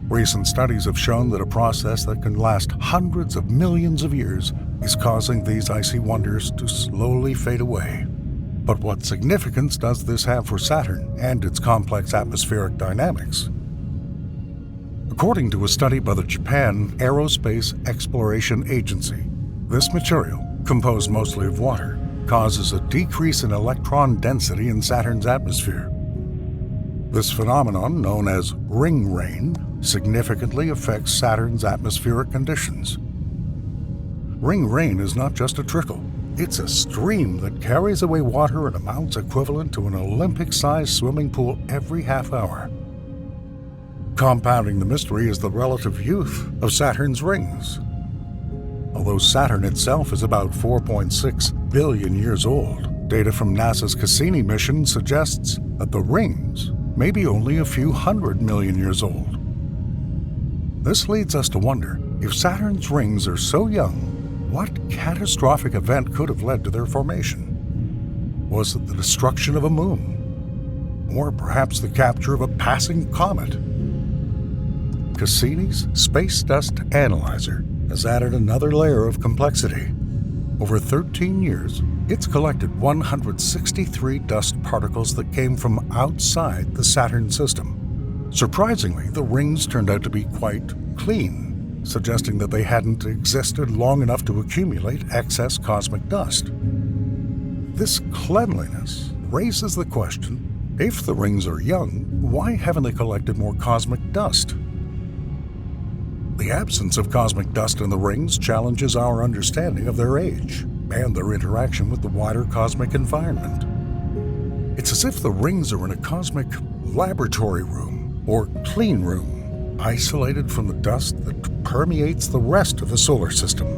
Recent studies have shown that a process that can last hundreds of millions of years is causing these icy wonders to slowly fade away. But what significance does this have for Saturn and its complex atmospheric dynamics? According to a study by the Japan Aerospace Exploration Agency, this material, composed mostly of water, causes a decrease in electron density in Saturn's atmosphere. This phenomenon, known as ring rain, significantly affects Saturn's atmospheric conditions. Ring rain is not just a trickle. It's a stream that carries away water in amounts equivalent to an Olympic-sized swimming pool every half hour. Compounding the mystery is the relative youth of Saturn's rings. Although Saturn itself is about 4.6 billion years old, data from NASA's Cassini mission suggests that the rings may be only a few 100 million years old. This leads us to wonder, if Saturn's rings are so young, what catastrophic event could have led to their formation? Was it the destruction of a moon? Or perhaps the capture of a passing comet? Cassini's Space Dust Analyzer has added another layer of complexity. Over 13 years, it's collected 163 dust particles that came from outside the Saturn system. Surprisingly, the rings turned out to be quite clean, suggesting that they hadn't existed long enough to accumulate excess cosmic dust. This cleanliness raises the question, if the rings are young, why haven't they collected more cosmic dust? The absence of cosmic dust in the rings challenges our understanding of their age and their interaction with the wider cosmic environment. It's as if the rings are in a cosmic laboratory room or clean room, isolated from the dust that permeates the rest of the solar system.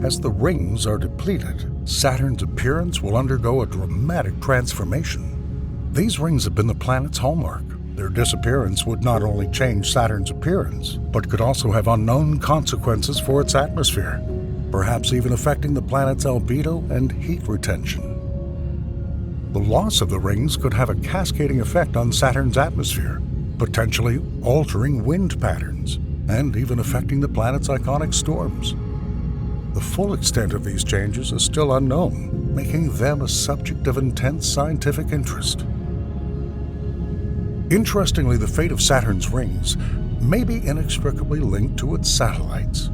As the rings are depleted, Saturn's appearance will undergo a dramatic transformation. These rings have been the planet's hallmark. Their disappearance would not only change Saturn's appearance, but could also have unknown consequences for its atmosphere, perhaps even affecting the planet's albedo and heat retention. The loss of the rings could have a cascading effect on Saturn's atmosphere, potentially altering wind patterns and even affecting the planet's iconic storms. The full extent of these changes is still unknown, making them a subject of intense scientific interest. Interestingly, the fate of Saturn's rings may be inextricably linked to its satellites.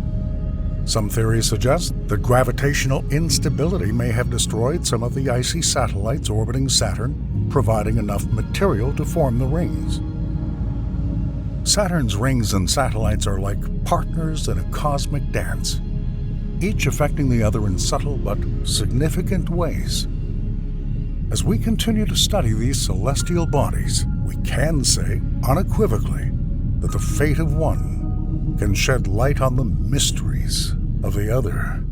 Some theories suggest that gravitational instability may have destroyed some of the icy satellites orbiting Saturn, providing enough material to form the rings. Saturn's rings and satellites are like partners in a cosmic dance, each affecting the other in subtle but significant ways. As we continue to study these celestial bodies, we can say unequivocally that the fate of one can shed light on the mysteries of the other.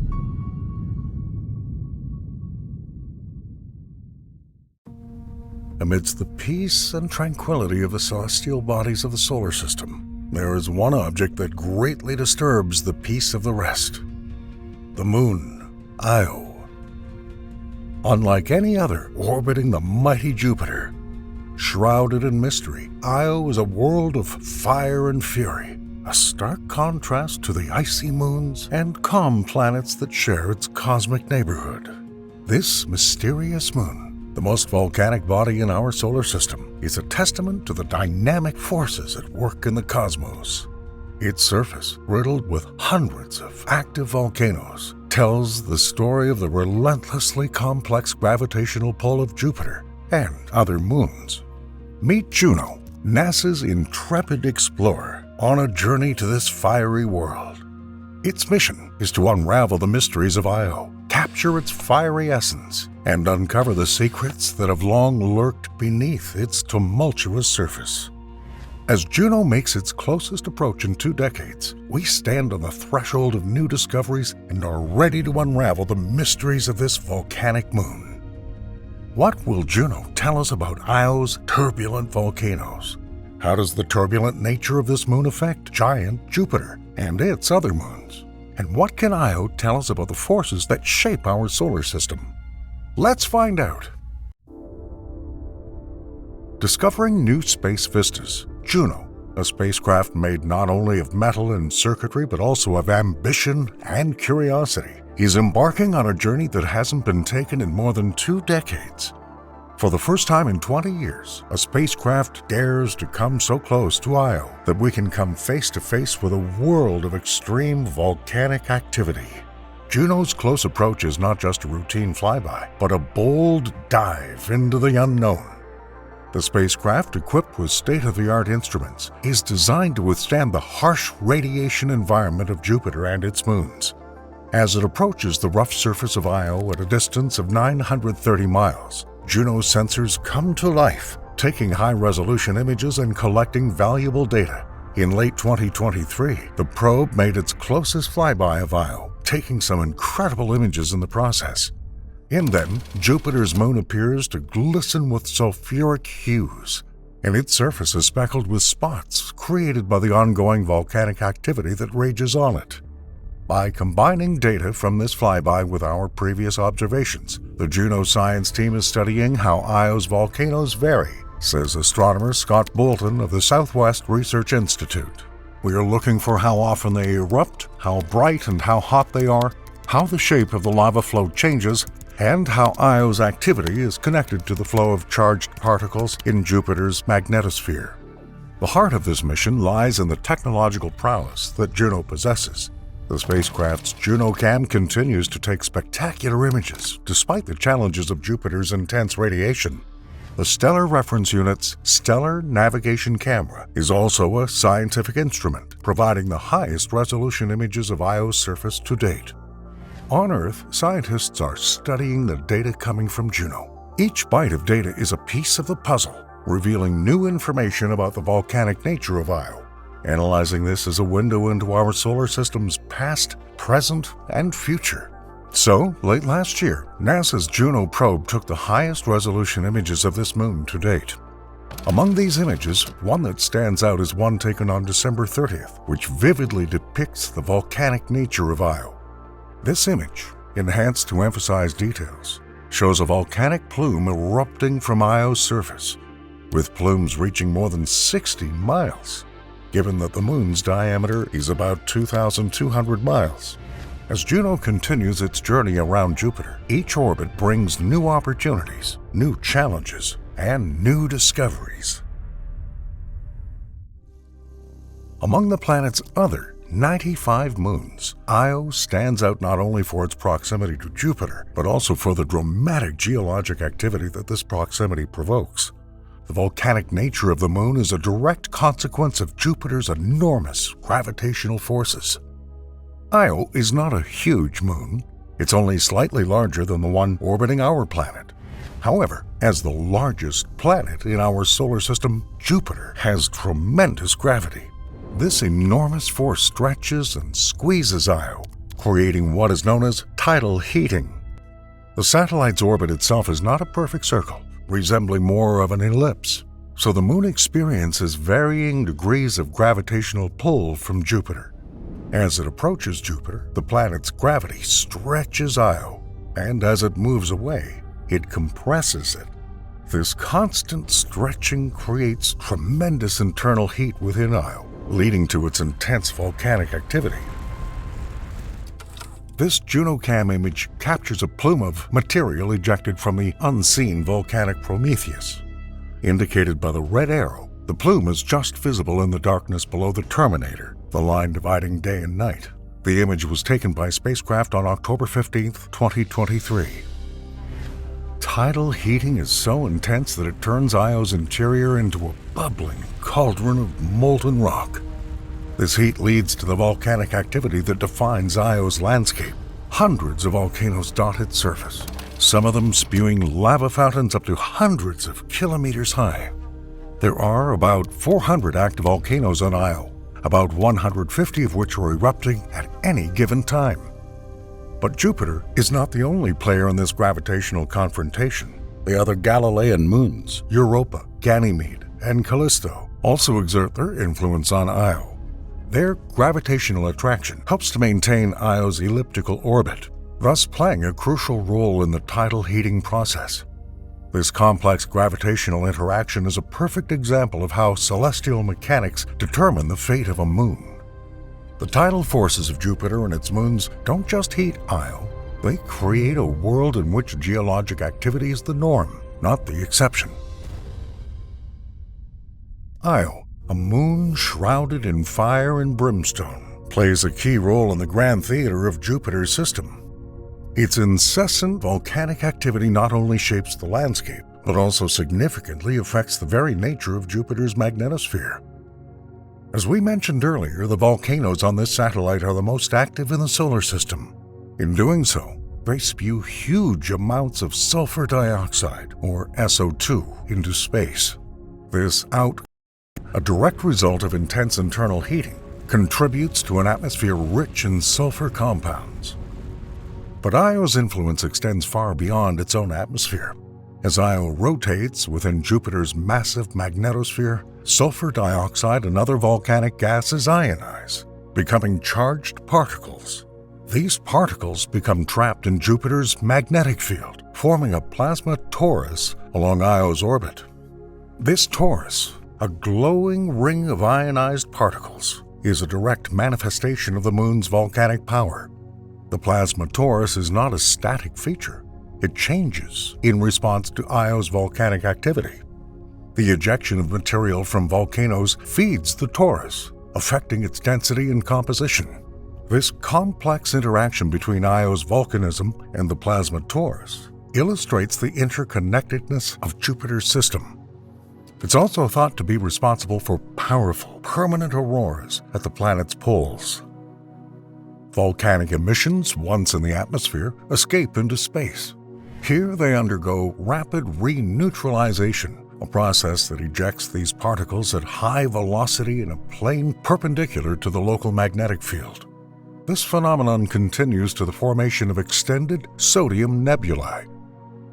Amidst the peace and tranquility of the celestial bodies of the solar system, there is one object that greatly disturbs the peace of the rest: the moon, Io. Unlike any other orbiting the mighty Jupiter, shrouded in mystery, Io is a world of fire and fury, a stark contrast to the icy moons and calm planets that share its cosmic neighborhood. This mysterious moon, the most volcanic body in our solar system, is a testament to the dynamic forces at work in the cosmos. Its surface, riddled with hundreds of active volcanoes, tells the story of the relentlessly complex gravitational pull of Jupiter and other moons. Meet Juno, NASA's intrepid explorer, on a journey to this fiery world. Its mission is to unravel the mysteries of Io, capture its fiery essence, and uncover the secrets that have long lurked beneath its tumultuous surface. As Juno makes its closest approach in 2 decades, we stand on the threshold of new discoveries and are ready to unravel the mysteries of this volcanic moon. What will Juno tell us about Io's turbulent volcanoes? How does the turbulent nature of this moon affect giant Jupiter and its other moons? And what can Io tell us about the forces that shape our solar system? Let's find out. Discovering new space vistas, Juno, a spacecraft made not only of metal and circuitry but also of ambition and curiosity, He's embarking on a journey that hasn't been taken in more than 2 decades. For the first time in 20 years, a spacecraft dares to come so close to Io that we can come face to face with a world of extreme volcanic activity. Juno's close approach is not just a routine flyby, but a bold dive into the unknown. The spacecraft, equipped with state-of-the-art instruments, is designed to withstand the harsh radiation environment of Jupiter and its moons. As it approaches the rough surface of Io at a distance of 930 miles, Juno's sensors come to life, taking high-resolution images and collecting valuable data. In late 2023, the probe made its closest flyby of Io, taking some incredible images in the process. In them, Jupiter's moon appears to glisten with sulfuric hues, and its surface is speckled with spots created by the ongoing volcanic activity that rages on it. By combining data from this flyby with our previous observations, the Juno science team is studying how Io's volcanoes vary, says astronomer Scott Bolton of the Southwest Research Institute. We are looking for how often they erupt, how bright and how hot they are, how the shape of the lava flow changes, and how Io's activity is connected to the flow of charged particles in Jupiter's magnetosphere. The heart of this mission lies in the technological prowess that Juno possesses. The spacecraft's JunoCam continues to take spectacular images despite the challenges of Jupiter's intense radiation. The Stellar Reference Unit's Stellar Navigation Camera is also a scientific instrument, providing the highest resolution images of Io's surface to date. On Earth, scientists are studying the data coming from Juno. Each byte of data is a piece of the puzzle, revealing new information about the volcanic nature of Io. Analyzing this is a window into our solar system's past, present, and future. So, late last year, NASA's Juno probe took the highest resolution images of this moon to date. Among these images, one that stands out is one taken on December 30th, which vividly depicts the volcanic nature of Io. This image, enhanced to emphasize details, shows a volcanic plume erupting from Io's surface, with plumes reaching more than 60 miles. Given that the moon's diameter is about 2,200 miles. As Juno continues its journey around Jupiter, each orbit brings new opportunities, new challenges, and new discoveries. Among the planet's other 95 moons, Io stands out not only for its proximity to Jupiter, but also for the dramatic geologic activity that this proximity provokes. The volcanic nature of the moon is a direct consequence of Jupiter's enormous gravitational forces. Io is not a huge moon. It's only slightly larger than the one orbiting our planet. However, as the largest planet in our solar system, Jupiter has tremendous gravity. This enormous force stretches and squeezes Io, creating what is known as tidal heating. The satellite's orbit itself is not a perfect circle, resembling more of an ellipse, so the moon experiences varying degrees of gravitational pull from Jupiter. As it approaches Jupiter, the planet's gravity stretches Io, and as it moves away, it compresses it. This constant stretching creates tremendous internal heat within Io, leading to its intense volcanic activity. This JunoCam image captures a plume of material ejected from the unseen volcanic Prometheus. Indicated by the red arrow, the plume is just visible in the darkness below the terminator, the line dividing day and night. The image was taken by spacecraft on October 15, 2023. Tidal heating is so intense that it turns Io's interior into a bubbling cauldron of molten rock. This heat leads to the volcanic activity that defines Io's landscape. Hundreds of volcanoes dot its surface, some of them spewing lava fountains up to hundreds of kilometers high. There are about 400 active volcanoes on Io, about 150 of which are erupting at any given time. But Jupiter is not the only player in this gravitational confrontation. The other Galilean moons, Europa, Ganymede, and Callisto, also exert their influence on Io. Their gravitational attraction helps to maintain Io's elliptical orbit, thus playing a crucial role in the tidal heating process. This complex gravitational interaction is a perfect example of how celestial mechanics determine the fate of a moon. The tidal forces of Jupiter and its moons don't just heat Io, they create a world in which geologic activity is the norm, not the exception. Io, a moon shrouded in fire and brimstone, plays a key role in the grand theater of Jupiter's system. Its incessant volcanic activity not only shapes the landscape, but also significantly affects the very nature of Jupiter's magnetosphere. As we mentioned earlier, the volcanoes on this satellite are the most active in the solar system. In doing so, they spew huge amounts of sulfur dioxide, or SO2, into space. This output, a direct result of intense internal heating, contributes to an atmosphere rich in sulfur compounds. But Io's influence extends far beyond its own atmosphere. As Io rotates within Jupiter's massive magnetosphere, sulfur dioxide and other volcanic gases ionize, becoming charged particles. These particles become trapped in Jupiter's magnetic field, forming a plasma torus along Io's orbit. This torus, a glowing ring of ionized particles, is a direct manifestation of the Moon's volcanic power. The plasma torus is not a static feature. It changes in response to Io's volcanic activity. The ejection of material from volcanoes feeds the torus, affecting its density and composition. This complex interaction between Io's volcanism and the plasma torus illustrates the interconnectedness of Jupiter's system. It's also thought to be responsible for powerful, permanent auroras at the planet's poles. Volcanic emissions, once in the atmosphere, escape into space. Here they undergo rapid reneutralization, a process that ejects these particles at high velocity in a plane perpendicular to the local magnetic field. This phenomenon continues to the formation of extended sodium nebulae,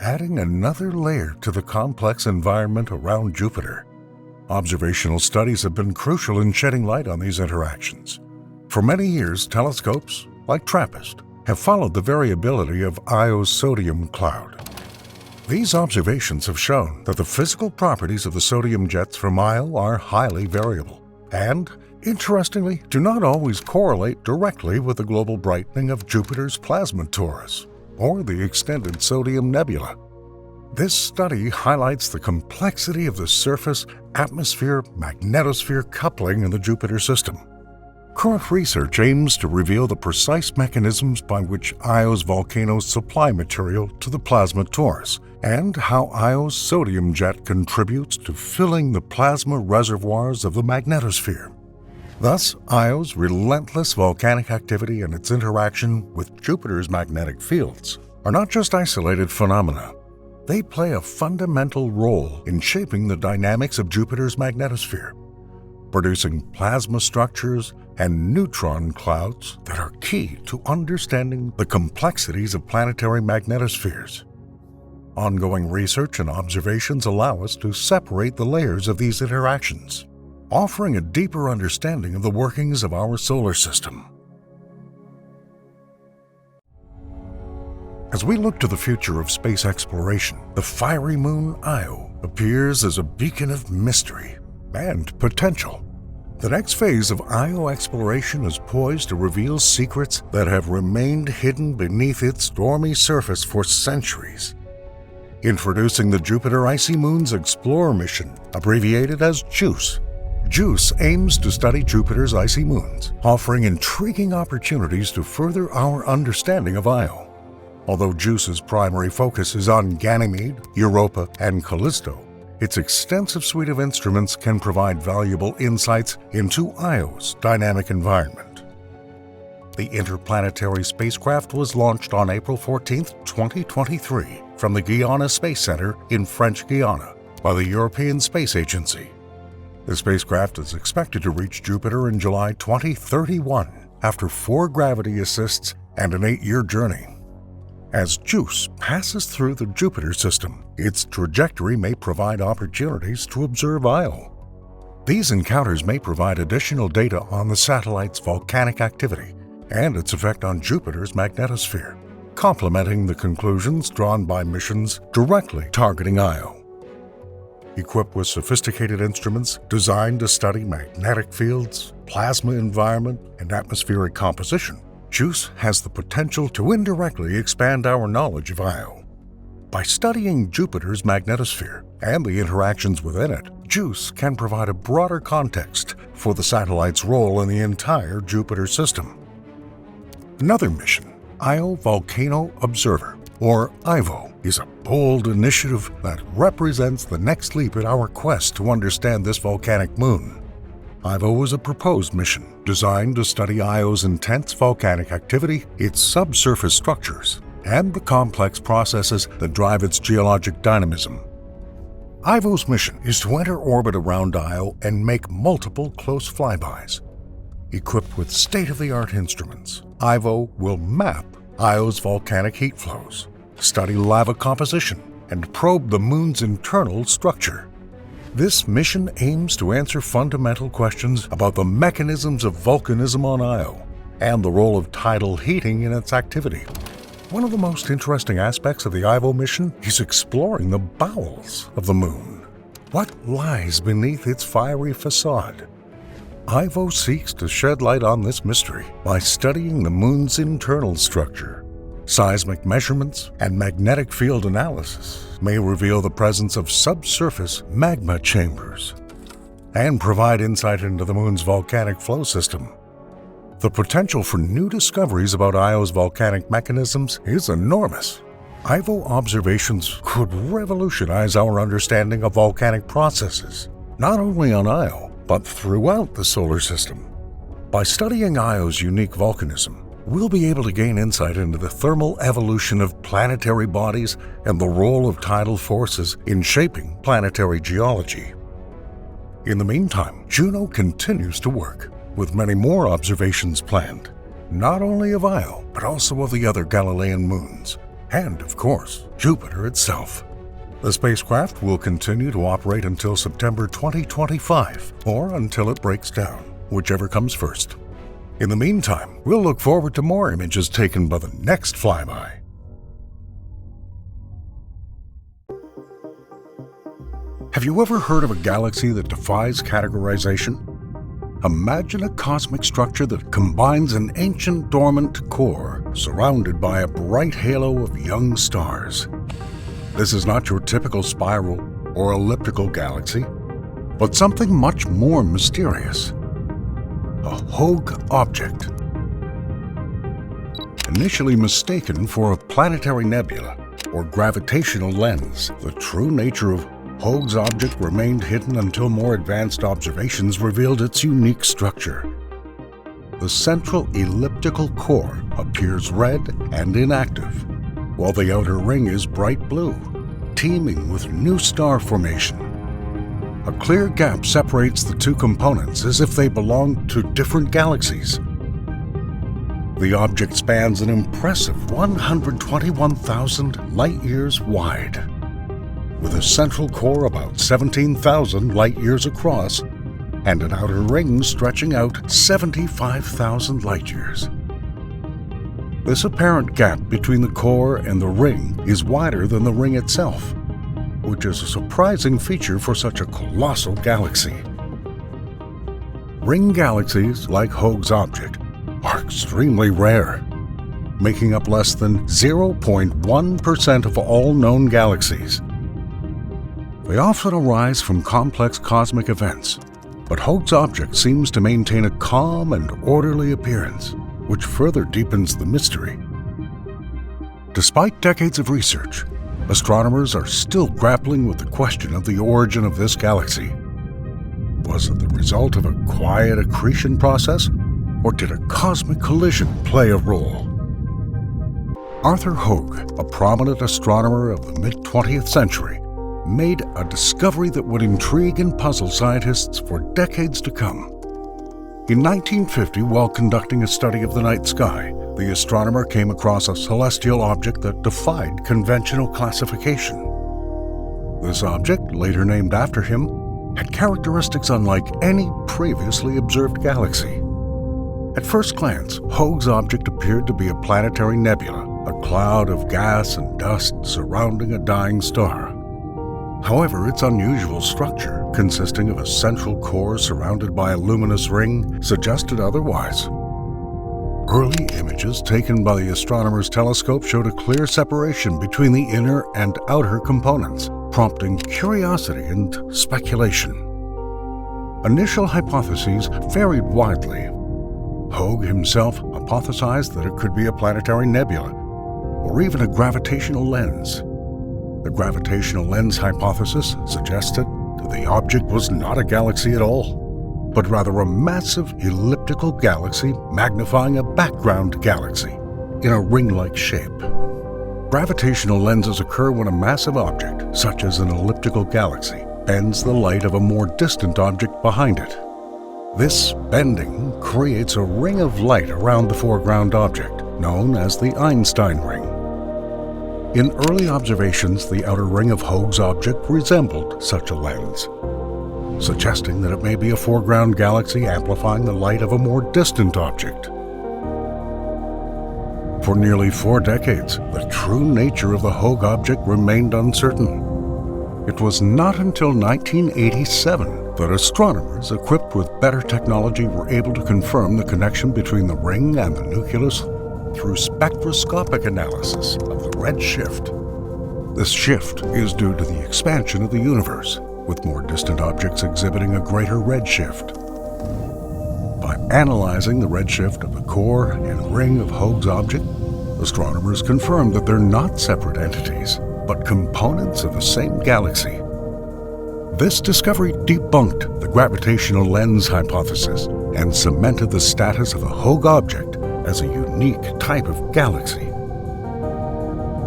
adding another layer to the complex environment around Jupiter. Observational studies have been crucial in shedding light on these interactions. For many years, telescopes, like TRAPPIST, have followed the variability of Io's sodium cloud. These observations have shown that the physical properties of the sodium jets from Io are highly variable and, interestingly, do not always correlate directly with the global brightening of Jupiter's plasma torus or the extended sodium nebula. This study highlights the complexity of the surface-atmosphere-magnetosphere coupling in the Jupiter system. Current research aims to reveal the precise mechanisms by which Io's volcanoes supply material to the plasma torus, and how Io's sodium jet contributes to filling the plasma reservoirs of the magnetosphere. Thus, Io's relentless volcanic activity and its interaction with Jupiter's magnetic fields are not just isolated phenomena. They play a fundamental role in shaping the dynamics of Jupiter's magnetosphere, producing plasma structures and neutron clouds that are key to understanding the complexities of planetary magnetospheres. Ongoing research and observations allow us to separate the layers of these interactions, offering a deeper understanding of the workings of our solar system. As we look to the future of space exploration, the fiery moon Io appears as a beacon of mystery and potential. The next phase of Io exploration is poised to reveal secrets that have remained hidden beneath its stormy surface for centuries. Introducing the Jupiter Icy Moons Explorer mission, abbreviated as JWST. JWST aims to study Jupiter's icy moons, offering intriguing opportunities to further our understanding of Io. Although JWST's primary focus is on Ganymede, Europa, and Callisto, its extensive suite of instruments can provide valuable insights into Io's dynamic environment. The interplanetary spacecraft was launched on April 14, 2023, from the Guiana Space Center in French Guiana by the European Space Agency. The spacecraft is expected to reach Jupiter in July 2031 after 4 gravity assists and an 8-year journey. As JWST passes through the Jupiter system, its trajectory may provide opportunities to observe Io. These encounters may provide additional data on the satellite's volcanic activity and its effect on Jupiter's magnetosphere, complementing the conclusions drawn by missions directly targeting Io. equipped with sophisticated instruments designed to study magnetic fields, plasma environment, and atmospheric composition, JWST has the potential to indirectly expand our knowledge of Io. By studying Jupiter's magnetosphere and the interactions within it, JWST can provide a broader context for the satellite's role in the entire Jupiter system. Another mission, Io Volcano Observer, or IVO, is a bold initiative that represents the next leap in our quest to understand this volcanic moon. IVO is a proposed mission designed to study Io's intense volcanic activity, its subsurface structures, and the complex processes that drive its geologic dynamism. IVO's mission is to enter orbit around Io and make multiple close flybys. Equipped with state-of-the-art instruments, IVO will map Io's volcanic heat flows, study lava composition, and probe the moon's internal structure. This mission aims to answer fundamental questions about the mechanisms of volcanism on Io and the role of tidal heating in its activity. One of the most interesting aspects of the IVO mission is exploring the bowels of the moon. What lies beneath its fiery facade? IVO seeks to shed light on this mystery by studying the moon's internal structure. Seismic measurements and magnetic field analysis may reveal the presence of subsurface magma chambers and provide insight into the moon's volcanic flow system. The potential for new discoveries about Io's volcanic mechanisms is enormous. IVO observations could revolutionize our understanding of volcanic processes, not only on Io, but throughout the solar system. By studying Io's unique volcanism, we'll be able to gain insight into the thermal evolution of planetary bodies and the role of tidal forces in shaping planetary geology. In the meantime, Juno continues to work, with many more observations planned, not only of Io, but also of the other Galilean moons, and, of course, Jupiter itself. The spacecraft will continue to operate until September 2025, or until it breaks down, whichever comes first. In the meantime, we'll look forward to more images taken by the next flyby. Have you ever heard of a galaxy that defies categorization? Imagine a cosmic structure that combines an ancient dormant core surrounded by a bright halo of young stars. This is not your typical spiral or elliptical galaxy, but something much more mysterious. A Hogue object. Initially mistaken for a planetary nebula or gravitational lens, the true nature of Hogue's object remained hidden until more advanced observations revealed its unique structure. The central elliptical core appears red and inactive, while the outer ring is bright blue, teeming with new star formation. A clear gap separates the two components as if they belong to different galaxies. The object spans an impressive 121,000 light-years wide, with a central core about 17,000 light-years across and an outer ring stretching out 75,000 light-years. This apparent gap between the core and the ring is wider than the ring itself, which is a surprising feature for such a colossal galaxy. Ring galaxies, like Hogue's object, are extremely rare, making up less than 0.1% of all known galaxies. They often arise from complex cosmic events, but Hogue's object seems to maintain a calm and orderly appearance, which further deepens the mystery. Despite decades of research, astronomers are still grappling with the question of the origin of this galaxy. Was it the result of a quiet accretion process, or did a cosmic collision play a role? Arthur Hogue, a prominent astronomer of the mid-20th century, made a discovery that would intrigue and puzzle scientists for decades to come. In 1950, while conducting a study of the night sky, the astronomer came across a celestial object that defied conventional classification. This object, later named after him, had characteristics unlike any previously observed galaxy. At first glance, Hogue's object appeared to be a planetary nebula, a cloud of gas and dust surrounding a dying star. However, its unusual structure, consisting of a central core surrounded by a luminous ring, suggested otherwise. Early images taken by the astronomer's telescope showed a clear separation between the inner and outer components, prompting curiosity and speculation. Initial hypotheses varied widely. Hogue himself hypothesized that it could be a planetary nebula, or even a gravitational lens. The gravitational lens hypothesis suggested that the object was not a galaxy at all, but rather a massive elliptical galaxy magnifying a background galaxy in a ring-like shape. Gravitational lenses occur when a massive object, such as an elliptical galaxy, bends the light of a more distant object behind it. This bending creates a ring of light around the foreground object, known as the Einstein ring. In early observations, the outer ring of Hogue's object resembled such a lens, suggesting that it may be a foreground galaxy amplifying the light of a more distant object. For nearly 4 decades, the true nature of the Hogue object remained uncertain. It was not until 1987 that astronomers equipped with better technology were able to confirm the connection between the ring and the nucleus through spectroscopic analysis of the red shift. This shift is due to the expansion of the universe, with more distant objects exhibiting a greater redshift. By analyzing the redshift of the core and ring of Hogue's object, astronomers confirmed that they're not separate entities, but components of the same galaxy. This discovery debunked the gravitational lens hypothesis and cemented the status of the Hogue object as a unique type of galaxy.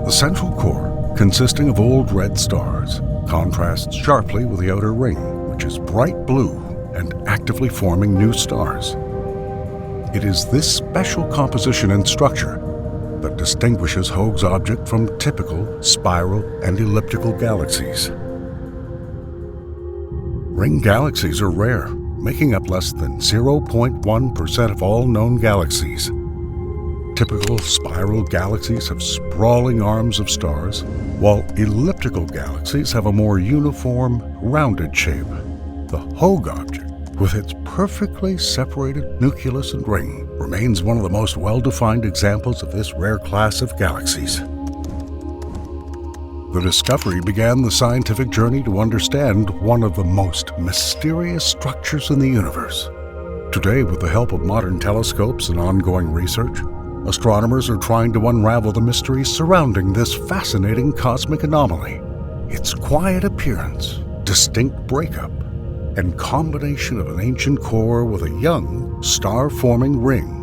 The central core, consisting of old red stars, contrasts sharply with the outer ring, which is bright blue and actively forming new stars. It is this special composition and structure that distinguishes Hogue's object from typical spiral and elliptical galaxies. Ring galaxies are rare, making up less than 0.1% of all known galaxies. Typical spiral galaxies have sprawling arms of stars, while elliptical galaxies have a more uniform, rounded shape. The Hogue object, with its perfectly separated nucleus and ring, remains one of the most well-defined examples of this rare class of galaxies. The discovery began the scientific journey to understand one of the most mysterious structures in the universe. Today, with the help of modern telescopes and ongoing research, astronomers are trying to unravel the mysteries surrounding this fascinating cosmic anomaly. Its quiet appearance, distinct breakup, and combination of an ancient core with a young, star-forming ring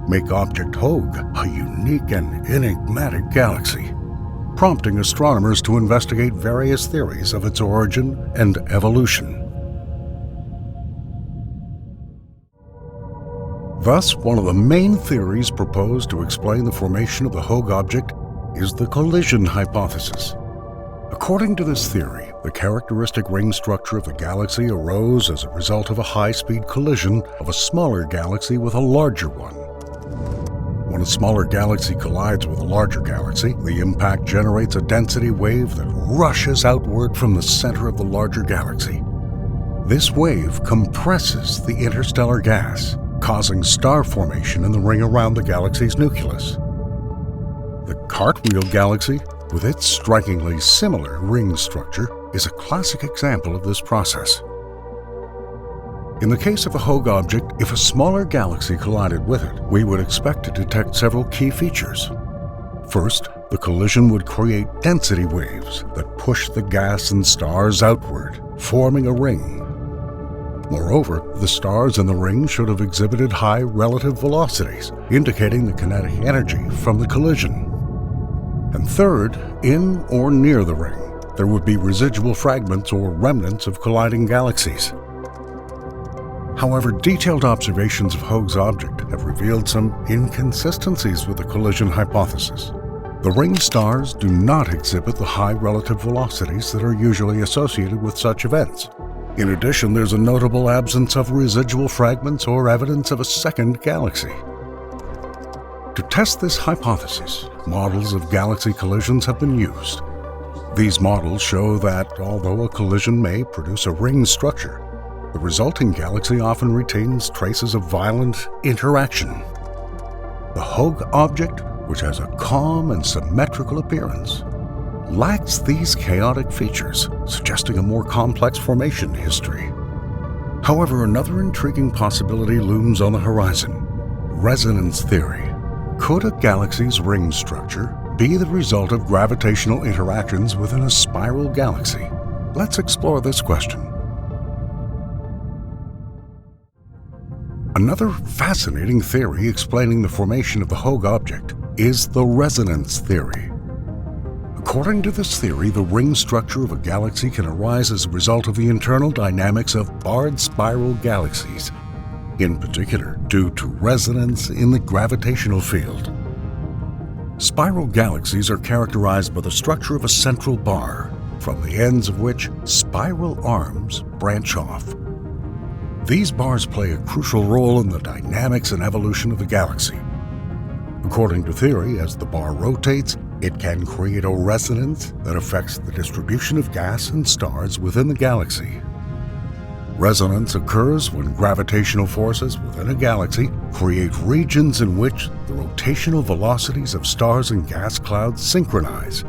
make Object Hogue a unique and enigmatic galaxy, prompting astronomers to investigate various theories of its origin and evolution. Thus, one of the main theories proposed to explain the formation of the Hogue object is the collision hypothesis. According to this theory, the characteristic ring structure of the galaxy arose as a result of a high-speed collision of a smaller galaxy with a larger one. When a smaller galaxy collides with a larger galaxy, the impact generates a density wave that rushes outward from the center of the larger galaxy. This wave compresses the interstellar gas, causing star formation in the ring around the galaxy's nucleus. The Cartwheel galaxy, with its strikingly similar ring structure, is a classic example of this process. In the case of a Hogue object, if a smaller galaxy collided with it, we would expect to detect several key features. First, the collision would create density waves that push the gas and stars outward, forming a ring. Moreover, the stars in the ring should have exhibited high relative velocities, indicating the kinetic energy from the collision. And third, in or near the ring, there would be residual fragments or remnants of colliding galaxies. However, detailed observations of Hogue's object have revealed some inconsistencies with the collision hypothesis. The ring stars do not exhibit the high relative velocities that are usually associated with such events. In addition, there's a notable absence of residual fragments or evidence of a second galaxy. To test this hypothesis, models of galaxy collisions have been used. These models show that although a collision may produce a ring structure, the resulting galaxy often retains traces of violent interaction. The Hogue object, which has a calm and symmetrical appearance, lacks these chaotic features, suggesting a more complex formation history. However, another intriguing possibility looms on the horizon: resonance theory. Could a galaxy's ring structure be the result of gravitational interactions within a spiral galaxy? Let's explore this question. Another fascinating theory explaining the formation of the Hogue object is the resonance theory. According to this theory, the ring structure of a galaxy can arise as a result of the internal dynamics of barred spiral galaxies, in particular due to resonance in the gravitational field. Spiral galaxies are characterized by the structure of a central bar, from the ends of which spiral arms branch off. These bars play a crucial role in the dynamics and evolution of the galaxy. According to theory, as the bar rotates, it can create a resonance that affects the distribution of gas and stars within the galaxy. Resonance occurs when gravitational forces within a galaxy create regions in which the rotational velocities of stars and gas clouds synchronize.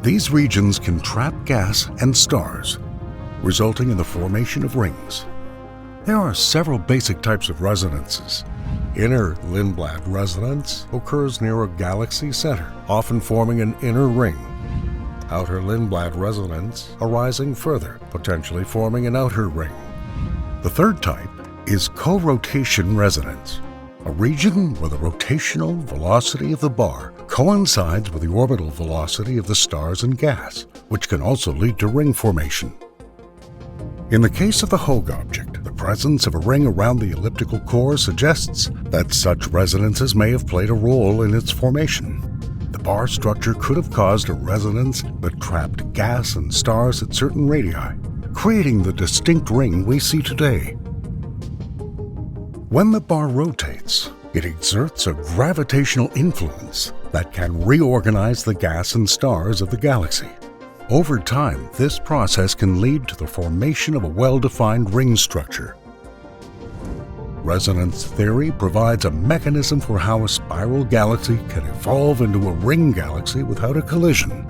These regions can trap gas and stars, resulting in the formation of rings. There are several basic types of resonances. Inner Lindblad resonance occurs near a galaxy center, often forming an inner ring. Outer Lindblad resonance arising further, potentially forming an outer ring. The third type is co-rotation resonance, a region where the rotational velocity of the bar coincides with the orbital velocity of the stars and gas, which can also lead to ring formation. In the case of the Hogue object, the presence of a ring around the elliptical core suggests that such resonances may have played a role in its formation. The bar structure could have caused a resonance that trapped gas and stars at certain radii, creating the distinct ring we see today. When the bar rotates, it exerts a gravitational influence that can reorganize the gas and stars of the galaxy. Over time, this process can lead to the formation of a well-defined ring structure. Resonance theory provides a mechanism for how a spiral galaxy can evolve into a ring galaxy without a collision.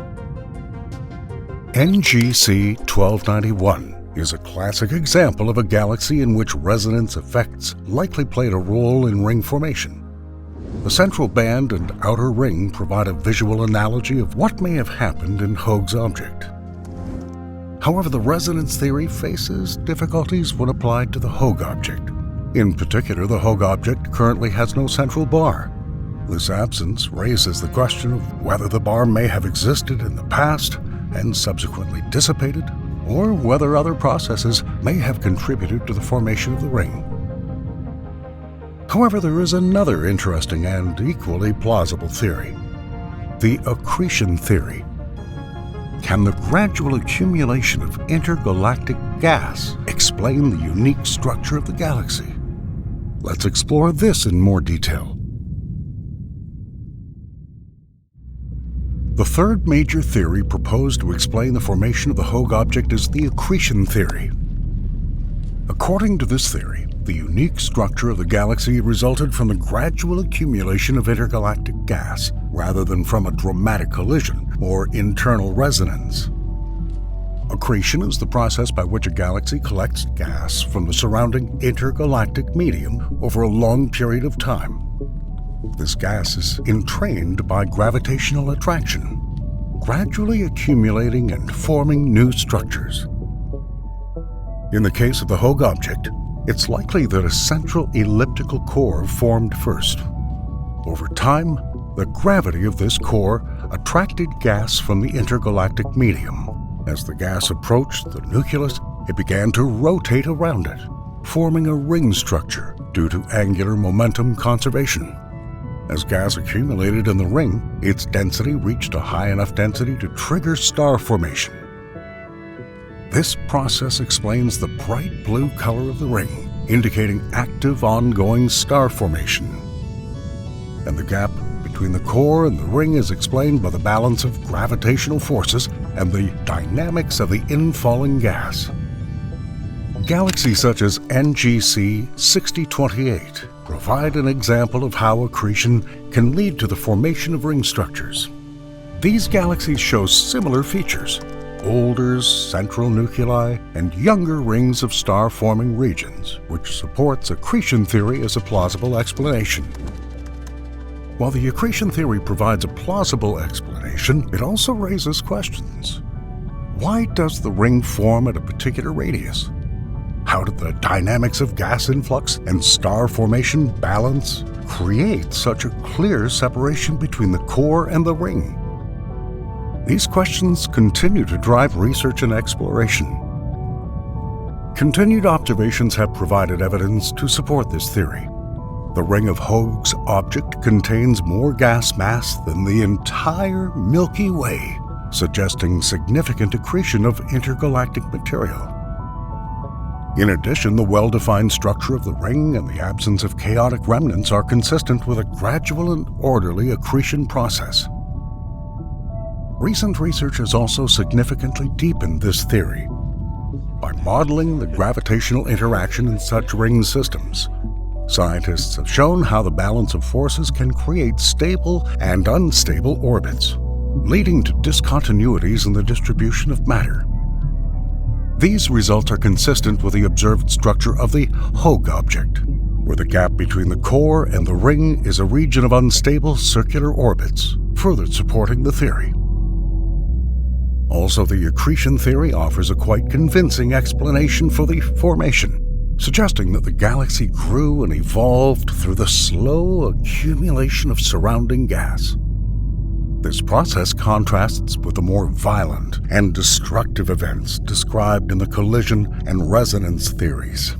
NGC 1291 is a classic example of a galaxy in which resonance effects likely played a role in ring formation. The central band and outer ring provide a visual analogy of what may have happened in Hogue's object. However, the resonance theory faces difficulties when applied to the Hogue object. In particular, the Hogue object currently has no central bar. This absence raises the question of whether the bar may have existed in the past and subsequently dissipated, or whether other processes may have contributed to the formation of the ring. However, there is another interesting and equally plausible theory: the accretion theory. Can the gradual accumulation of intergalactic gas explain the unique structure of the galaxy? Let's explore this in more detail. The third major theory proposed to explain the formation of the Hogue object is the accretion theory. According to this theory, the unique structure of the galaxy resulted from the gradual accumulation of intergalactic gas, rather than from a dramatic collision or internal resonance. Accretion is the process by which a galaxy collects gas from the surrounding intergalactic medium over a long period of time. This gas is entrained by gravitational attraction, gradually accumulating and forming new structures. In the case of the Hogue object, it's likely that a central elliptical core formed first. Over time, the gravity of this core attracted gas from the intergalactic medium. As the gas approached the nucleus, it began to rotate around it, forming a ring structure due to angular momentum conservation. As gas accumulated in the ring, its density reached a high enough density to trigger star formation. This process explains the bright blue color of the ring, indicating active ongoing star formation. And the gap between the core and the ring is explained by the balance of gravitational forces and the dynamics of the infalling gas. Galaxies such as NGC 6028 provide an example of how accretion can lead to the formation of ring structures. These galaxies show similar features: older central nuclei and younger rings of star-forming regions, which supports accretion theory as a plausible explanation. While the accretion theory provides a plausible explanation, it also raises questions. Why does the ring form at a particular radius? How did the dynamics of gas influx and star formation balance create such a clear separation between the core and the ring? These questions continue to drive research and exploration. Continued observations have provided evidence to support this theory. The ring of Hogue's object contains more gas mass than the entire Milky Way, suggesting significant accretion of intergalactic material. In addition, the well-defined structure of the ring and the absence of chaotic remnants are consistent with a gradual and orderly accretion process. Recent research has also significantly deepened this theory. By modeling the gravitational interaction in such ring systems, scientists have shown how the balance of forces can create stable and unstable orbits, leading to discontinuities in the distribution of matter. These results are consistent with the observed structure of the Hogue object, where the gap between the core and the ring is a region of unstable circular orbits, further supporting the theory. Also, the accretion theory offers a quite convincing explanation for the formation, suggesting that the galaxy grew and evolved through the slow accumulation of surrounding gas. This process contrasts with the more violent and destructive events described in the collision and resonance theories.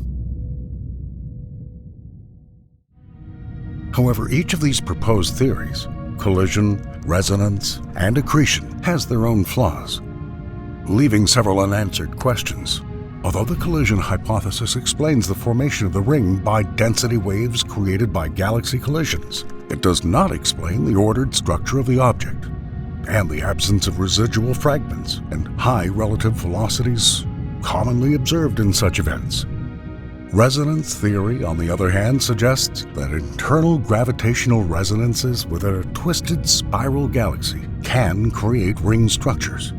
However, each of these proposed theories, collision, resonance, and accretion, has their own flaws, leaving several unanswered questions. Although the collision hypothesis explains the formation of the ring by density waves created by galaxy collisions, it does not explain the ordered structure of the object and the absence of residual fragments and high relative velocities commonly observed in such events. Resonance theory, on the other hand, suggests that internal gravitational resonances within a twisted spiral galaxy can create ring structures.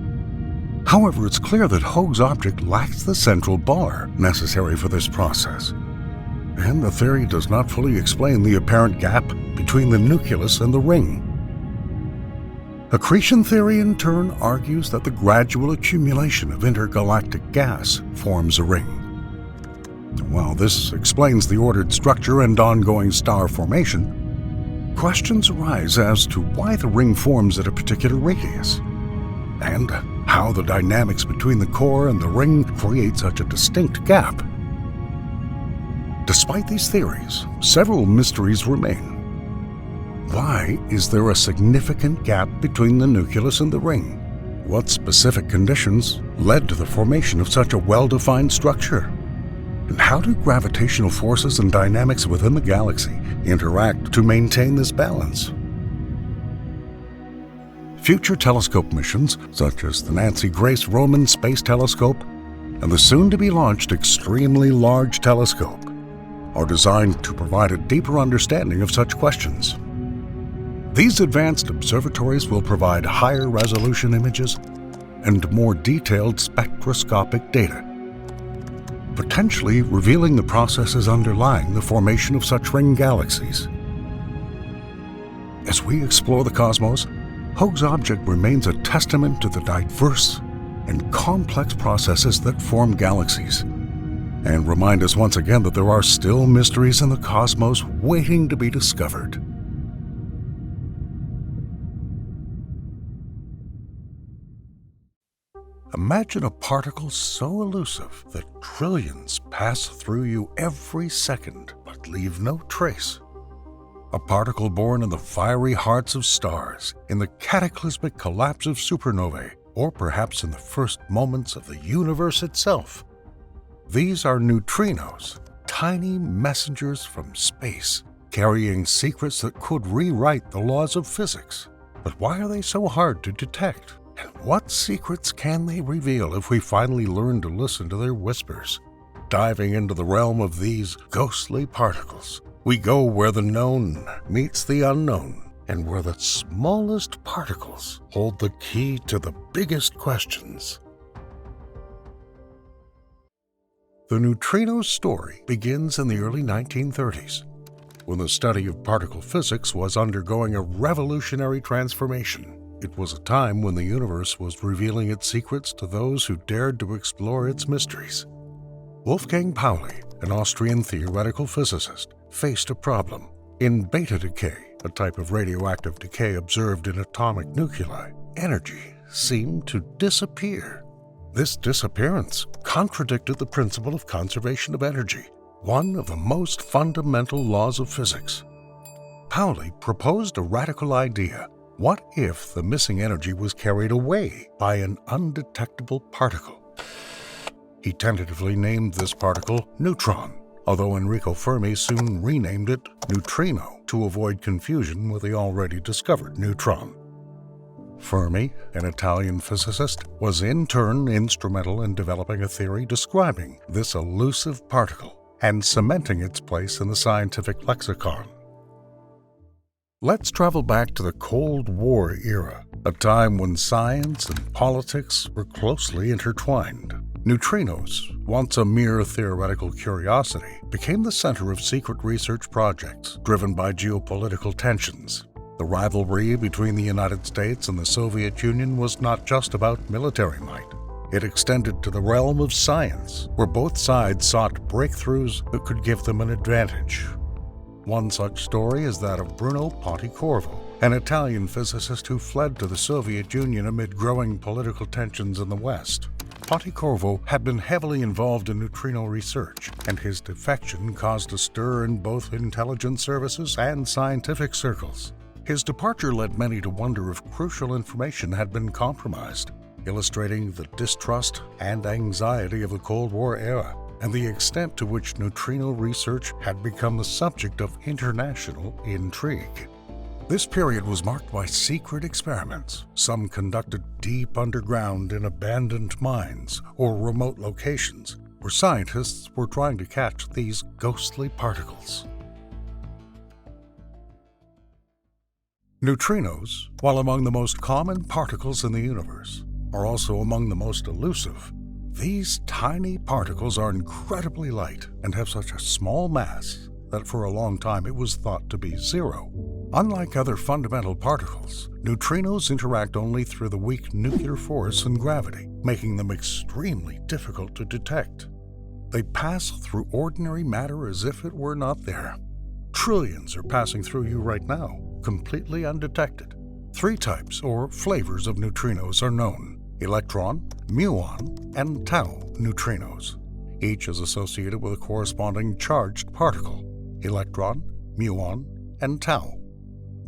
However, it's clear that Hogue's object lacks the central bar necessary for this process, and the theory does not fully explain the apparent gap between the nucleus and the ring. Accretion theory, in turn, argues that the gradual accumulation of intergalactic gas forms a ring. While this explains the ordered structure and ongoing star formation, questions arise as to why the ring forms at a particular radius, and how the dynamics between the core and the ring create such a distinct gap. Despite these theories, several mysteries remain. Why is there a significant gap between the nucleus and the ring? What specific conditions led to the formation of such a well-defined structure? And how do gravitational forces and dynamics within the galaxy interact to maintain this balance? Future telescope missions, such as the Nancy Grace Roman Space Telescope and the soon-to-be-launched Extremely Large Telescope, are designed to provide a deeper understanding of such questions. These advanced observatories will provide higher resolution images and more detailed spectroscopic data, potentially revealing the processes underlying the formation of such ring galaxies. As we explore the cosmos, Hogue's object remains a testament to the diverse and complex processes that form galaxies, and remind us once again that there are still mysteries in the cosmos waiting to be discovered. Imagine a particle so elusive that trillions pass through you every second but leave no trace. A particle born in the fiery hearts of stars, in the cataclysmic collapse of supernovae, or perhaps in the first moments of the universe itself. These are neutrinos, tiny messengers from space, carrying secrets that could rewrite the laws of physics. But why are they so hard to detect? And what secrets can they reveal if we finally learn to listen to their whispers? Diving into the realm of these ghostly particles, we go where the known meets the unknown, and where the smallest particles hold the key to the biggest questions. The neutrino story begins in the early 1930s, when the study of particle physics was undergoing a revolutionary transformation. It was a time when the universe was revealing its secrets to those who dared to explore its mysteries. Wolfgang Pauli, an Austrian theoretical physicist, faced a problem. In beta decay, a type of radioactive decay observed in atomic nuclei, energy seemed to disappear. This disappearance contradicted the principle of conservation of energy, one of the most fundamental laws of physics. Pauli proposed a radical idea. What if the missing energy was carried away by an undetectable particle? He tentatively named this particle neutron, although Enrico Fermi soon renamed it neutrino to avoid confusion with the already discovered neutron. Fermi, an Italian physicist, was in turn instrumental in developing a theory describing this elusive particle and cementing its place in the scientific lexicon. Let's travel back to the Cold War era, a time when science and politics were closely intertwined. Neutrinos, once a mere theoretical curiosity, became the center of secret research projects driven by geopolitical tensions. The rivalry between the United States and the Soviet Union was not just about military might. It extended to the realm of science, where both sides sought breakthroughs that could give them an advantage. One such story is that of Bruno Pontecorvo, an Italian physicist who fled to the Soviet Union amid growing political tensions in the West. Pontecorvo had been heavily involved in neutrino research, and his defection caused a stir in both intelligence services and scientific circles. His departure led many to wonder if crucial information had been compromised, illustrating the distrust and anxiety of the Cold War era, and the extent to which neutrino research had become the subject of international intrigue. This period was marked by secret experiments, some conducted deep underground in abandoned mines or remote locations, where scientists were trying to catch these ghostly particles. Neutrinos, while among the most common particles in the universe, are also among the most elusive. These tiny particles are incredibly light and have such a small mass that for a long time it was thought to be zero. Unlike other fundamental particles, neutrinos interact only through the weak nuclear force and gravity, making them extremely difficult to detect. They pass through ordinary matter as if it were not there. Trillions are passing through you right now, completely undetected. 3 types or flavors of neutrinos are known: electron, muon, and tau neutrinos. Each is associated with a corresponding charged particle: electron, muon, and tau.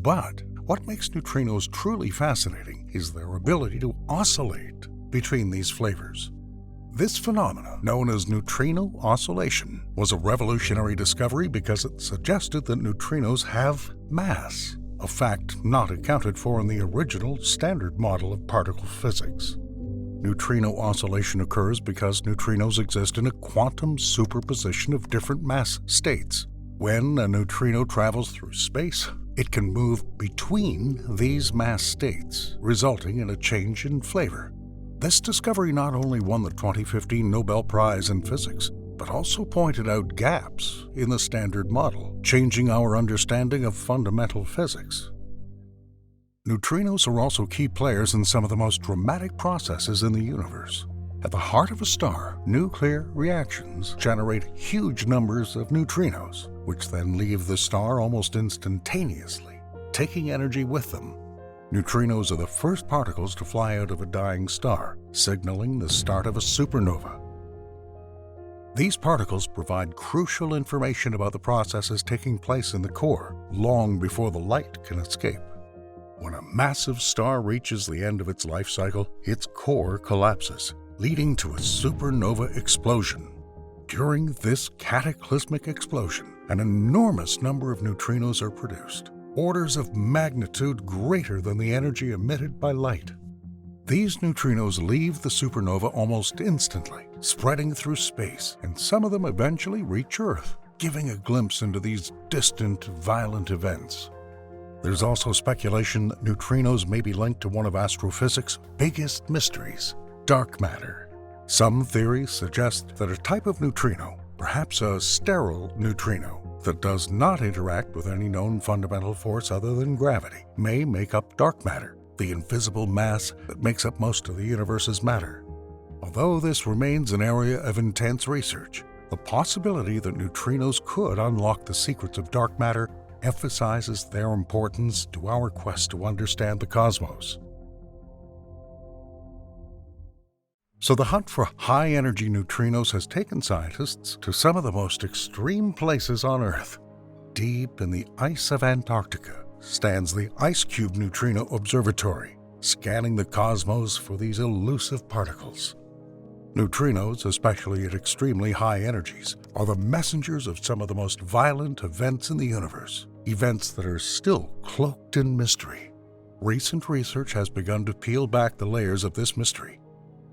But what makes neutrinos truly fascinating is their ability to oscillate between these flavors. This phenomenon, known as neutrino oscillation, was a revolutionary discovery because it suggested that neutrinos have mass, a fact not accounted for in the original standard model of particle physics. Neutrino oscillation occurs because neutrinos exist in a quantum superposition of different mass states. When a neutrino travels through space, it can move between these mass states, resulting in a change in flavor. This discovery not only won the 2015 Nobel Prize in Physics, but also pointed out gaps in the standard model, changing our understanding of fundamental physics. Neutrinos are also key players in some of the most dramatic processes in the universe. At the heart of a star, nuclear reactions generate huge numbers of neutrinos, which then leave the star almost instantaneously, taking energy with them. Neutrinos are the first particles to fly out of a dying star, signaling the start of a supernova. These particles provide crucial information about the processes taking place in the core, long before the light can escape. When a massive star reaches the end of its life cycle, its core collapses, leading to a supernova explosion. During this cataclysmic explosion, an enormous number of neutrinos are produced, orders of magnitude greater than the energy emitted by light. These neutrinos leave the supernova almost instantly, spreading through space, and some of them eventually reach Earth, giving a glimpse into these distant, violent events. There's also speculation that neutrinos may be linked to one of astrophysics' biggest mysteries, dark matter. Some theories suggest that a type of neutrino, perhaps a sterile neutrino, that does not interact with any known fundamental force other than gravity, may make up dark matter, the invisible mass that makes up most of the universe's matter. Although this remains an area of intense research, the possibility that neutrinos could unlock the secrets of dark matter emphasizes their importance to our quest to understand the cosmos. So the hunt for high-energy neutrinos has taken scientists to some of the most extreme places on Earth. Deep in the ice of Antarctica stands the Ice Cube Neutrino Observatory, scanning the cosmos for these elusive particles. Neutrinos, especially at extremely high energies, are the messengers of some of the most violent events in the universe, events that are still cloaked in mystery. Recent research has begun to peel back the layers of this mystery,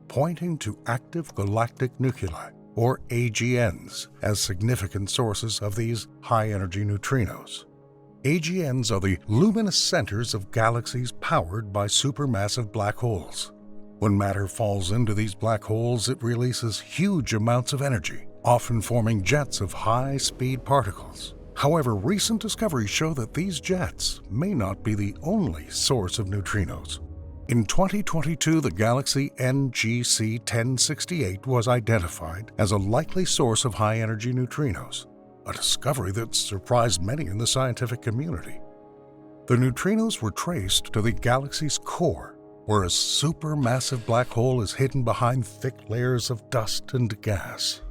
pointing to active galactic nuclei, or AGNs, as significant sources of these high-energy neutrinos. AGNs are the luminous centers of galaxies powered by supermassive black holes. When matter falls into these black holes, it releases huge amounts of energy, often forming jets of high-speed particles. However, recent discoveries show that these jets may not be the only source of neutrinos. In 2022, the galaxy NGC 1068 was identified as a likely source of high-energy neutrinos, a discovery that surprised many in the scientific community. The neutrinos were traced to the galaxy's core, where a supermassive black hole is hidden behind thick layers of dust and gas.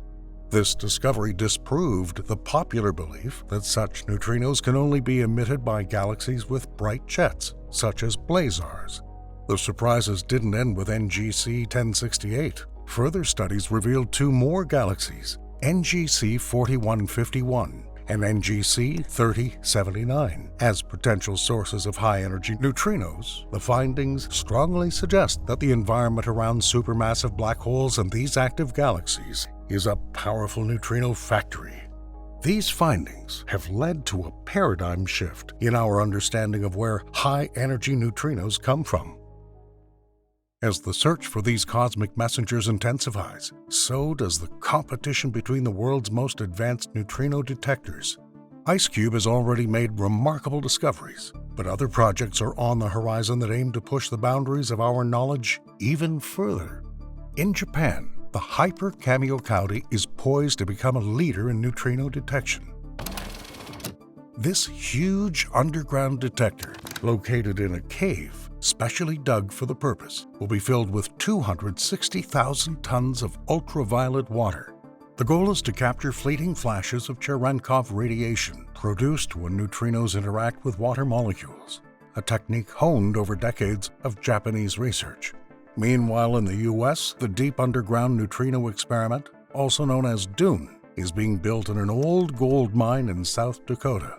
This discovery disproved the popular belief that such neutrinos can only be emitted by galaxies with bright jets, such as blazars. The surprises didn't end with NGC 1068. Further studies revealed two more galaxies, NGC 4151 and NGC 3079, as potential sources of high-energy neutrinos. The findings strongly suggest that the environment around supermassive black holes and these active galaxies is a powerful neutrino factory. These findings have led to a paradigm shift in our understanding of where high-energy neutrinos come from. As the search for these cosmic messengers intensifies, so does the competition between the world's most advanced neutrino detectors. IceCube has already made remarkable discoveries, but other projects are on the horizon that aim to push the boundaries of our knowledge even further. In Japan, the Hyper Kamiokande is poised to become a leader in neutrino detection. This huge underground detector, located in a cave specially dug for the purpose, will be filled with 260,000 tons of ultraviolet water. The goal is to capture fleeting flashes of Cherenkov radiation produced when neutrinos interact with water molecules, a technique honed over decades of Japanese research. Meanwhile, in the US, the Deep Underground Neutrino Experiment, also known as DUNE, is being built in an old gold mine in South Dakota.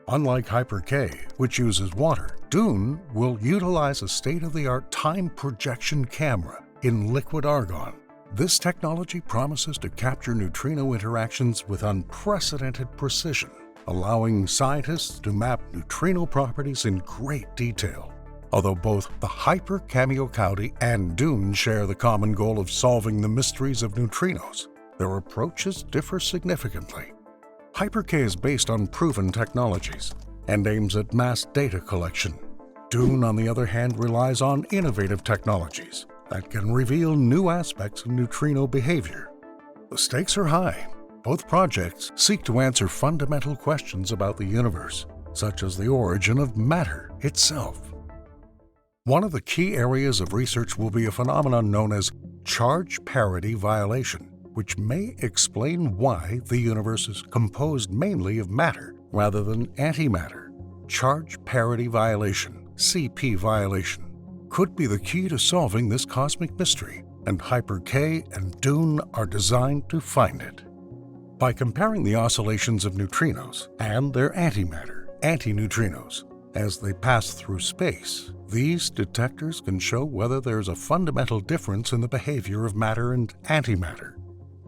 Unlike Hyper-K, which uses water, DUNE will utilize a state-of-the-art time projection camera in liquid argon. This technology promises to capture neutrino interactions with unprecedented precision, allowing scientists to map neutrino properties in great detail. Although both the Hyper Kamiokande and DUNE share the common goal of solving the mysteries of neutrinos, their approaches differ significantly. Hyper-K is based on proven technologies and aims at mass data collection. DUNE, on the other hand, relies on innovative technologies that can reveal new aspects of neutrino behavior. The stakes are high. Both projects seek to answer fundamental questions about the universe, such as the origin of matter itself. One of the key areas of research will be a phenomenon known as charge parity violation, which may explain why the universe is composed mainly of matter rather than antimatter. Charge parity violation, CP violation, could be the key to solving this cosmic mystery, and Hyper-K and DUNE are designed to find it. By comparing the oscillations of neutrinos and their antimatter, antineutrinos, as they pass through space, these detectors can show whether there's a fundamental difference in the behavior of matter and antimatter.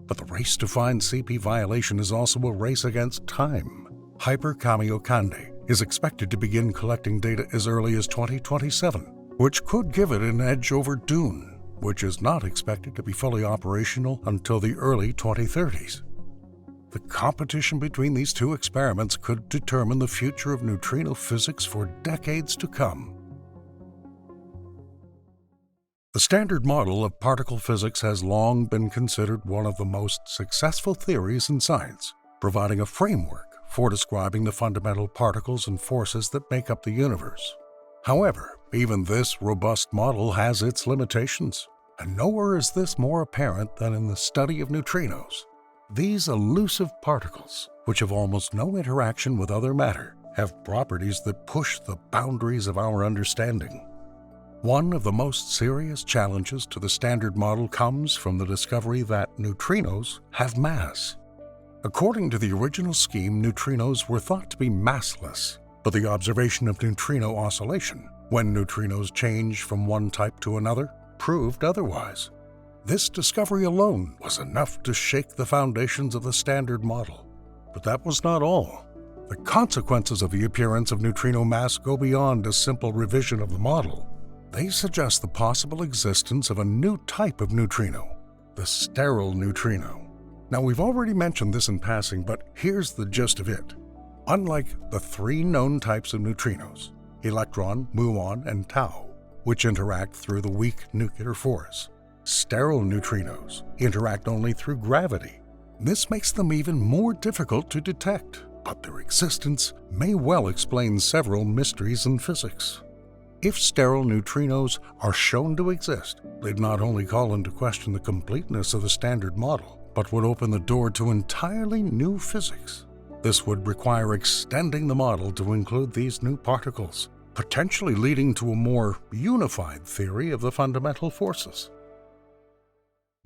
But the race to find CP violation is also a race against time. Kamiokande is expected to begin collecting data as early as 2027, which could give it an edge over Dune, which is not expected to be fully operational until the early 2030s. The competition between these two experiments could determine the future of neutrino physics for decades to come. The Standard Model of particle physics has long been considered one of the most successful theories in science, providing a framework for describing the fundamental particles and forces that make up the universe. However, even this robust model has its limitations, and nowhere is this more apparent than in the study of neutrinos. These elusive particles, which have almost no interaction with other matter, have properties that push the boundaries of our understanding. One of the most serious challenges to the Standard Model comes from the discovery that neutrinos have mass. According to the original scheme, neutrinos were thought to be massless, but the observation of neutrino oscillation, when neutrinos change from one type to another, proved otherwise. This discovery alone was enough to shake the foundations of the Standard Model. But that was not all. The consequences of the appearance of neutrino mass go beyond a simple revision of the model. They suggest the possible existence of a new type of neutrino, the sterile neutrino. Now, we've already mentioned this in passing, but here's the gist of it. Unlike the three known types of neutrinos, electron, muon, and tau, which interact through the weak nuclear force, sterile neutrinos interact only through gravity. This makes them even more difficult to detect, but their existence may well explain several mysteries in physics. If sterile neutrinos are shown to exist, they'd not only call into question the completeness of the Standard Model, but would open the door to entirely new physics. This would require extending the model to include these new particles, potentially leading to a more unified theory of the fundamental forces.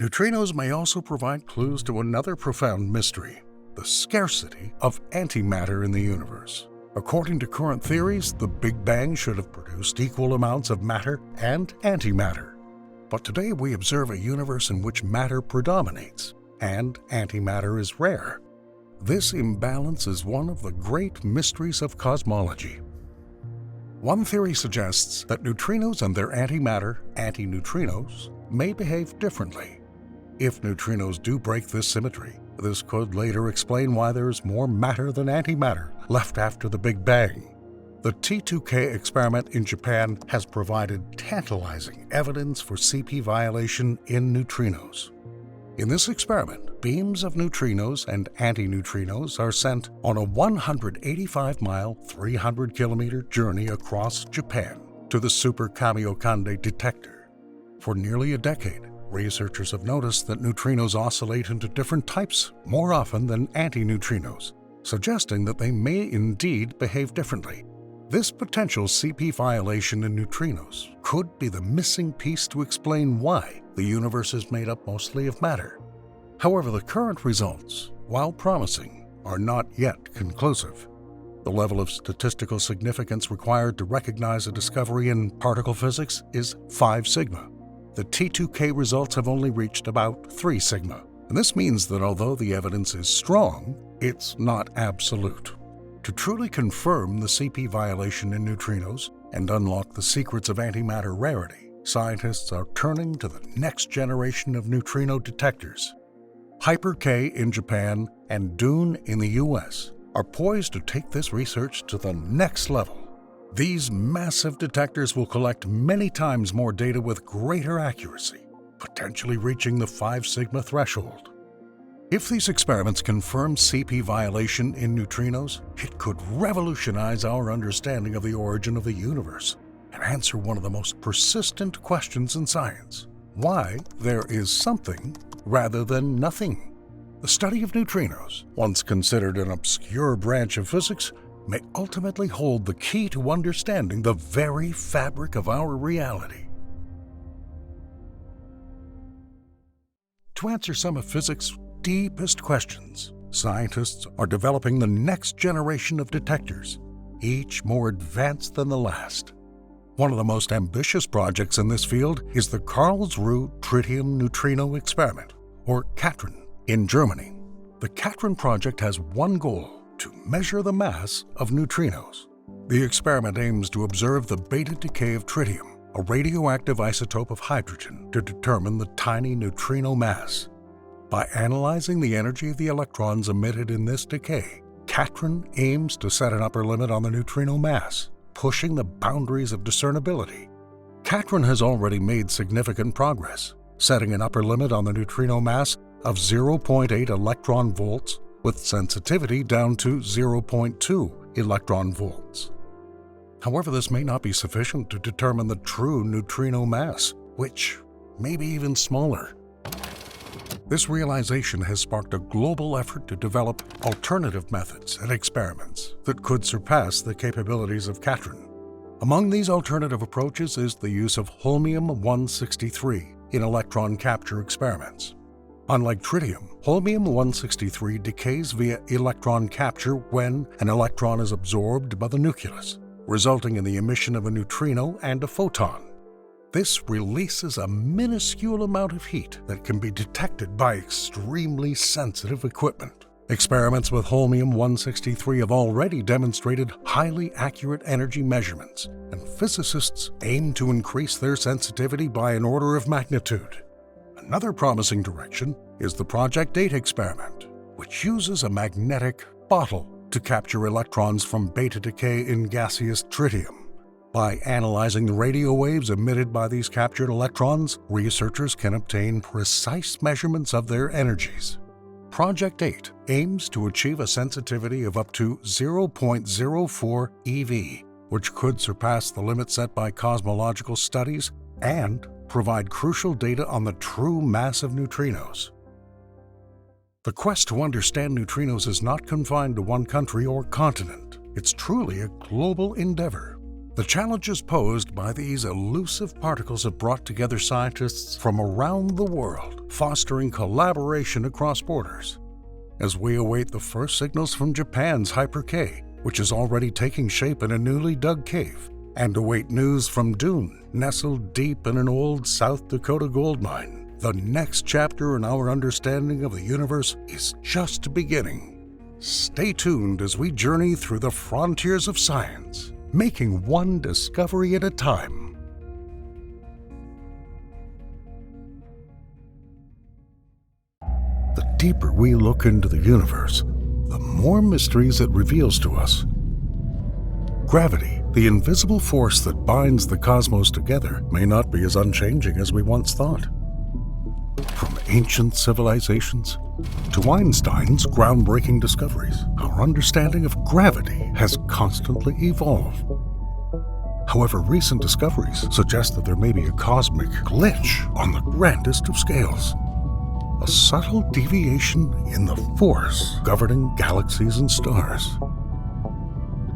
Neutrinos may also provide clues to another profound mystery, the scarcity of antimatter in the universe. According to current theories, the Big Bang should have produced equal amounts of matter and antimatter. But today we observe a universe in which matter predominates, and antimatter is rare. This imbalance is one of the great mysteries of cosmology. One theory suggests that neutrinos and their antimatter, antineutrinos, may behave differently. If neutrinos do break this symmetry, this could later explain why there is more matter than antimatter left after the Big Bang. The T2K experiment in Japan has provided tantalizing evidence for CP violation in neutrinos. In this experiment, beams of neutrinos and antineutrinos are sent on a 185-mile, 300-kilometer journey across Japan to the Super Kamiokande detector. For nearly a decade, researchers have noticed that neutrinos oscillate into different types more often than antineutrinos, suggesting that they may indeed behave differently. This potential CP violation in neutrinos could be the missing piece to explain why the universe is made up mostly of matter. However, the current results, while promising, are not yet conclusive. The level of statistical significance required to recognize a discovery in particle physics is 5 sigma. The T2K results have only reached about 3 sigma, and this means that although the evidence is strong, it's not absolute. To truly confirm the CP violation in neutrinos and unlock the secrets of antimatter rarity, scientists are turning to the next generation of neutrino detectors. Hyper-K in Japan and Dune in the US are poised to take this research to the next level. These massive detectors will collect many times more data with greater accuracy, potentially reaching the 5 sigma threshold. If these experiments confirm CP violation in neutrinos, it could revolutionize our understanding of the origin of the universe and answer one of the most persistent questions in science: why there is something rather than nothing. The study of neutrinos, once considered an obscure branch of physics, may ultimately hold the key to understanding the very fabric of our reality. To answer some of physics' deepest questions, scientists are developing the next generation of detectors, each more advanced than the last. One of the most ambitious projects in this field is the Karlsruhe Tritium Neutrino Experiment, or CATRIN, in Germany. The CATRIN project has one goal: to measure the mass of neutrinos. The experiment aims to observe the beta decay of tritium, a radioactive isotope of hydrogen, to determine the tiny neutrino mass. By analyzing the energy of the electrons emitted in this decay, CATRIN aims to set an upper limit on the neutrino mass, pushing the boundaries of discernibility. CATRIN has already made significant progress, setting an upper limit on the neutrino mass of 0.8 electron volts, with sensitivity down to 0.2 electron volts. However, this may not be sufficient to determine the true neutrino mass, which may be even smaller. This realization has sparked a global effort to develop alternative methods and experiments that could surpass the capabilities of CATRIN. Among these alternative approaches is the use of holmium-163 in electron capture experiments. Unlike tritium, holmium-163 decays via electron capture when an electron is absorbed by the nucleus, resulting in the emission of a neutrino and a photon. This releases a minuscule amount of heat that can be detected by extremely sensitive equipment. Experiments with holmium-163 have already demonstrated highly accurate energy measurements, and physicists aim to increase their sensitivity by an order of magnitude. Another promising direction is the Project 8 experiment, which uses a magnetic bottle to capture electrons from beta decay in gaseous tritium. By analyzing the radio waves emitted by these captured electrons, researchers can obtain precise measurements of their energies. Project 8 aims to achieve a sensitivity of up to 0.04 eV, which could surpass the limit set by cosmological studies and provide crucial data on the true mass of neutrinos. The quest to understand neutrinos is not confined to one country or continent. It's truly a global endeavor. The challenges posed by these elusive particles have brought together scientists from around the world, fostering collaboration across borders. As we await the first signals from Japan's Hyper-K, which is already taking shape in a newly dug cave, and await news from Dune, nestled deep in an old South Dakota gold mine, the next chapter in our understanding of the universe is just beginning. Stay tuned as we journey through the frontiers of science, making one discovery at a time. The deeper we look into the universe, the more mysteries it reveals to us. Gravity, the invisible force that binds the cosmos together, may not be as unchanging as we once thought. From ancient civilizations to Einstein's groundbreaking discoveries, our understanding of gravity has constantly evolved. However, recent discoveries suggest that there may be a cosmic glitch on the grandest of scales. A subtle deviation in the force governing galaxies and stars.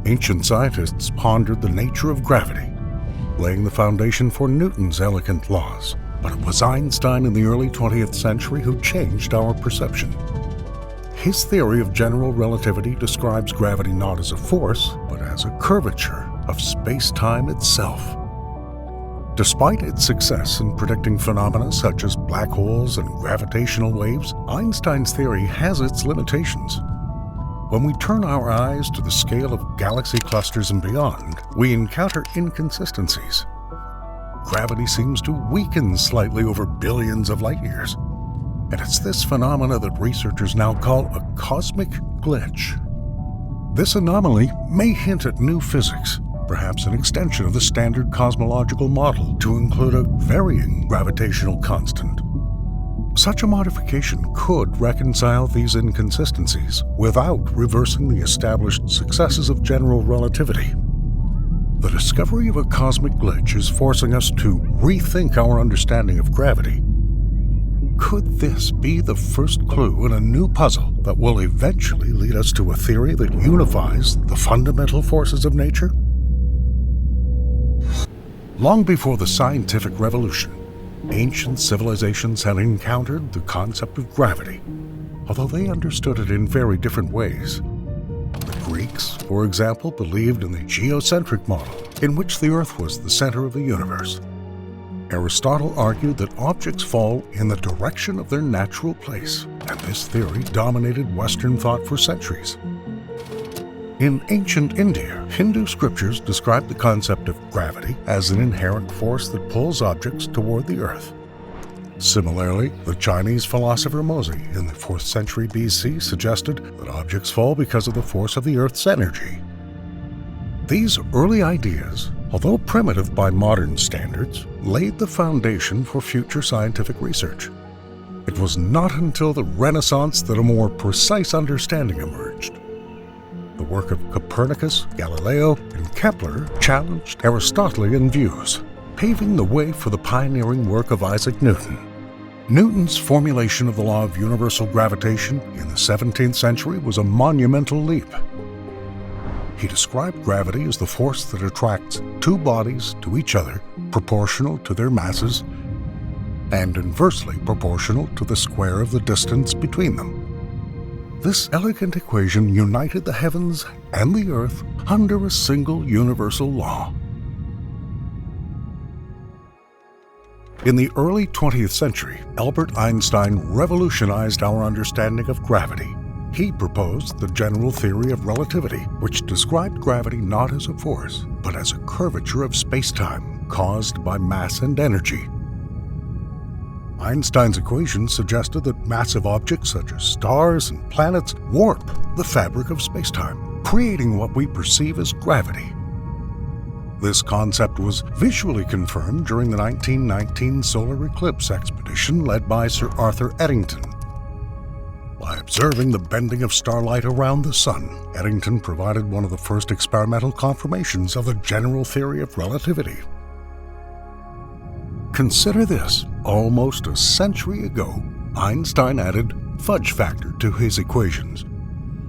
Ancient scientists pondered the nature of gravity, laying the foundation for Newton's elegant laws. But it was Einstein in the early 20th century who changed our perception. His theory of general relativity describes gravity not as a force, but as a curvature of space-time itself. Despite its success in predicting phenomena such as black holes and gravitational waves, Einstein's theory has its limitations. When we turn our eyes to the scale of galaxy clusters and beyond, we encounter inconsistencies. Gravity seems to weaken slightly over billions of light years. And it's this phenomena that researchers now call a cosmic glitch. This anomaly may hint at new physics, perhaps an extension of the standard cosmological model to include a varying gravitational constant. Such a modification could reconcile these inconsistencies without reversing the established successes of general relativity. The discovery of a cosmic glitch is forcing us to rethink our understanding of gravity. Could this be the first clue in a new puzzle that will eventually lead us to a theory that unifies the fundamental forces of nature? Long before the scientific revolution, ancient civilizations had encountered the concept of gravity. although they understood it in very different ways. The Greeks, for example, believed in the geocentric model, in which the Earth was the center of the universe. Aristotle argued that objects fall in the direction of their natural place, and this theory dominated Western thought for centuries. In ancient India, Hindu scriptures describe the concept of gravity as an inherent force that pulls objects toward the Earth. Similarly, the Chinese philosopher Mozi in the 4th century BC suggested that objects fall because of the force of the Earth's energy. These early ideas, although primitive by modern standards, laid the foundation for future scientific research. It was not until the Renaissance that a more precise understanding emerged. The work of Copernicus, Galileo, and Kepler challenged Aristotelian views, paving the way for the pioneering work of Isaac Newton. Newton's formulation of the law of universal gravitation in the 17th century was a monumental leap. He described gravity as the force that attracts two bodies to each other proportional to their masses and inversely proportional to the square of the distance between them. This elegant equation united the heavens and the earth under a single universal law. In the early 20th century, Albert Einstein revolutionized our understanding of gravity. He proposed the general theory of relativity, which described gravity not as a force, but as a curvature of space-time caused by mass and energy. Einstein's equations suggested that massive objects such as stars and planets warp the fabric of space-time, creating what we perceive as gravity. This concept was visually confirmed during the 1919 solar eclipse expedition led by Sir Arthur Eddington. By observing the bending of starlight around the Sun, Eddington provided one of the first experimental confirmations of the general theory of relativity. Consider this: almost a century ago, Einstein added fudge factor to his equations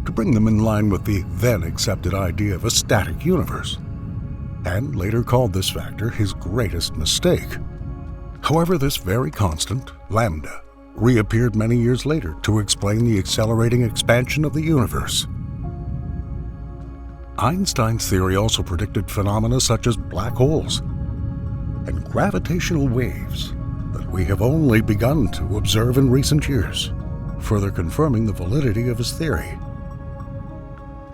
to bring them in line with the then accepted idea of a static universe, and later called this factor his greatest mistake. However, this very constant, lambda, reappeared many years later to explain the accelerating expansion of the universe. Einstein's theory also predicted phenomena such as black holes and gravitational waves that we have only begun to observe in recent years, further confirming the validity of his theory.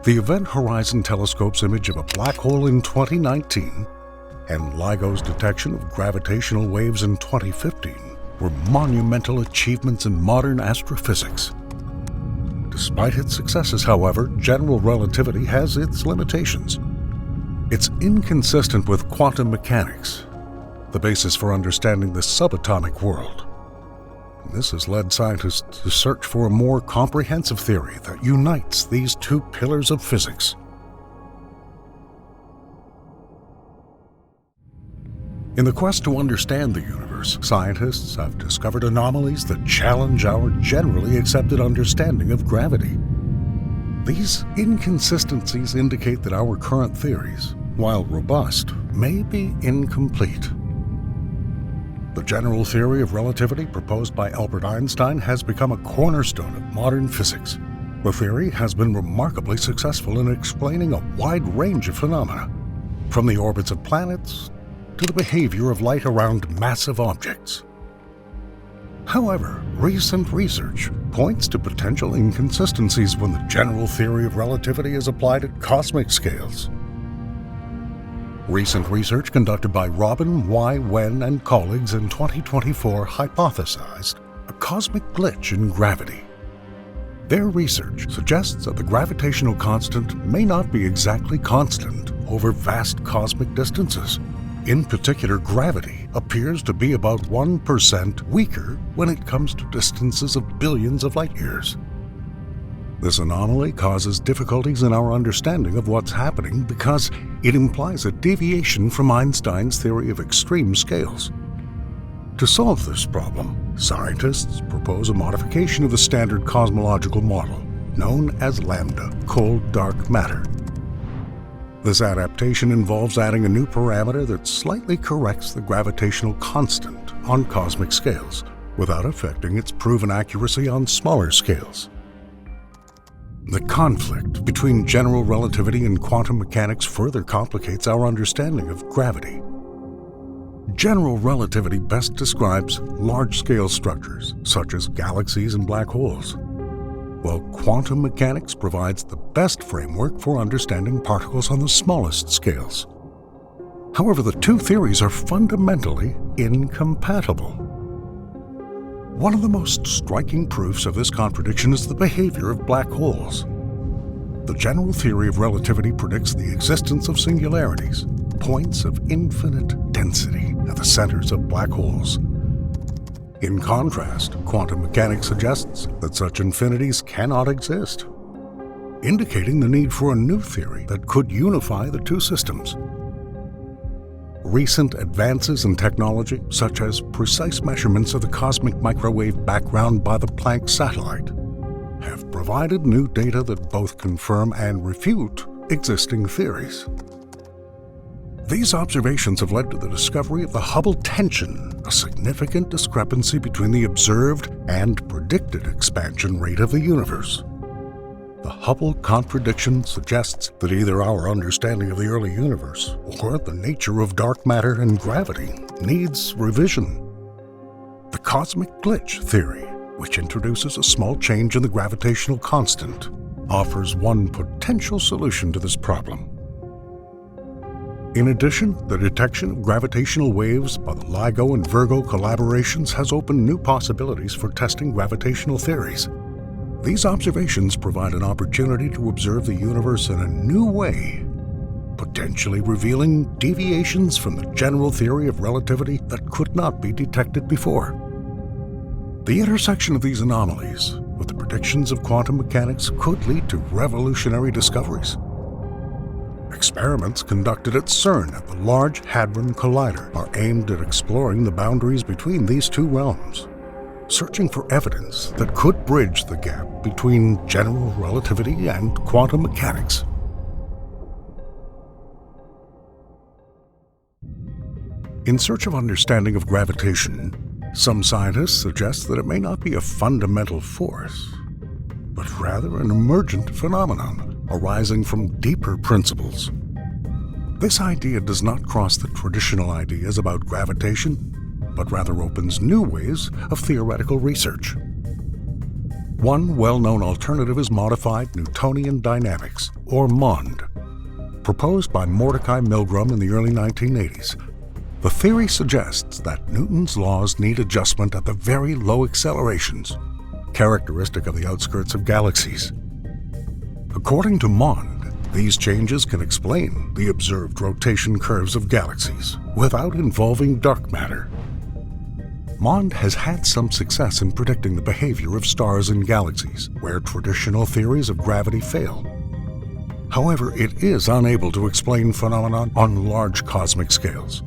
The Event Horizon Telescope's image of a black hole in 2019 and LIGO's detection of gravitational waves in 2015 were monumental achievements in modern astrophysics. Despite its successes, however, general relativity has its limitations. It's inconsistent with quantum mechanics, the basis for understanding the subatomic world. This has led scientists to search for a more comprehensive theory that unites these two pillars of physics. In the quest to understand the universe, scientists have discovered anomalies that challenge our generally accepted understanding of gravity. These inconsistencies indicate that our current theories, while robust, may be incomplete. The general theory of relativity proposed by Albert Einstein has become a cornerstone of modern physics. The theory has been remarkably successful in explaining a wide range of phenomena, from the orbits of planets to the behavior of light around massive objects. However, recent research points to potential inconsistencies when the general theory of relativity is applied at cosmic scales. Recent research conducted by Robin, Y. Wen, and colleagues in 2024 hypothesized a cosmic glitch in gravity. Their research suggests that the gravitational constant may not be exactly constant over vast cosmic distances. In particular, gravity appears to be about 1% weaker when it comes to distances of billions of light years. This anomaly causes difficulties in our understanding of what's happening because it implies a deviation from Einstein's theory of extreme scales. To solve this problem, scientists propose a modification of the standard cosmological model, known as lambda, cold dark matter. This adaptation involves adding a new parameter that slightly corrects the gravitational constant on cosmic scales, without affecting its proven accuracy on smaller scales. The conflict between general relativity and quantum mechanics further complicates our understanding of gravity. General relativity best describes large-scale structures, such as galaxies and black holes, while quantum mechanics provides the best framework for understanding particles on the smallest scales. However, the two theories are fundamentally incompatible. One of the most striking proofs of this contradiction is the behavior of black holes. The general theory of relativity predicts the existence of singularities, points of infinite density at the centers of black holes. In contrast, quantum mechanics suggests that such infinities cannot exist, indicating the need for a new theory that could unify the two systems. Recent advances in technology, such as precise measurements of the cosmic microwave background by the Planck satellite, have provided new data that both confirm and refute existing theories. These observations have led to the discovery of the Hubble tension, a significant discrepancy between the observed and predicted expansion rate of the universe. The Hubble contradiction suggests that either our understanding of the early universe or the nature of dark matter and gravity needs revision. The cosmic glitch theory, which introduces a small change in the gravitational constant, offers one potential solution to this problem. In addition, the detection of gravitational waves by the LIGO and Virgo collaborations has opened new possibilities for testing gravitational theories. These observations provide an opportunity to observe the universe in a new way, potentially revealing deviations from the general theory of relativity that could not be detected before. The intersection of these anomalies with the predictions of quantum mechanics could lead to revolutionary discoveries. Experiments conducted at CERN at the Large Hadron Collider are aimed at exploring the boundaries between these two realms, searching for evidence that could bridge the gap between general relativity and quantum mechanics. In search of understanding of gravitation, some scientists suggest that it may not be a fundamental force, but rather an emergent phenomenon arising from deeper principles. This idea does not cross the traditional ideas about gravitation, but rather opens new ways of theoretical research. One well-known alternative is modified Newtonian dynamics, or MOND, proposed by Mordecai Milgram in the early 1980s. The theory suggests that Newton's laws need adjustment at the very low accelerations, characteristic of the outskirts of galaxies. According to MOND, these changes can explain the observed rotation curves of galaxies without involving dark matter. MOND has had some success in predicting the behavior of stars and galaxies, where traditional theories of gravity fail. However, it is unable to explain phenomena on large cosmic scales,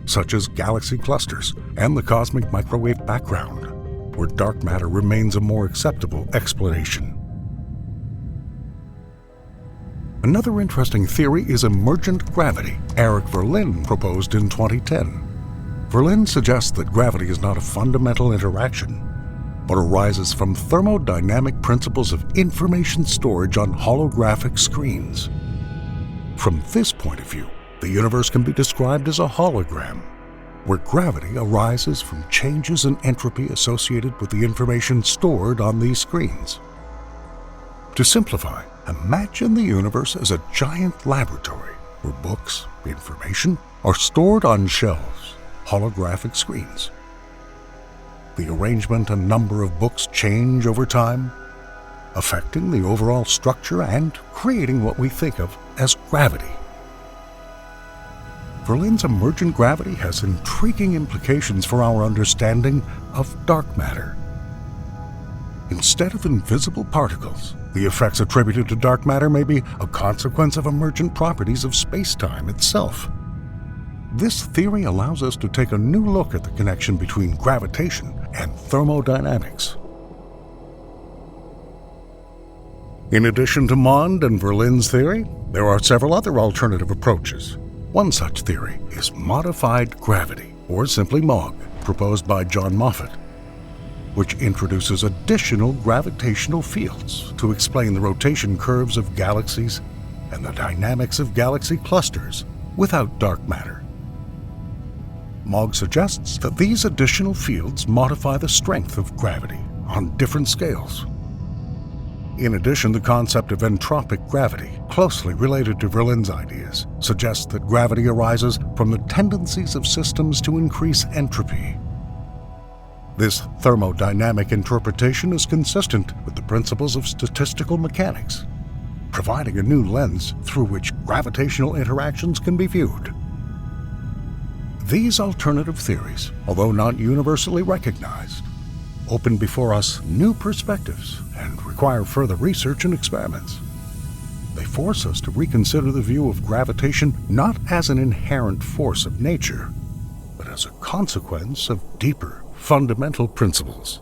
such as galaxy clusters and the cosmic microwave background, where dark matter remains a more acceptable explanation. Another interesting theory is emergent gravity, Eric Verlin proposed in 2010. Verlin suggests that gravity is not a fundamental interaction, but arises from thermodynamic principles of information storage on holographic screens. From this point of view, the universe can be described as a hologram, where gravity arises from changes in entropy associated with the information stored on these screens. To simplify, imagine the universe as a giant laboratory where books, information, are stored on shelves, holographic screens. The arrangement and number of books change over time, affecting the overall structure and creating what we think of as gravity. Verlin's emergent gravity has intriguing implications for our understanding of dark matter. Instead of invisible particles, the effects attributed to dark matter may be a consequence of emergent properties of space-time itself. This theory allows us to take a new look at the connection between gravitation and thermodynamics. In addition to Mond and Verlin's theory, there are several other alternative approaches. One such theory is modified gravity, or simply MOG, proposed by John Moffat. which introduces additional gravitational fields to explain the rotation curves of galaxies and the dynamics of galaxy clusters without dark matter. Mogg suggests that these additional fields modify the strength of gravity on different scales. In addition, the concept of entropic gravity, closely related to Verlin's ideas, suggests that gravity arises from the tendencies of systems to increase entropy. This thermodynamic interpretation is consistent with the principles of statistical mechanics, providing a new lens through which gravitational interactions can be viewed. These alternative theories, although not universally recognized, open before us new perspectives and require further research and experiments. They force us to reconsider the view of gravitation not as an inherent force of nature, but as a consequence of deeper, fundamental principles.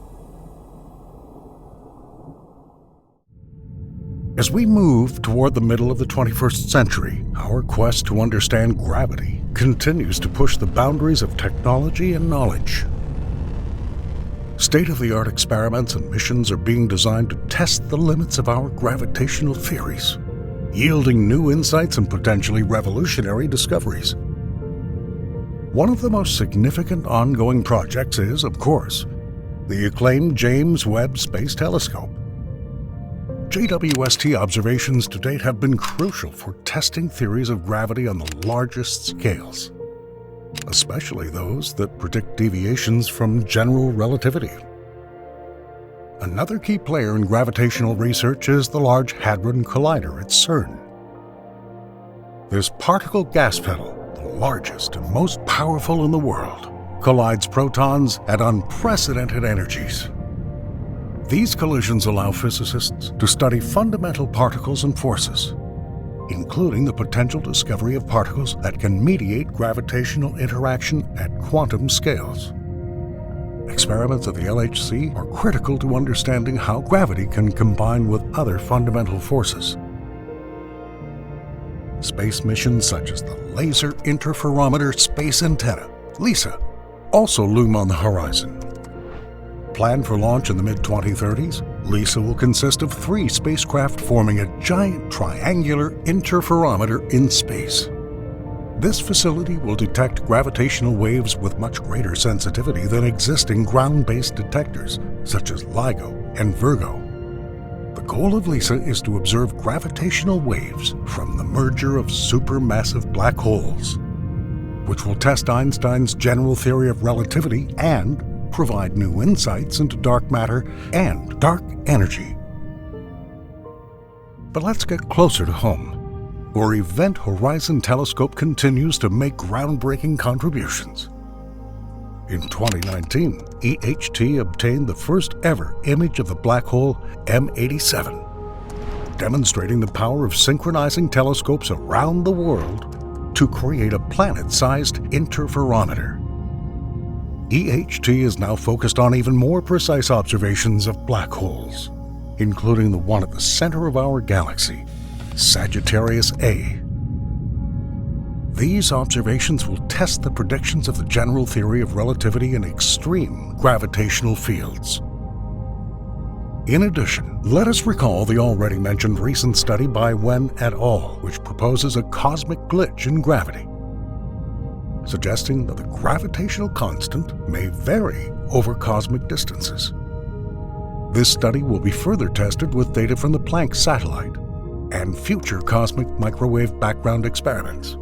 As we move toward the middle of the 21st century, our quest to understand gravity continues to push the boundaries of technology and knowledge. State-of-the-art experiments and missions are being designed to test the limits of our gravitational theories, yielding new insights and potentially revolutionary discoveries. One of the most significant ongoing projects is, of course, the acclaimed James Webb Space Telescope. JWST observations to date have been crucial for testing theories of gravity on the largest scales, especially those that predict deviations from general relativity. Another key player in gravitational research is the Large Hadron Collider at CERN. This particle gas pedal, the largest and most powerful in the world, collides protons at unprecedented energies. These collisions allow physicists to study fundamental particles and forces, including the potential discovery of particles that can mediate gravitational interaction at quantum scales. Experiments at the LHC are critical to understanding how gravity can combine with other fundamental forces. Space missions such as the Laser Interferometer Space Antenna, LISA, also loom on the horizon. Planned for launch in the mid-2030s, LISA will consist of 3 spacecraft forming a giant triangular interferometer in space. This facility will detect gravitational waves with much greater sensitivity than existing ground-based detectors, such as LIGO and Virgo. The goal of LISA is to observe gravitational waves from the merger of supermassive black holes, which will test Einstein's general theory of relativity and provide new insights into dark matter and dark energy. But let's get closer to home, where Event Horizon Telescope continues to make groundbreaking contributions. In 2019, EHT obtained the first ever image of the black hole M87, demonstrating the power of synchronizing telescopes around the world to create a planet-sized interferometer. EHT is now focused on even more precise observations of black holes, including the one at the center of our galaxy, Sagittarius A. These observations will test the predictions of the general theory of relativity in extreme gravitational fields. In addition, let us recall the already mentioned recent study by Wen et al., which proposes a cosmic glitch in gravity, suggesting that the gravitational constant may vary over cosmic distances. This study will be further tested with data from the Planck satellite and future cosmic microwave background experiments.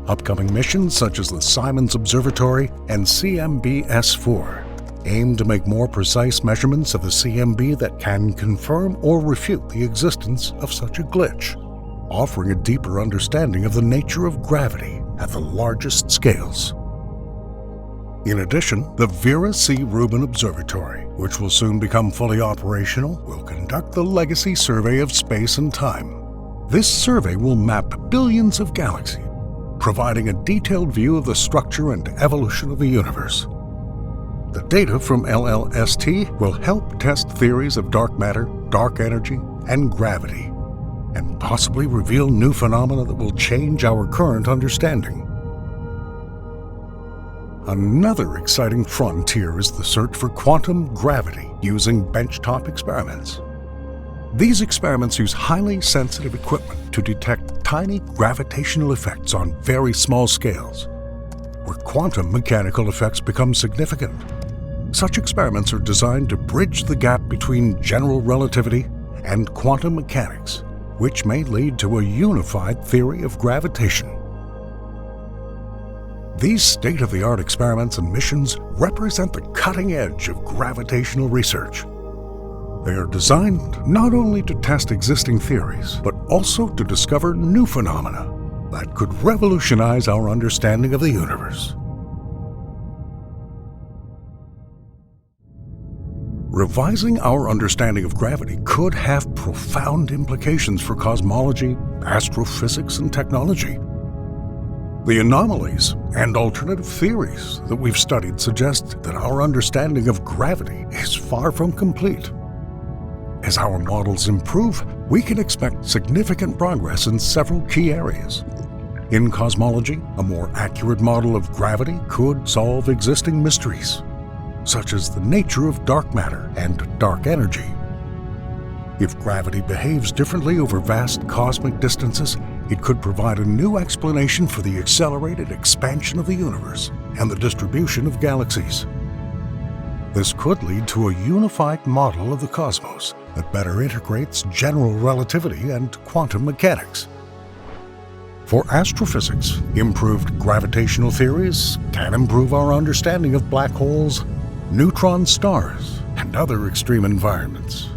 Upcoming missions such as the Simons Observatory and CMB-S4 aim to make more precise measurements of the CMB that can confirm or refute the existence of such a glitch, offering a deeper understanding of the nature of gravity at the largest scales. In addition, the Vera C. Rubin Observatory, which will soon become fully operational, will conduct the Legacy Survey of Space and Time. This survey will map billions of galaxies, providing a detailed view of the structure and evolution of the universe. The data from LLST will help test theories of dark matter, dark energy, and gravity, and possibly reveal new phenomena that will change our current understanding. Another exciting frontier is the search for quantum gravity using benchtop experiments. These experiments use highly sensitive equipment to detect tiny gravitational effects on very small scales, where quantum mechanical effects become significant. Such experiments are designed to bridge the gap between general relativity and quantum mechanics, which may lead to a unified theory of gravitation. These state-of-the-art experiments and missions represent the cutting edge of gravitational research. They are designed not only to test existing theories, but also to discover new phenomena that could revolutionize our understanding of the universe. Revising our understanding of gravity could have profound implications for cosmology, astrophysics, and technology. The anomalies and alternative theories that we've studied suggest that our understanding of gravity is far from complete. As our models improve, we can expect significant progress in several key areas. In cosmology, a more accurate model of gravity could solve existing mysteries, such as the nature of dark matter and dark energy. If gravity behaves differently over vast cosmic distances, it could provide a new explanation for the accelerated expansion of the universe and the distribution of galaxies. This could lead to a unified model of the cosmos that better integrates general relativity and quantum mechanics. For astrophysics, improved gravitational theories can improve our understanding of black holes, neutron stars, and other extreme environments.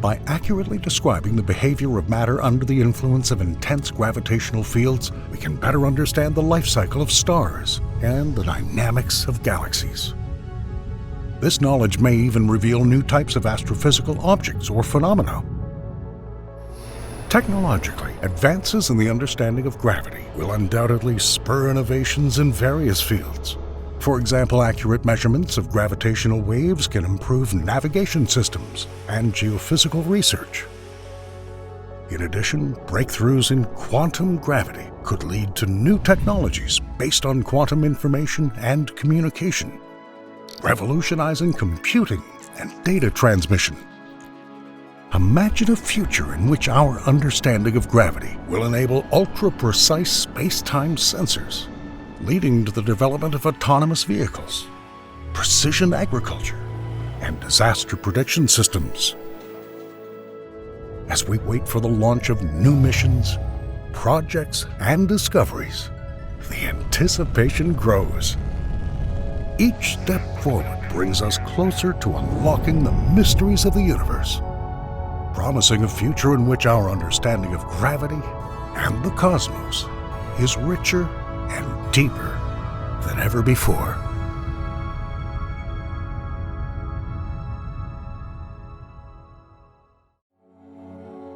By accurately describing the behavior of matter under the influence of intense gravitational fields, we can better understand the life cycle of stars and the dynamics of galaxies. This knowledge may even reveal new types of astrophysical objects or phenomena. Technologically, advances in the understanding of gravity will undoubtedly spur innovations in various fields. For example, accurate measurements of gravitational waves can improve navigation systems and geophysical research. In addition, breakthroughs in quantum gravity could lead to new technologies based on quantum information and communication, revolutionizing computing and data transmission. Imagine a future in which our understanding of gravity will enable ultra-precise space-time sensors, leading to the development of autonomous vehicles, precision agriculture, and disaster prediction systems. As we wait for the launch of new missions, projects, and discoveries, the anticipation grows. Each step forward brings us closer to unlocking the mysteries of the universe, promising a future in which our understanding of gravity and the cosmos is richer and deeper than ever before.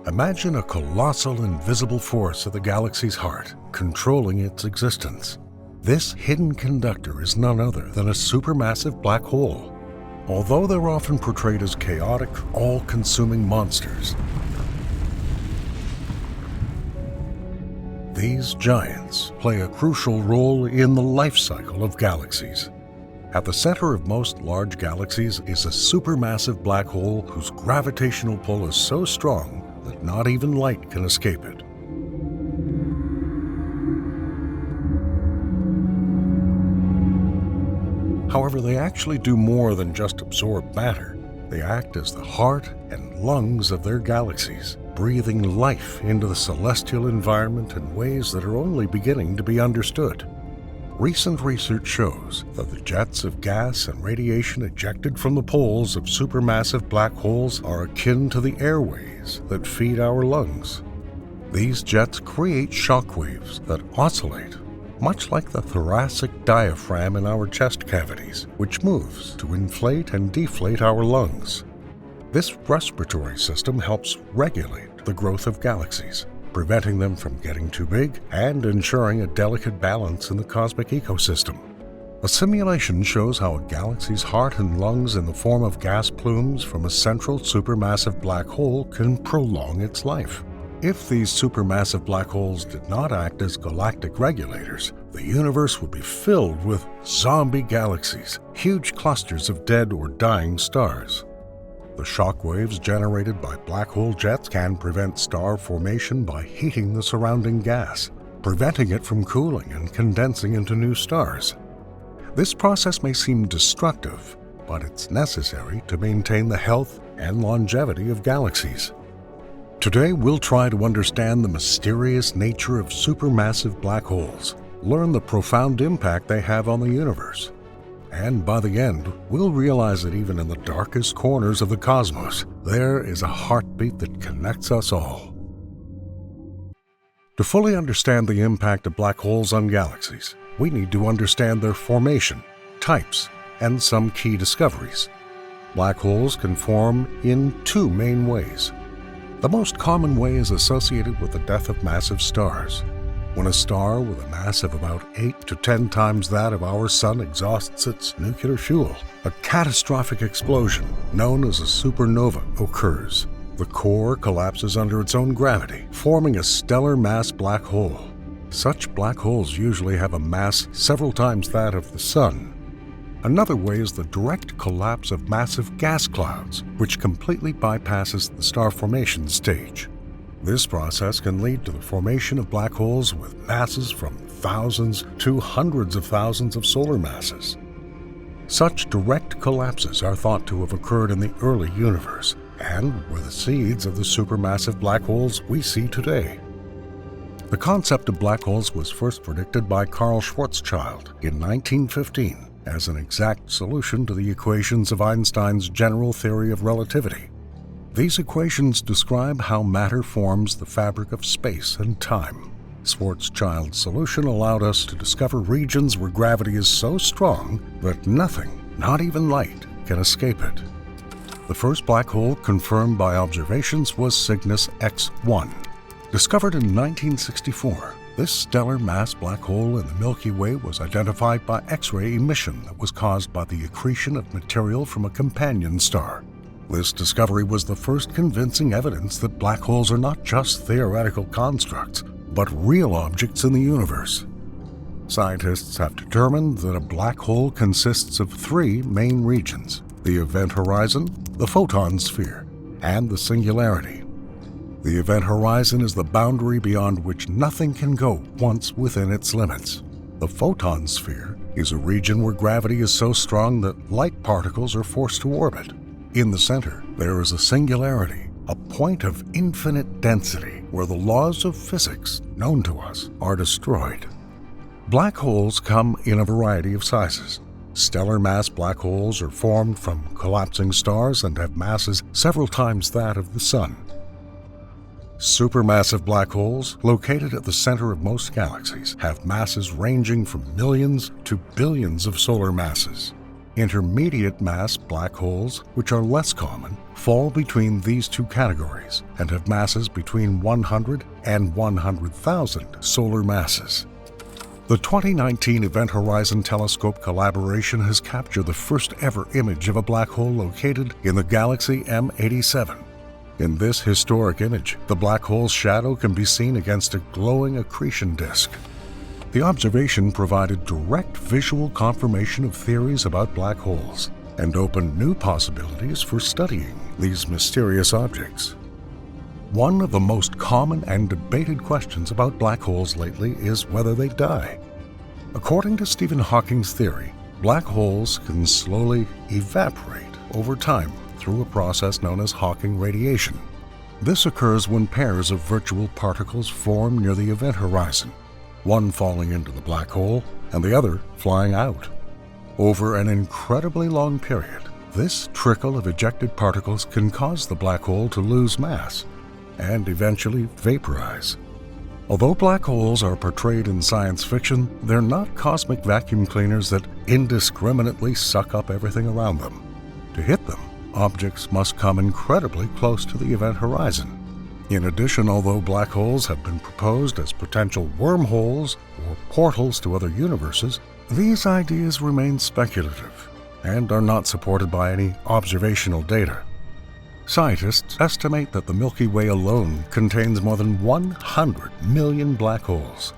Imagine a colossal invisible force at the galaxy's heart, controlling its existence. This hidden conductor is none other than a supermassive black hole. Although they're often portrayed as chaotic, all-consuming monsters, these giants play a crucial role in the life cycle of galaxies. At the center of most large galaxies is a supermassive black hole whose gravitational pull is so strong that not even light can escape it. However, they actually do more than just absorb matter. They act as the heart and lungs of their galaxies, breathing life into the celestial environment in ways that are only beginning to be understood. Recent research shows that the jets of gas and radiation ejected from the poles of supermassive black holes are akin to the airways that feed our lungs. These jets create shock waves that oscillate, much like the thoracic diaphragm in our chest cavities, which moves to inflate and deflate our lungs. This respiratory system helps regulate the growth of galaxies, preventing them from getting too big and ensuring a delicate balance in the cosmic ecosystem. A simulation shows how a galaxy's heart and lungs in the form of gas plumes from a central supermassive black hole can prolong its life. If these supermassive black holes did not act as galactic regulators, the universe would be filled with zombie galaxies, huge clusters of dead or dying stars. The shock waves generated by black hole jets can prevent star formation by heating the surrounding gas, preventing it from cooling and condensing into new stars. This process may seem destructive, but it's necessary to maintain the health and longevity of galaxies. Today, we'll try to understand the mysterious nature of supermassive black holes, learn the profound impact they have on the universe, and by the end, we'll realize that even in the darkest corners of the cosmos, there is a heartbeat that connects us all. To fully understand the impact of black holes on galaxies, we need to understand their formation, types, and some key discoveries. Black holes can form in two main ways. The most common way is associated with the death of massive stars. When a star with a mass of about 8 to 10 times that of our Sun exhausts its nuclear fuel, a catastrophic explosion known as a supernova occurs. The core collapses under its own gravity, forming a stellar mass black hole. Such black holes usually have a mass several times that of the Sun. Another way is the direct collapse of massive gas clouds, which completely bypasses the star formation stage. This process can lead to the formation of black holes with masses from thousands to hundreds of thousands of solar masses. Such direct collapses are thought to have occurred in the early universe and were the seeds of the supermassive black holes we see today. The concept of black holes was first predicted by Carl Schwarzschild in 1915 as an exact solution to the equations of Einstein's general theory of relativity. These equations describe how matter forms the fabric of space and time. Schwarzschild's solution allowed us to discover regions where gravity is so strong that nothing, not even light, can escape it. The first black hole confirmed by observations was Cygnus X1. Discovered in 1964, this stellar mass black hole in the Milky Way was identified by X-ray emission that was caused by the accretion of material from a companion star. This discovery was the first convincing evidence that black holes are not just theoretical constructs, but real objects in the universe. Scientists have determined that a black hole consists of three main regions: the event horizon, the photon sphere, and the singularity. The event horizon is the boundary beyond which nothing can go once within its limits. The photon sphere is a region where gravity is so strong that light particles are forced to orbit. In the center, there is a singularity, a point of infinite density where the laws of physics known to us are destroyed. Black holes come in a variety of sizes. Stellar mass black holes are formed from collapsing stars and have masses several times that of the Sun. Supermassive black holes, located at the center of most galaxies, have masses ranging from millions to billions of solar masses. Intermediate mass black holes, which are less common, fall between these two categories and have masses between 100 and 100,000 solar masses. The 2019 Event Horizon Telescope collaboration has captured the first ever image of a black hole located in the galaxy M87. In this historic image, the black hole's shadow can be seen against a glowing accretion disk. The observation provided direct visual confirmation of theories about black holes and opened new possibilities for studying these mysterious objects. One of the most common and debated questions about black holes lately is whether they die. According to Stephen Hawking's theory, black holes can slowly evaporate over time through a process known as Hawking radiation. This occurs when pairs of virtual particles form near the event horizon, one falling into the black hole and the other flying out. Over an incredibly long period, this trickle of ejected particles can cause the black hole to lose mass and eventually vaporize. Although black holes are portrayed in science fiction, they're not cosmic vacuum cleaners that indiscriminately suck up everything around them. To hit them, objects must come incredibly close to the event horizon. In addition, although black holes have been proposed as potential wormholes or portals to other universes, these ideas remain speculative and are not supported by any observational data. Scientists estimate that the Milky Way alone contains more than 100 million black holes.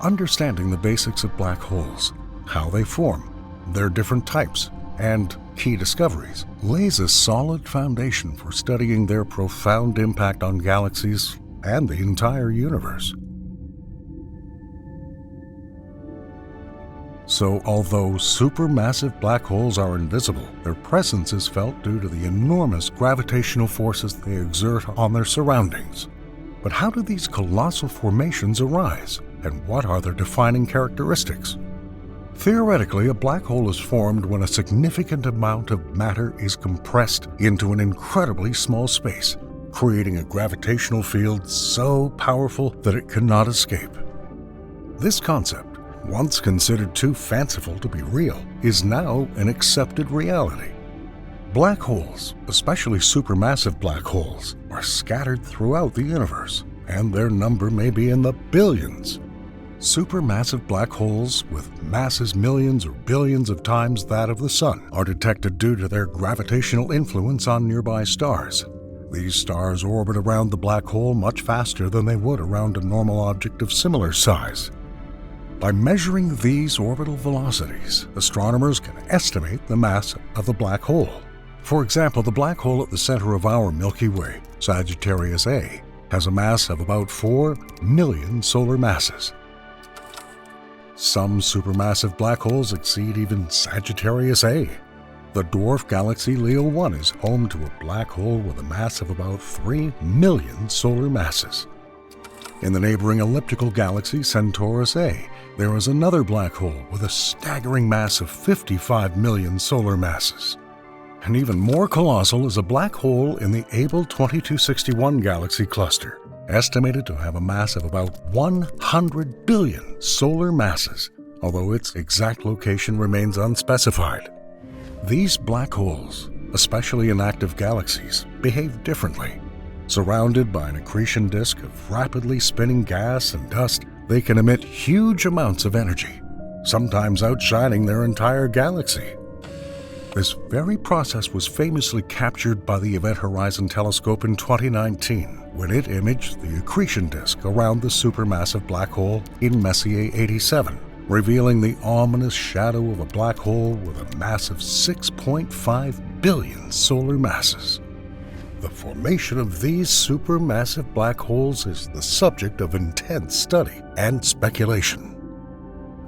Understanding the basics of black holes, how they form, their different types, and key discoveries lays a solid foundation for studying their profound impact on galaxies and the entire universe. So, although supermassive black holes are invisible, their presence is felt due to the enormous gravitational forces they exert on their surroundings. But how do these colossal formations arise, and what are their defining characteristics? Theoretically, a black hole is formed when a significant amount of matter is compressed into an incredibly small space, creating a gravitational field so powerful that it cannot escape. This concept, once considered too fanciful to be real, is now an accepted reality. Black holes, especially supermassive black holes, are scattered throughout the universe, and their number may be in the billions. Supermassive black holes, with masses millions or billions of times that of the Sun, are detected due to their gravitational influence on nearby stars. These stars orbit around the black hole much faster than they would around a normal object of similar size. By measuring these orbital velocities, astronomers can estimate the mass of the black hole. For example, the black hole at the center of our Milky Way, Sagittarius A, has a mass of about 4 million solar masses. Some supermassive black holes exceed even Sagittarius A. The dwarf galaxy Leo 1 is home to a black hole with a mass of about 3 million solar masses. In the neighboring elliptical galaxy Centaurus A, there is another black hole with a staggering mass of 55 million solar masses. And even more colossal is a black hole in the Abell 2261 galaxy cluster, estimated to have a mass of about 100 billion solar masses, although its exact location remains unspecified. These black holes, especially in active galaxies, behave differently. Surrounded by an accretion disk of rapidly spinning gas and dust, they can emit huge amounts of energy, sometimes outshining their entire galaxy. This very process was famously captured by the Event Horizon Telescope in 2019, when it imaged the accretion disk around the supermassive black hole in Messier 87, revealing the ominous shadow of a black hole with a mass of 6.5 billion solar masses. The formation of these supermassive black holes is the subject of intense study and speculation.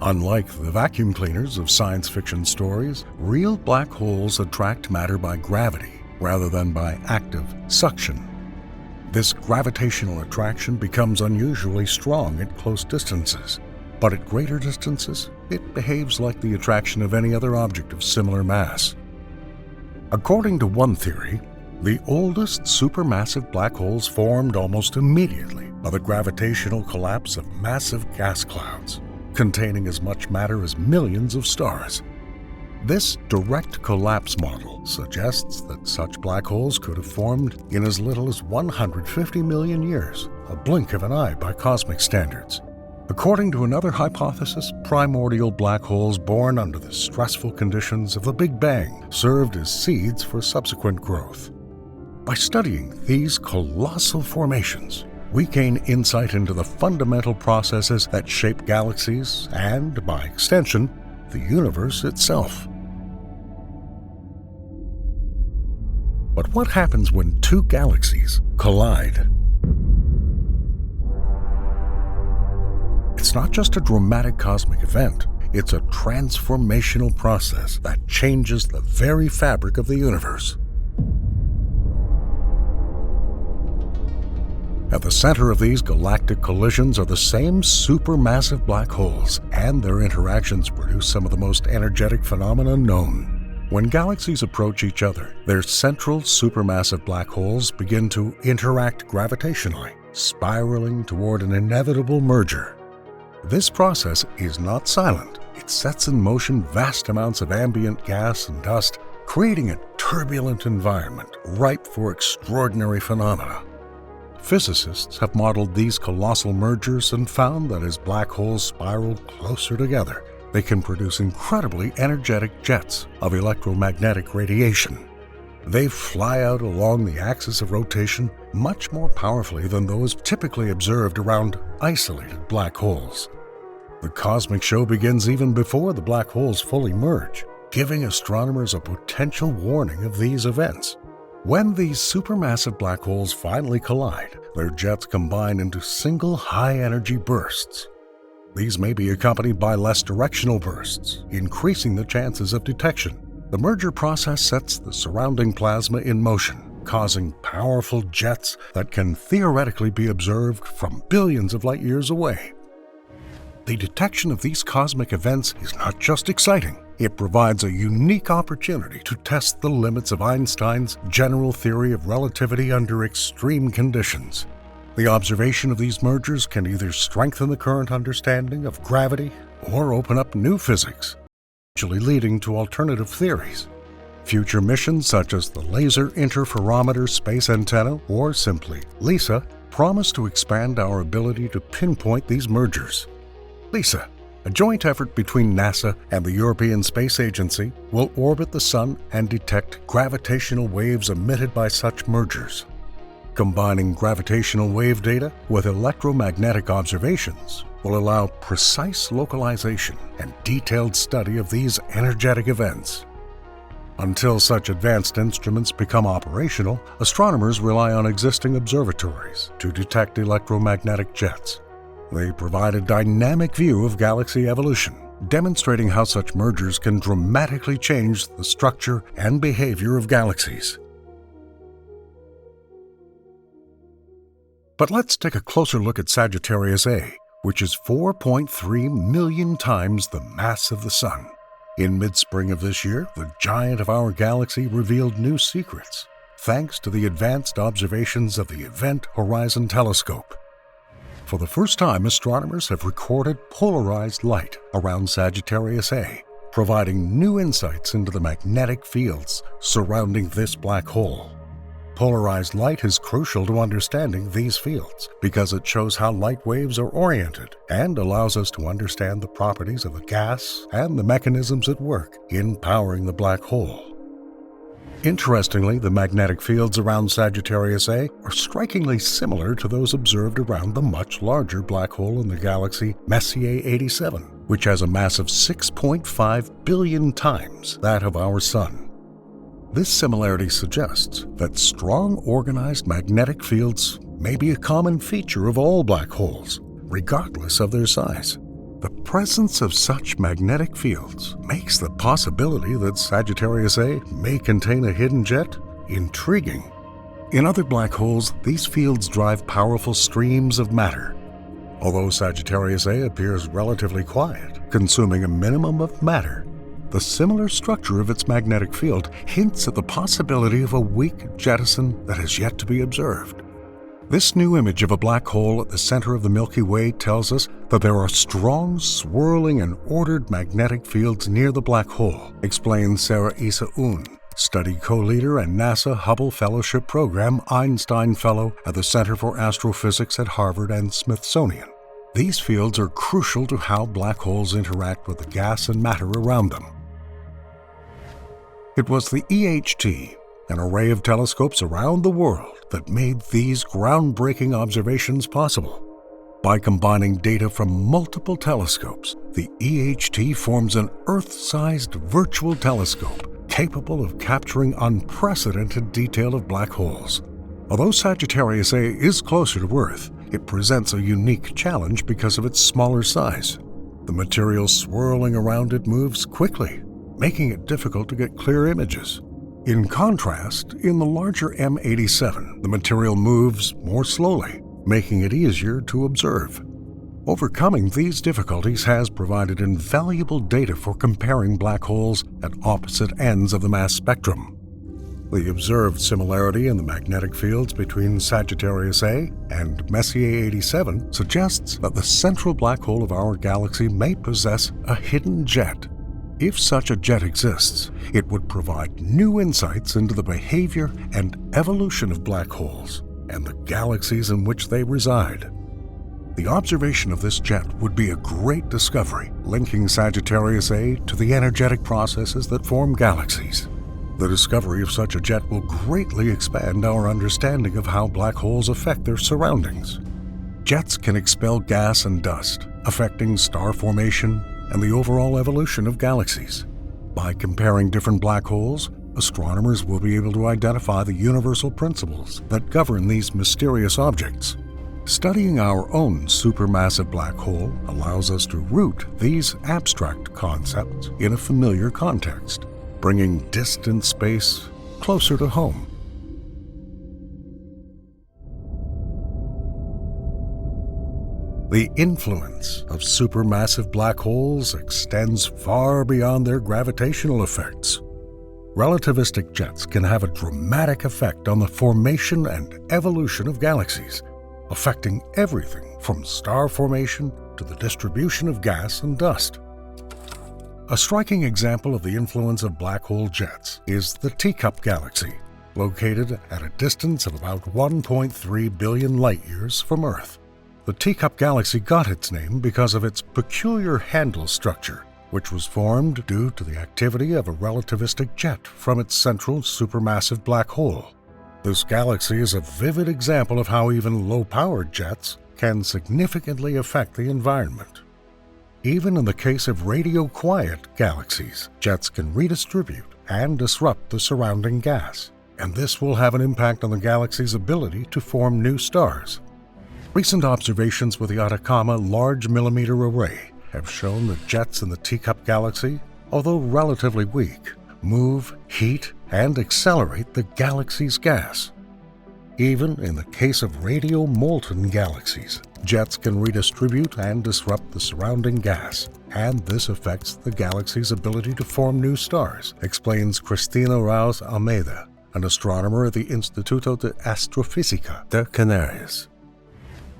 Unlike the vacuum cleaners of science fiction stories, real black holes attract matter by gravity rather than by active suction. This gravitational attraction becomes unusually strong at close distances, but at greater distances, it behaves like the attraction of any other object of similar mass. According to one theory, the oldest supermassive black holes formed almost immediately by the gravitational collapse of massive gas clouds, containing as much matter as millions of stars. This direct collapse model suggests that such black holes could have formed in as little as 150 million years, a blink of an eye by cosmic standards. According to another hypothesis, primordial black holes born under the stressful conditions of the Big Bang served as seeds for subsequent growth. By studying these colossal formations, we gain insight into the fundamental processes that shape galaxies and, by extension, the universe itself. But what happens when two galaxies collide? It's not just a dramatic cosmic event, it's a transformational process that changes the very fabric of the universe. At the center of these galactic collisions are the same supermassive black holes, and their interactions produce some of the most energetic phenomena known. When galaxies approach each other, their central supermassive black holes begin to interact gravitationally, spiraling toward an inevitable merger. This process is not silent. It sets in motion vast amounts of ambient gas and dust, creating a turbulent environment ripe for extraordinary phenomena. Physicists have modeled these colossal mergers and found that as black holes spiral closer together, they can produce incredibly energetic jets of electromagnetic radiation. They fly out along the axis of rotation much more powerfully than those typically observed around isolated black holes. The cosmic show begins even before the black holes fully merge, giving astronomers a potential warning of these events. When these supermassive black holes finally collide, their jets combine into single high-energy bursts. These may be accompanied by less directional bursts, increasing the chances of detection. The merger process sets the surrounding plasma in motion, causing powerful jets that can theoretically be observed from billions of light years away. The detection of these cosmic events is not just exciting, it provides a unique opportunity to test the limits of Einstein's general theory of relativity under extreme conditions. The observation of these mergers can either strengthen the current understanding of gravity or open up new physics, actually leading to alternative theories. Future missions such as the Laser Interferometer Space Antenna, or simply LISA, promise to expand our ability to pinpoint these mergers. LISA, a joint effort between NASA and the European Space Agency, will orbit the Sun and detect gravitational waves emitted by such mergers. Combining gravitational wave data with electromagnetic observations will allow precise localization and detailed study of these energetic events. Until such advanced instruments become operational, astronomers rely on existing observatories to detect electromagnetic jets. They provide a dynamic view of galaxy evolution, demonstrating how such mergers can dramatically change the structure and behavior of galaxies. But let's take a closer look at Sagittarius A, which is 4.3 million times the mass of the Sun. In mid-spring of this year, the giant of our galaxy revealed new secrets, thanks to the advanced observations of the Event Horizon Telescope. For the first time, astronomers have recorded polarized light around Sagittarius A, providing new insights into the magnetic fields surrounding this black hole. Polarized light is crucial to understanding these fields because it shows how light waves are oriented and allows us to understand the properties of the gas and the mechanisms at work in powering the black hole. Interestingly, the magnetic fields around Sagittarius A are strikingly similar to those observed around the much larger black hole in the galaxy Messier 87, which has a mass of 6.5 billion times that of our Sun. This similarity suggests that strong organized magnetic fields may be a common feature of all black holes, regardless of their size. The presence of such magnetic fields makes the possibility that Sagittarius A may contain a hidden jet intriguing. In other black holes, these fields drive powerful streams of matter. Although Sagittarius A appears relatively quiet, consuming a minimum of matter, the similar structure of its magnetic field hints at the possibility of a weak jettison that has yet to be observed. This new image of a black hole at the center of the Milky Way tells us that there are strong, swirling, and ordered magnetic fields near the black hole, explains Sarah Issa Un, study co-leader and NASA Hubble Fellowship Program Einstein Fellow at the Center for Astrophysics at Harvard and Smithsonian. These fields are crucial to how black holes interact with the gas and matter around them. It was the EHT, an array of telescopes around the world, that made these groundbreaking observations possible. By combining data from multiple telescopes, the EHT forms an Earth-sized virtual telescope capable of capturing unprecedented detail of black holes. Although Sagittarius A is closer to Earth, it presents a unique challenge because of its smaller size. The material swirling around it moves quickly, making it difficult to get clear images. In contrast, in the larger M87, the material moves more slowly, making it easier to observe. Overcoming these difficulties has provided invaluable data for comparing black holes at opposite ends of the mass spectrum. The observed similarity in the magnetic fields between Sagittarius A and Messier 87 suggests that the central black hole of our galaxy may possess a hidden jet. If such a jet exists, it would provide new insights into the behavior and evolution of black holes and the galaxies in which they reside. The observation of this jet would be a great discovery, linking Sagittarius A to the energetic processes that form galaxies. The discovery of such a jet will greatly expand our understanding of how black holes affect their surroundings. Jets can expel gas and dust, affecting star formation and the overall evolution of galaxies. By comparing different black holes, astronomers will be able to identify the universal principles that govern these mysterious objects. Studying our own supermassive black hole allows us to root these abstract concepts in a familiar context, bringing distant space closer to home. The influence of supermassive black holes extends far beyond their gravitational effects. Relativistic jets can have a dramatic effect on the formation and evolution of galaxies, affecting everything from star formation to the distribution of gas and dust. A striking example of the influence of black hole jets is the Teacup Galaxy, located at a distance of about 1.3 billion light-years from Earth. The Teacup Galaxy got its name because of its peculiar handle structure, which was formed due to the activity of a relativistic jet from its central supermassive black hole. This galaxy is a vivid example of how even low-powered jets can significantly affect the environment. Even in the case of radio-quiet galaxies, jets can redistribute and disrupt the surrounding gas, and this will have an impact on the galaxy's ability to form new stars. Recent observations with the Atacama Large Millimeter Array have shown that jets in the Teacup Galaxy, although relatively weak, move, heat, and accelerate the galaxy's gas. Even in the case of radio-molten galaxies, jets can redistribute and disrupt the surrounding gas, and this affects the galaxy's ability to form new stars, explains Cristina Rauz Almeida, an astronomer at the Instituto de Astrofísica de Canarias.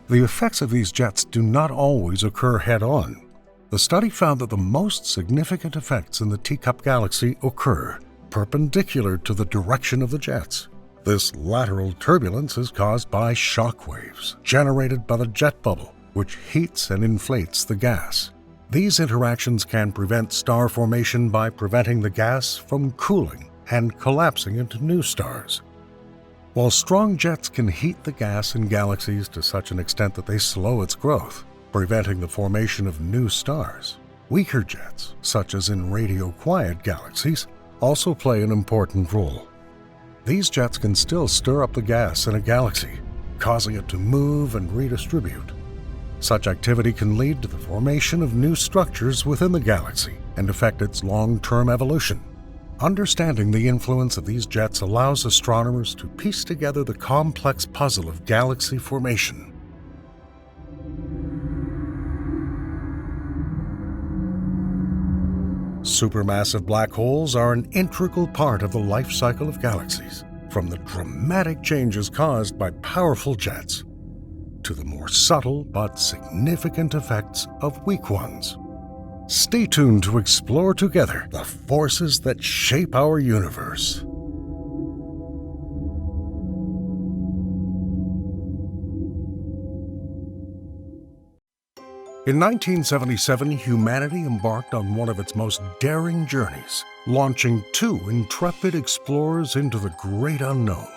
The effects of these jets do not always occur head-on. The study found that the most significant effects in the Teacup Galaxy occur perpendicular to the direction of the jets. This lateral turbulence is caused by shock waves generated by the jet bubble, which heats and inflates the gas. These interactions can prevent star formation by preventing the gas from cooling and collapsing into new stars. While strong jets can heat the gas in galaxies to such an extent that they slow its growth, preventing the formation of new stars, weaker jets, such as in radio-quiet galaxies, also play an important role. These jets can still stir up the gas in a galaxy, causing it to move and redistribute. Such activity can lead to the formation of new structures within the galaxy and affect its long-term evolution. Understanding the influence of these jets allows astronomers to piece together the complex puzzle of galaxy formation. Supermassive black holes are an integral part of the life cycle of galaxies, from the dramatic changes caused by powerful jets to the more subtle but significant effects of weak ones. Stay tuned to explore together the forces that shape our universe. In 1977, humanity embarked on one of its most daring journeys, launching 2 intrepid explorers into the great unknown.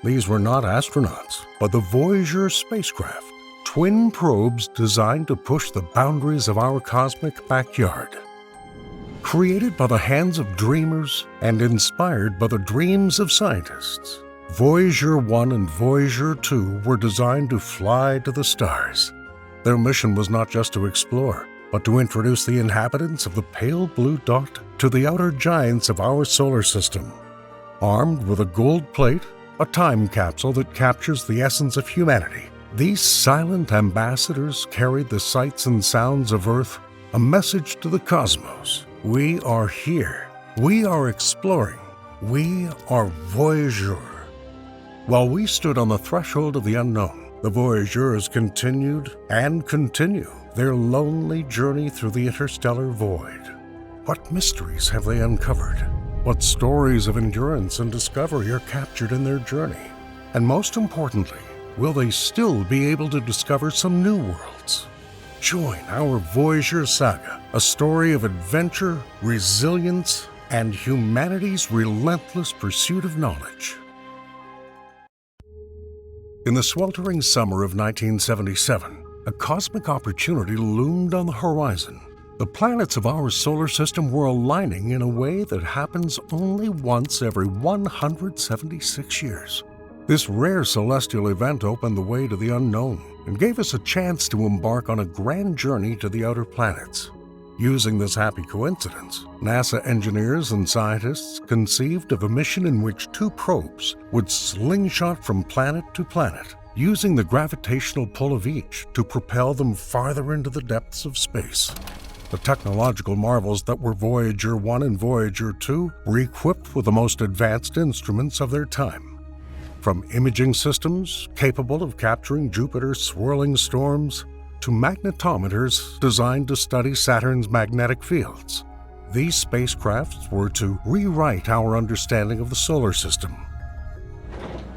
These were not astronauts, but the Voyager spacecraft, twin probes designed to push the boundaries of our cosmic backyard. Created by the hands of dreamers and inspired by the dreams of scientists, Voyager 1 and Voyager 2 were designed to fly to the stars. Their mission was not just to explore, but to introduce the inhabitants of the pale blue dot to the outer giants of our solar system. Armed with a gold plate, a time capsule that captures the essence of humanity, these silent ambassadors carried the sights and sounds of Earth, a message to the cosmos. We are here. We are exploring. We are Voyager. While we stood on the threshold of the unknown, the Voyagers continued and continue their lonely journey through the interstellar void. What mysteries have they uncovered? What stories of endurance and discovery are captured in their journey? And most importantly, will they still be able to discover some new worlds? Join our Voyager saga, a story of adventure, resilience, and humanity's relentless pursuit of knowledge. In the sweltering summer of 1977, a cosmic opportunity loomed on the horizon. The planets of our solar system were aligning in a way that happens only once every 176 years. This rare celestial event opened the way to the unknown and gave us a chance to embark on a grand journey to the outer planets. Using this happy coincidence, NASA engineers and scientists conceived of a mission in which two probes would slingshot from planet to planet, using the gravitational pull of each to propel them farther into the depths of space. The technological marvels that were Voyager 1 and Voyager 2 were equipped with the most advanced instruments of their time. From imaging systems capable of capturing Jupiter's swirling storms to magnetometers designed to study Saturn's magnetic fields, these spacecrafts were to rewrite our understanding of the solar system.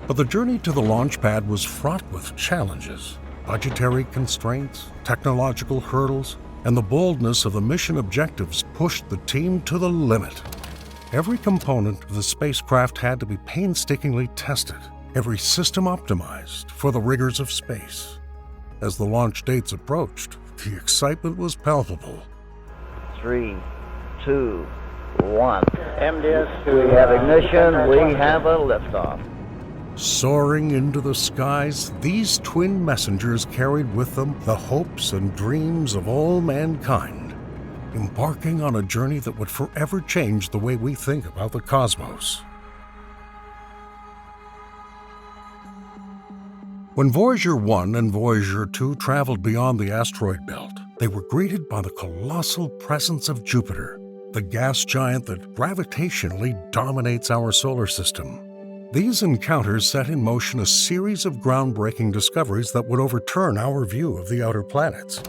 But the journey to the launch pad was fraught with challenges, budgetary constraints, technological hurdles, and the boldness of the mission objectives pushed the team to the limit. Every component of the spacecraft had to be painstakingly tested, every system optimized for the rigors of space. As the launch dates approached, the excitement was palpable. 3, 2, 1. MDS, we have ignition, we have a liftoff. Soaring into the skies, these twin messengers carried with them the hopes and dreams of all mankind, embarking on a journey that would forever change the way we think about the cosmos. When Voyager 1 and Voyager 2 traveled beyond the asteroid belt, they were greeted by the colossal presence of Jupiter, the gas giant that gravitationally dominates our solar system. These encounters set in motion a series of groundbreaking discoveries that would overturn our view of the outer planets.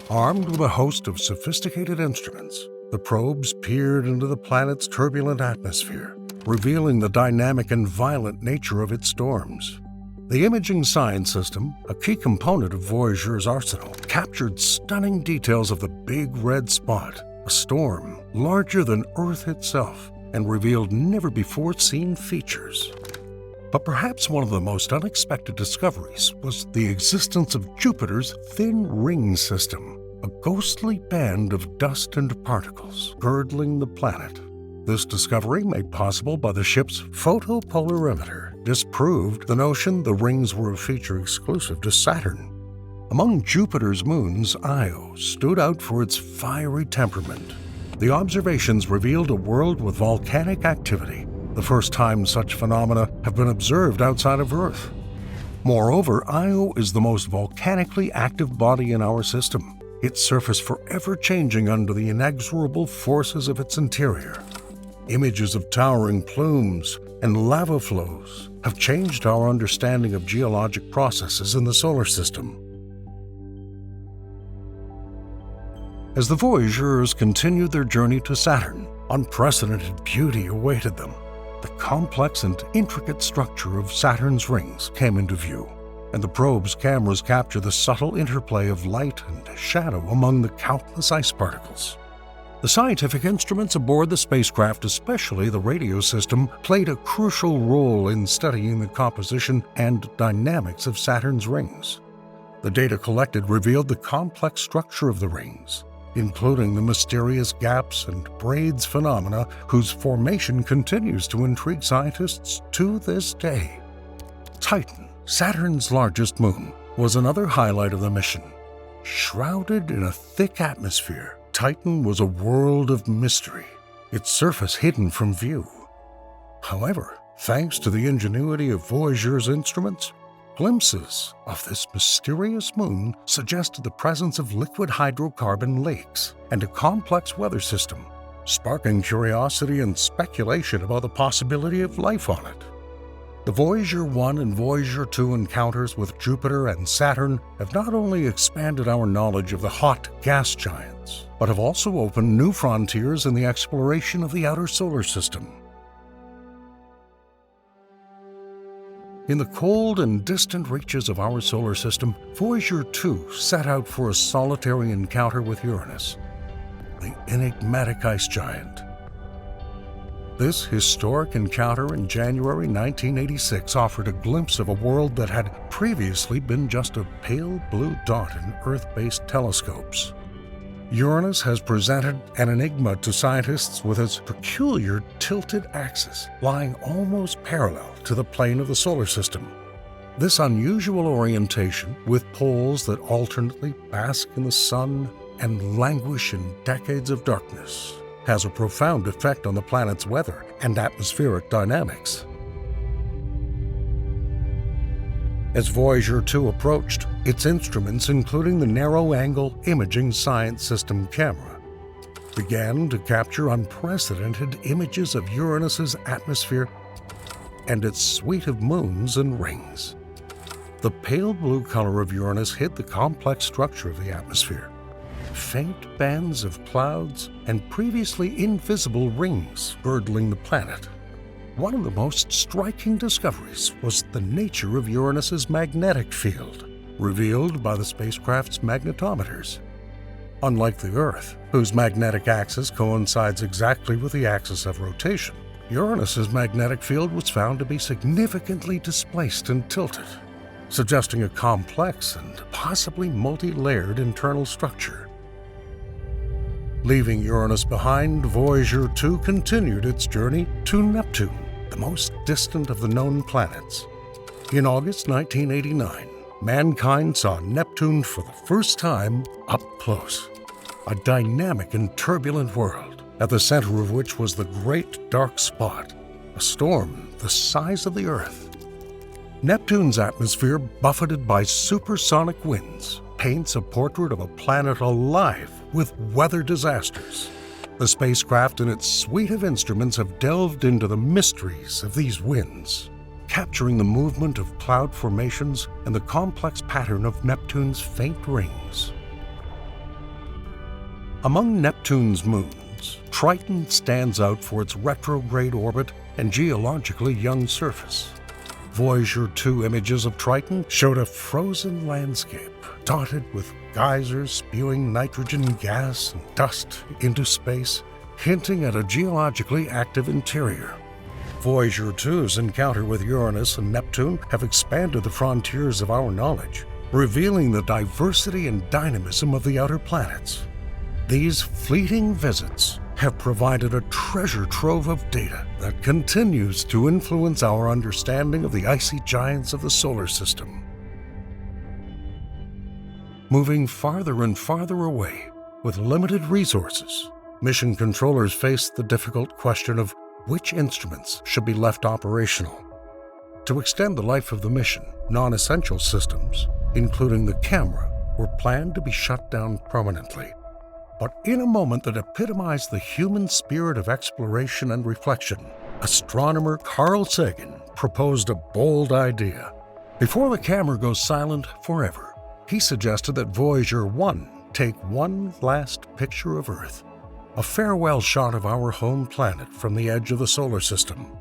Armed with a host of sophisticated instruments, the probes peered into the planet's turbulent atmosphere, revealing the dynamic and violent nature of its storms. The imaging science system, a key component of Voyager's arsenal, captured stunning details of the Big Red Spot, a storm larger than Earth itself, and revealed never-before-seen features. But perhaps one of the most unexpected discoveries was the existence of Jupiter's thin ring system, a ghostly band of dust and particles girdling the planet. This discovery, made possible by the ship's photopolarimeter, disproved the notion the rings were a feature exclusive to Saturn. Among Jupiter's moons, Io stood out for its fiery temperament. The observations revealed a world with volcanic activity, the first time such phenomena have been observed outside of Earth. Moreover, Io is the most volcanically active body in our system, its surface forever changing under the inexorable forces of its interior. Images of towering plumes and lava flows have changed our understanding of geologic processes in the solar system. As the Voyagers continued their journey to Saturn, unprecedented beauty awaited them. The complex and intricate structure of Saturn's rings came into view, and the probe's cameras captured the subtle interplay of light and shadow among the countless ice particles. The scientific instruments aboard the spacecraft, especially the radio system, played a crucial role in studying the composition and dynamics of Saturn's rings. The data collected revealed the complex structure of the rings, including the mysterious gaps and braids phenomena whose formation continues to intrigue scientists to this day. Titan, Saturn's largest moon, was another highlight of the mission. Shrouded in a thick atmosphere, Titan was a world of mystery, its surface hidden from view. However, thanks to the ingenuity of Voyager's instruments, glimpses of this mysterious moon suggested the presence of liquid hydrocarbon lakes and a complex weather system, sparking curiosity and speculation about the possibility of life on it. The Voyager 1 and Voyager 2 encounters with Jupiter and Saturn have not only expanded our knowledge of the hot gas giants, but have also opened new frontiers in the exploration of the outer solar system. In the cold and distant reaches of our solar system, Voyager 2 set out for a solitary encounter with Uranus, the enigmatic ice giant. This historic encounter in January 1986 offered a glimpse of a world that had previously been just a pale blue dot in Earth-based telescopes. Uranus has presented an enigma to scientists with its peculiar tilted axis, lying almost parallel to the plane of the solar system. This unusual orientation, with poles that alternately bask in the sun and languish in decades of darkness, has a profound effect on the planet's weather and atmospheric dynamics. As Voyager 2 approached, its instruments, including the narrow-angle imaging science system camera, began to capture unprecedented images of Uranus's atmosphere and its suite of moons and rings. The pale blue color of Uranus hid the complex structure of the atmosphere. Faint bands of clouds and previously invisible rings girdling the planet. One of the most striking discoveries was the nature of Uranus's magnetic field, revealed by the spacecraft's magnetometers. Unlike the Earth, whose magnetic axis coincides exactly with the axis of rotation, Uranus's magnetic field was found to be significantly displaced and tilted, suggesting a complex and possibly multi-layered internal structure. Leaving Uranus behind, Voyager 2 continued its journey to Neptune, the most distant of the known planets. In August 1989, mankind saw Neptune for the first time up close. A dynamic and turbulent world, at the center of which was the Great Dark Spot, a storm the size of the Earth. Neptune's atmosphere, buffeted by supersonic winds, paints a portrait of a planet alive with weather disasters. The spacecraft and its suite of instruments have delved into the mysteries of these winds, capturing the movement of cloud formations and the complex pattern of Neptune's faint rings. Among Neptune's moons, Triton stands out for its retrograde orbit and geologically young surface. Voyager 2 images of Triton showed a frozen landscape dotted with geysers spewing nitrogen gas and dust into space, hinting at a geologically active interior. Voyager 2's encounter with Uranus and Neptune have expanded the frontiers of our knowledge, revealing the diversity and dynamism of the outer planets. These fleeting visits have provided a treasure trove of data that continues to influence our understanding of the icy giants of the solar system. Moving farther and farther away, with limited resources, mission controllers face the difficult question of which instruments should be left operational. To extend the life of the mission, non-essential systems, including the camera, were planned to be shut down permanently. But in a moment that epitomized the human spirit of exploration and reflection, astronomer Carl Sagan proposed a bold idea. Before the camera goes silent forever, he suggested that Voyager 1 take one last picture of Earth, a farewell shot of our home planet from the edge of the solar system.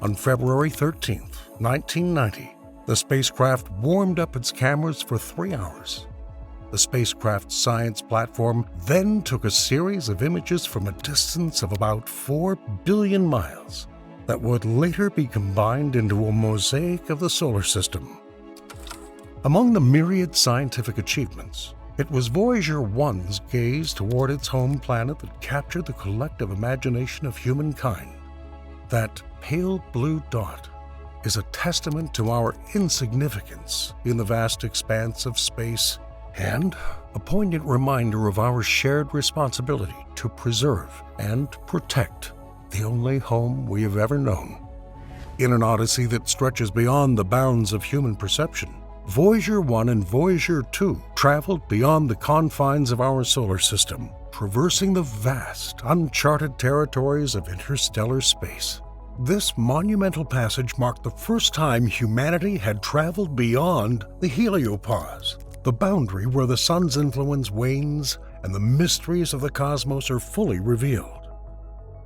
On February 13, 1990, the spacecraft warmed up its cameras for 3 hours. The spacecraft's science platform then took a series of images from a distance of about 4 billion miles that would later be combined into a mosaic of the solar system. Among the myriad scientific achievements, it was Voyager 1's gaze toward its home planet that captured the collective imagination of humankind. That pale blue dot is a testament to our insignificance in the vast expanse of space, and a poignant reminder of our shared responsibility to preserve and protect the only home we have ever known. In an odyssey that stretches beyond the bounds of human perception, Voyager 1 and Voyager 2 traveled beyond the confines of our solar system, traversing the vast, uncharted territories of interstellar space. This monumental passage marked the first time humanity had traveled beyond the heliopause, the boundary where the sun's influence wanes and the mysteries of the cosmos are fully revealed.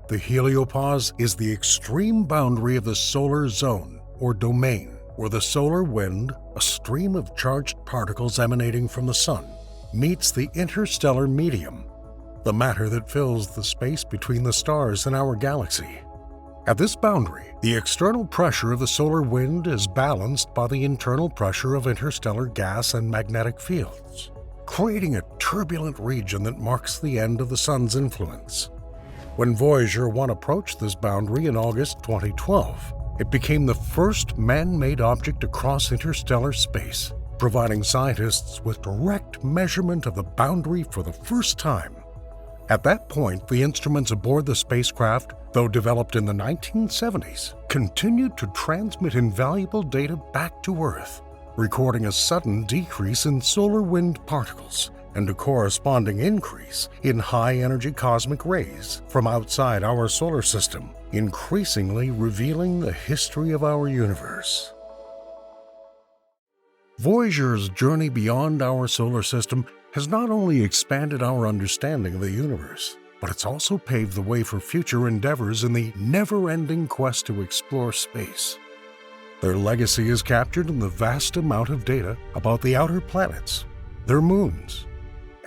The heliopause is the extreme boundary of the solar zone, or domain, where the solar wind, a stream of charged particles emanating from the sun, meets the interstellar medium, the matter that fills the space between the stars in our galaxy. At this boundary, the external pressure of the solar wind is balanced by the internal pressure of interstellar gas and magnetic fields, creating a turbulent region that marks the end of the Sun's influence. When Voyager 1 approached this boundary in August 2012, it became the first man-made object to cross interstellar space, providing scientists with direct measurement of the boundary for the first time. At that point, the instruments aboard the spacecraft, though developed in the 1970s, continued to transmit invaluable data back to Earth, recording a sudden decrease in solar wind particles and a corresponding increase in high-energy cosmic rays from outside our solar system, increasingly revealing the history of our universe. Voyager's journey beyond our solar system has not only expanded our understanding of the universe, but it's also paved the way for future endeavors in the never-ending quest to explore space. Their legacy is captured in the vast amount of data about the outer planets, their moons,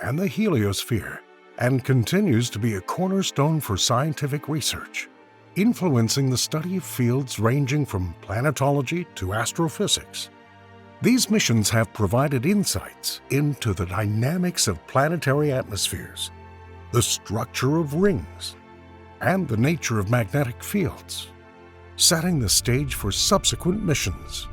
and the heliosphere, and continues to be a cornerstone for scientific research, influencing the study of fields ranging from planetology to astrophysics. These missions have provided insights into the dynamics of planetary atmospheres, the structure of rings, and the nature of magnetic fields, setting the stage for subsequent missions.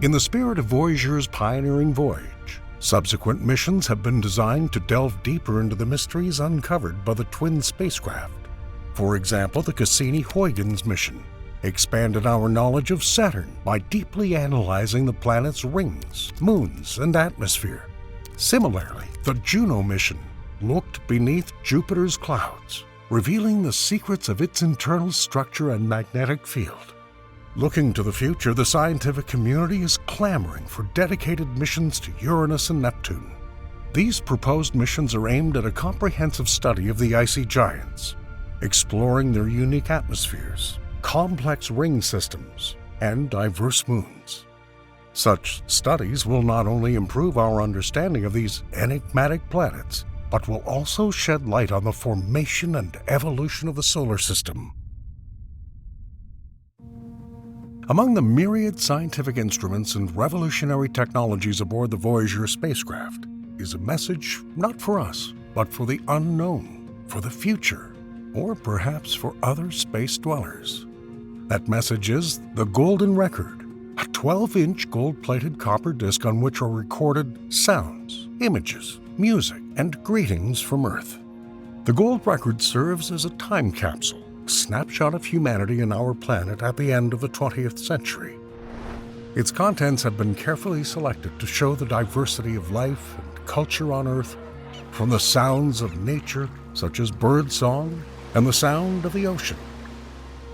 In the spirit of Voyager's pioneering voyage, subsequent missions have been designed to delve deeper into the mysteries uncovered by the twin spacecraft. For example, the Cassini-Huygens mission expanded our knowledge of Saturn by deeply analyzing the planet's rings, moons, and atmosphere. Similarly, the Juno mission looked beneath Jupiter's clouds, revealing the secrets of its internal structure and magnetic field. Looking to the future, the scientific community is clamoring for dedicated missions to Uranus and Neptune. These proposed missions are aimed at a comprehensive study of the icy giants, exploring their unique atmospheres, complex ring systems, and diverse moons. Such studies will not only improve our understanding of these enigmatic planets, but will also shed light on the formation and evolution of the solar system. Among the myriad scientific instruments and revolutionary technologies aboard the Voyager spacecraft is a message not for us, but for the unknown, for the future, or perhaps for other space dwellers. That message is the Golden Record, a 12-inch gold-plated copper disc on which are recorded sounds, images, music, and greetings from Earth. The Gold Record serves as a time capsule, a snapshot of humanity and our planet at the end of the 20th century. Its contents have been carefully selected to show the diversity of life and culture on Earth, from the sounds of nature, such as birdsong and the sound of the ocean,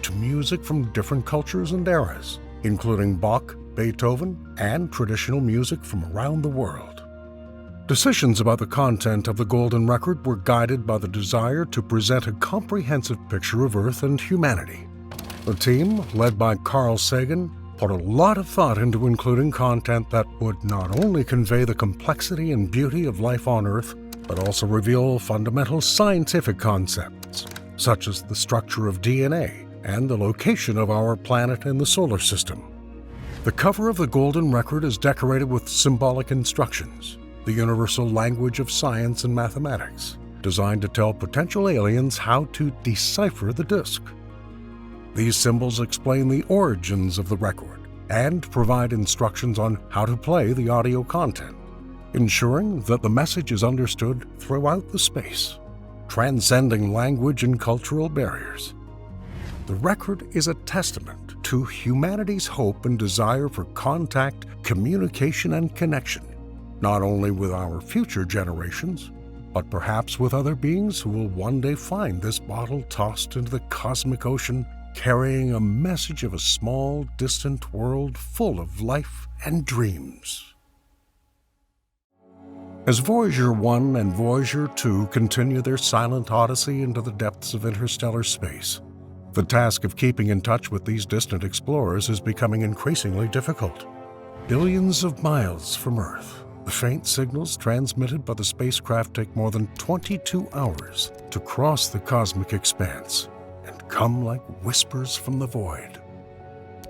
to music from different cultures and eras, including Bach, Beethoven, and traditional music from around the world. Decisions about the content of the Golden Record were guided by the desire to present a comprehensive picture of Earth and humanity. The team, led by Carl Sagan, put a lot of thought into including content that would not only convey the complexity and beauty of life on Earth, but also reveal fundamental scientific concepts, such as the structure of DNA and the location of our planet in the solar system. The cover of the Golden Record is decorated with symbolic instructions, the universal language of science and mathematics, designed to tell potential aliens how to decipher the disk. These symbols explain the origins of the record and provide instructions on how to play the audio content, ensuring that the message is understood throughout the space, transcending language and cultural barriers. The record is a testament to humanity's hope and desire for contact, communication, and connection, not only with our future generations, but perhaps with other beings who will one day find this bottle tossed into the cosmic ocean, carrying a message of a small, distant world full of life and dreams. As Voyager 1 and Voyager 2 continue their silent odyssey into the depths of interstellar space, the task of keeping in touch with these distant explorers is becoming increasingly difficult. Billions of miles from Earth, the faint signals transmitted by the spacecraft take more than 22 hours to cross the cosmic expanse and come like whispers from the void.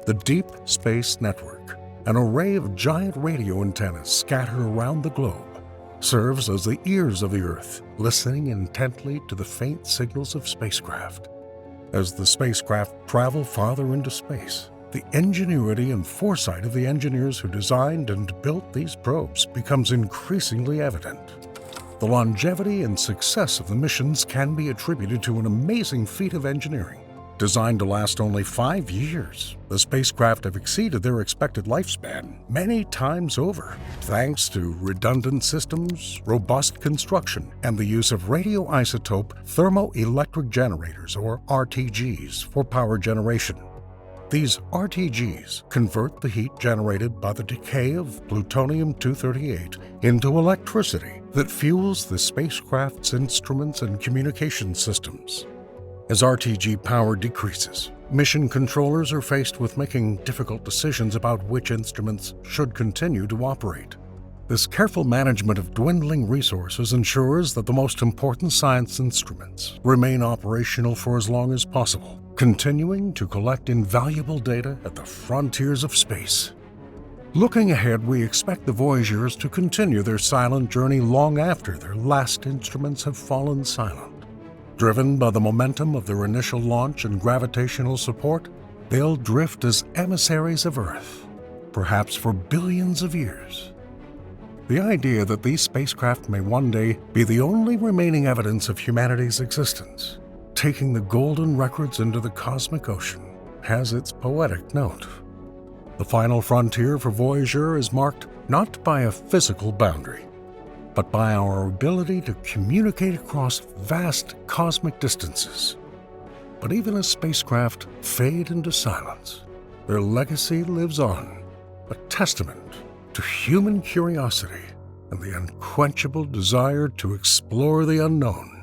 The Deep Space Network, an array of giant radio antennas scattered around the globe, serves as the ears of the Earth, listening intently to the faint signals of spacecraft. As the spacecraft travel farther into space, the ingenuity and foresight of the engineers who designed and built these probes becomes increasingly evident. The longevity and success of the missions can be attributed to an amazing feat of engineering. Designed to last only 5 years, the spacecraft have exceeded their expected lifespan many times over, thanks to redundant systems, robust construction, and the use of radioisotope thermoelectric generators, or RTGs, for power generation. These RTGs convert the heat generated by the decay of plutonium-238 into electricity that fuels the spacecraft's instruments and communication systems. As RTG power decreases, mission controllers are faced with making difficult decisions about which instruments should continue to operate. This careful management of dwindling resources ensures that the most important science instruments remain operational for as long as possible, continuing to collect invaluable data at the frontiers of space. Looking ahead, we expect the Voyagers to continue their silent journey long after their last instruments have fallen silent. Driven by the momentum of their initial launch and gravitational support, they'll drift as emissaries of Earth, perhaps for billions of years. The idea that these spacecraft may one day be the only remaining evidence of humanity's existence, taking the golden records into the cosmic ocean, has its poetic note. The final frontier for Voyager is marked not by a physical boundary, but by our ability to communicate across vast cosmic distances. But even as spacecraft fade into silence, their legacy lives on, a testament to human curiosity and the unquenchable desire to explore the unknown.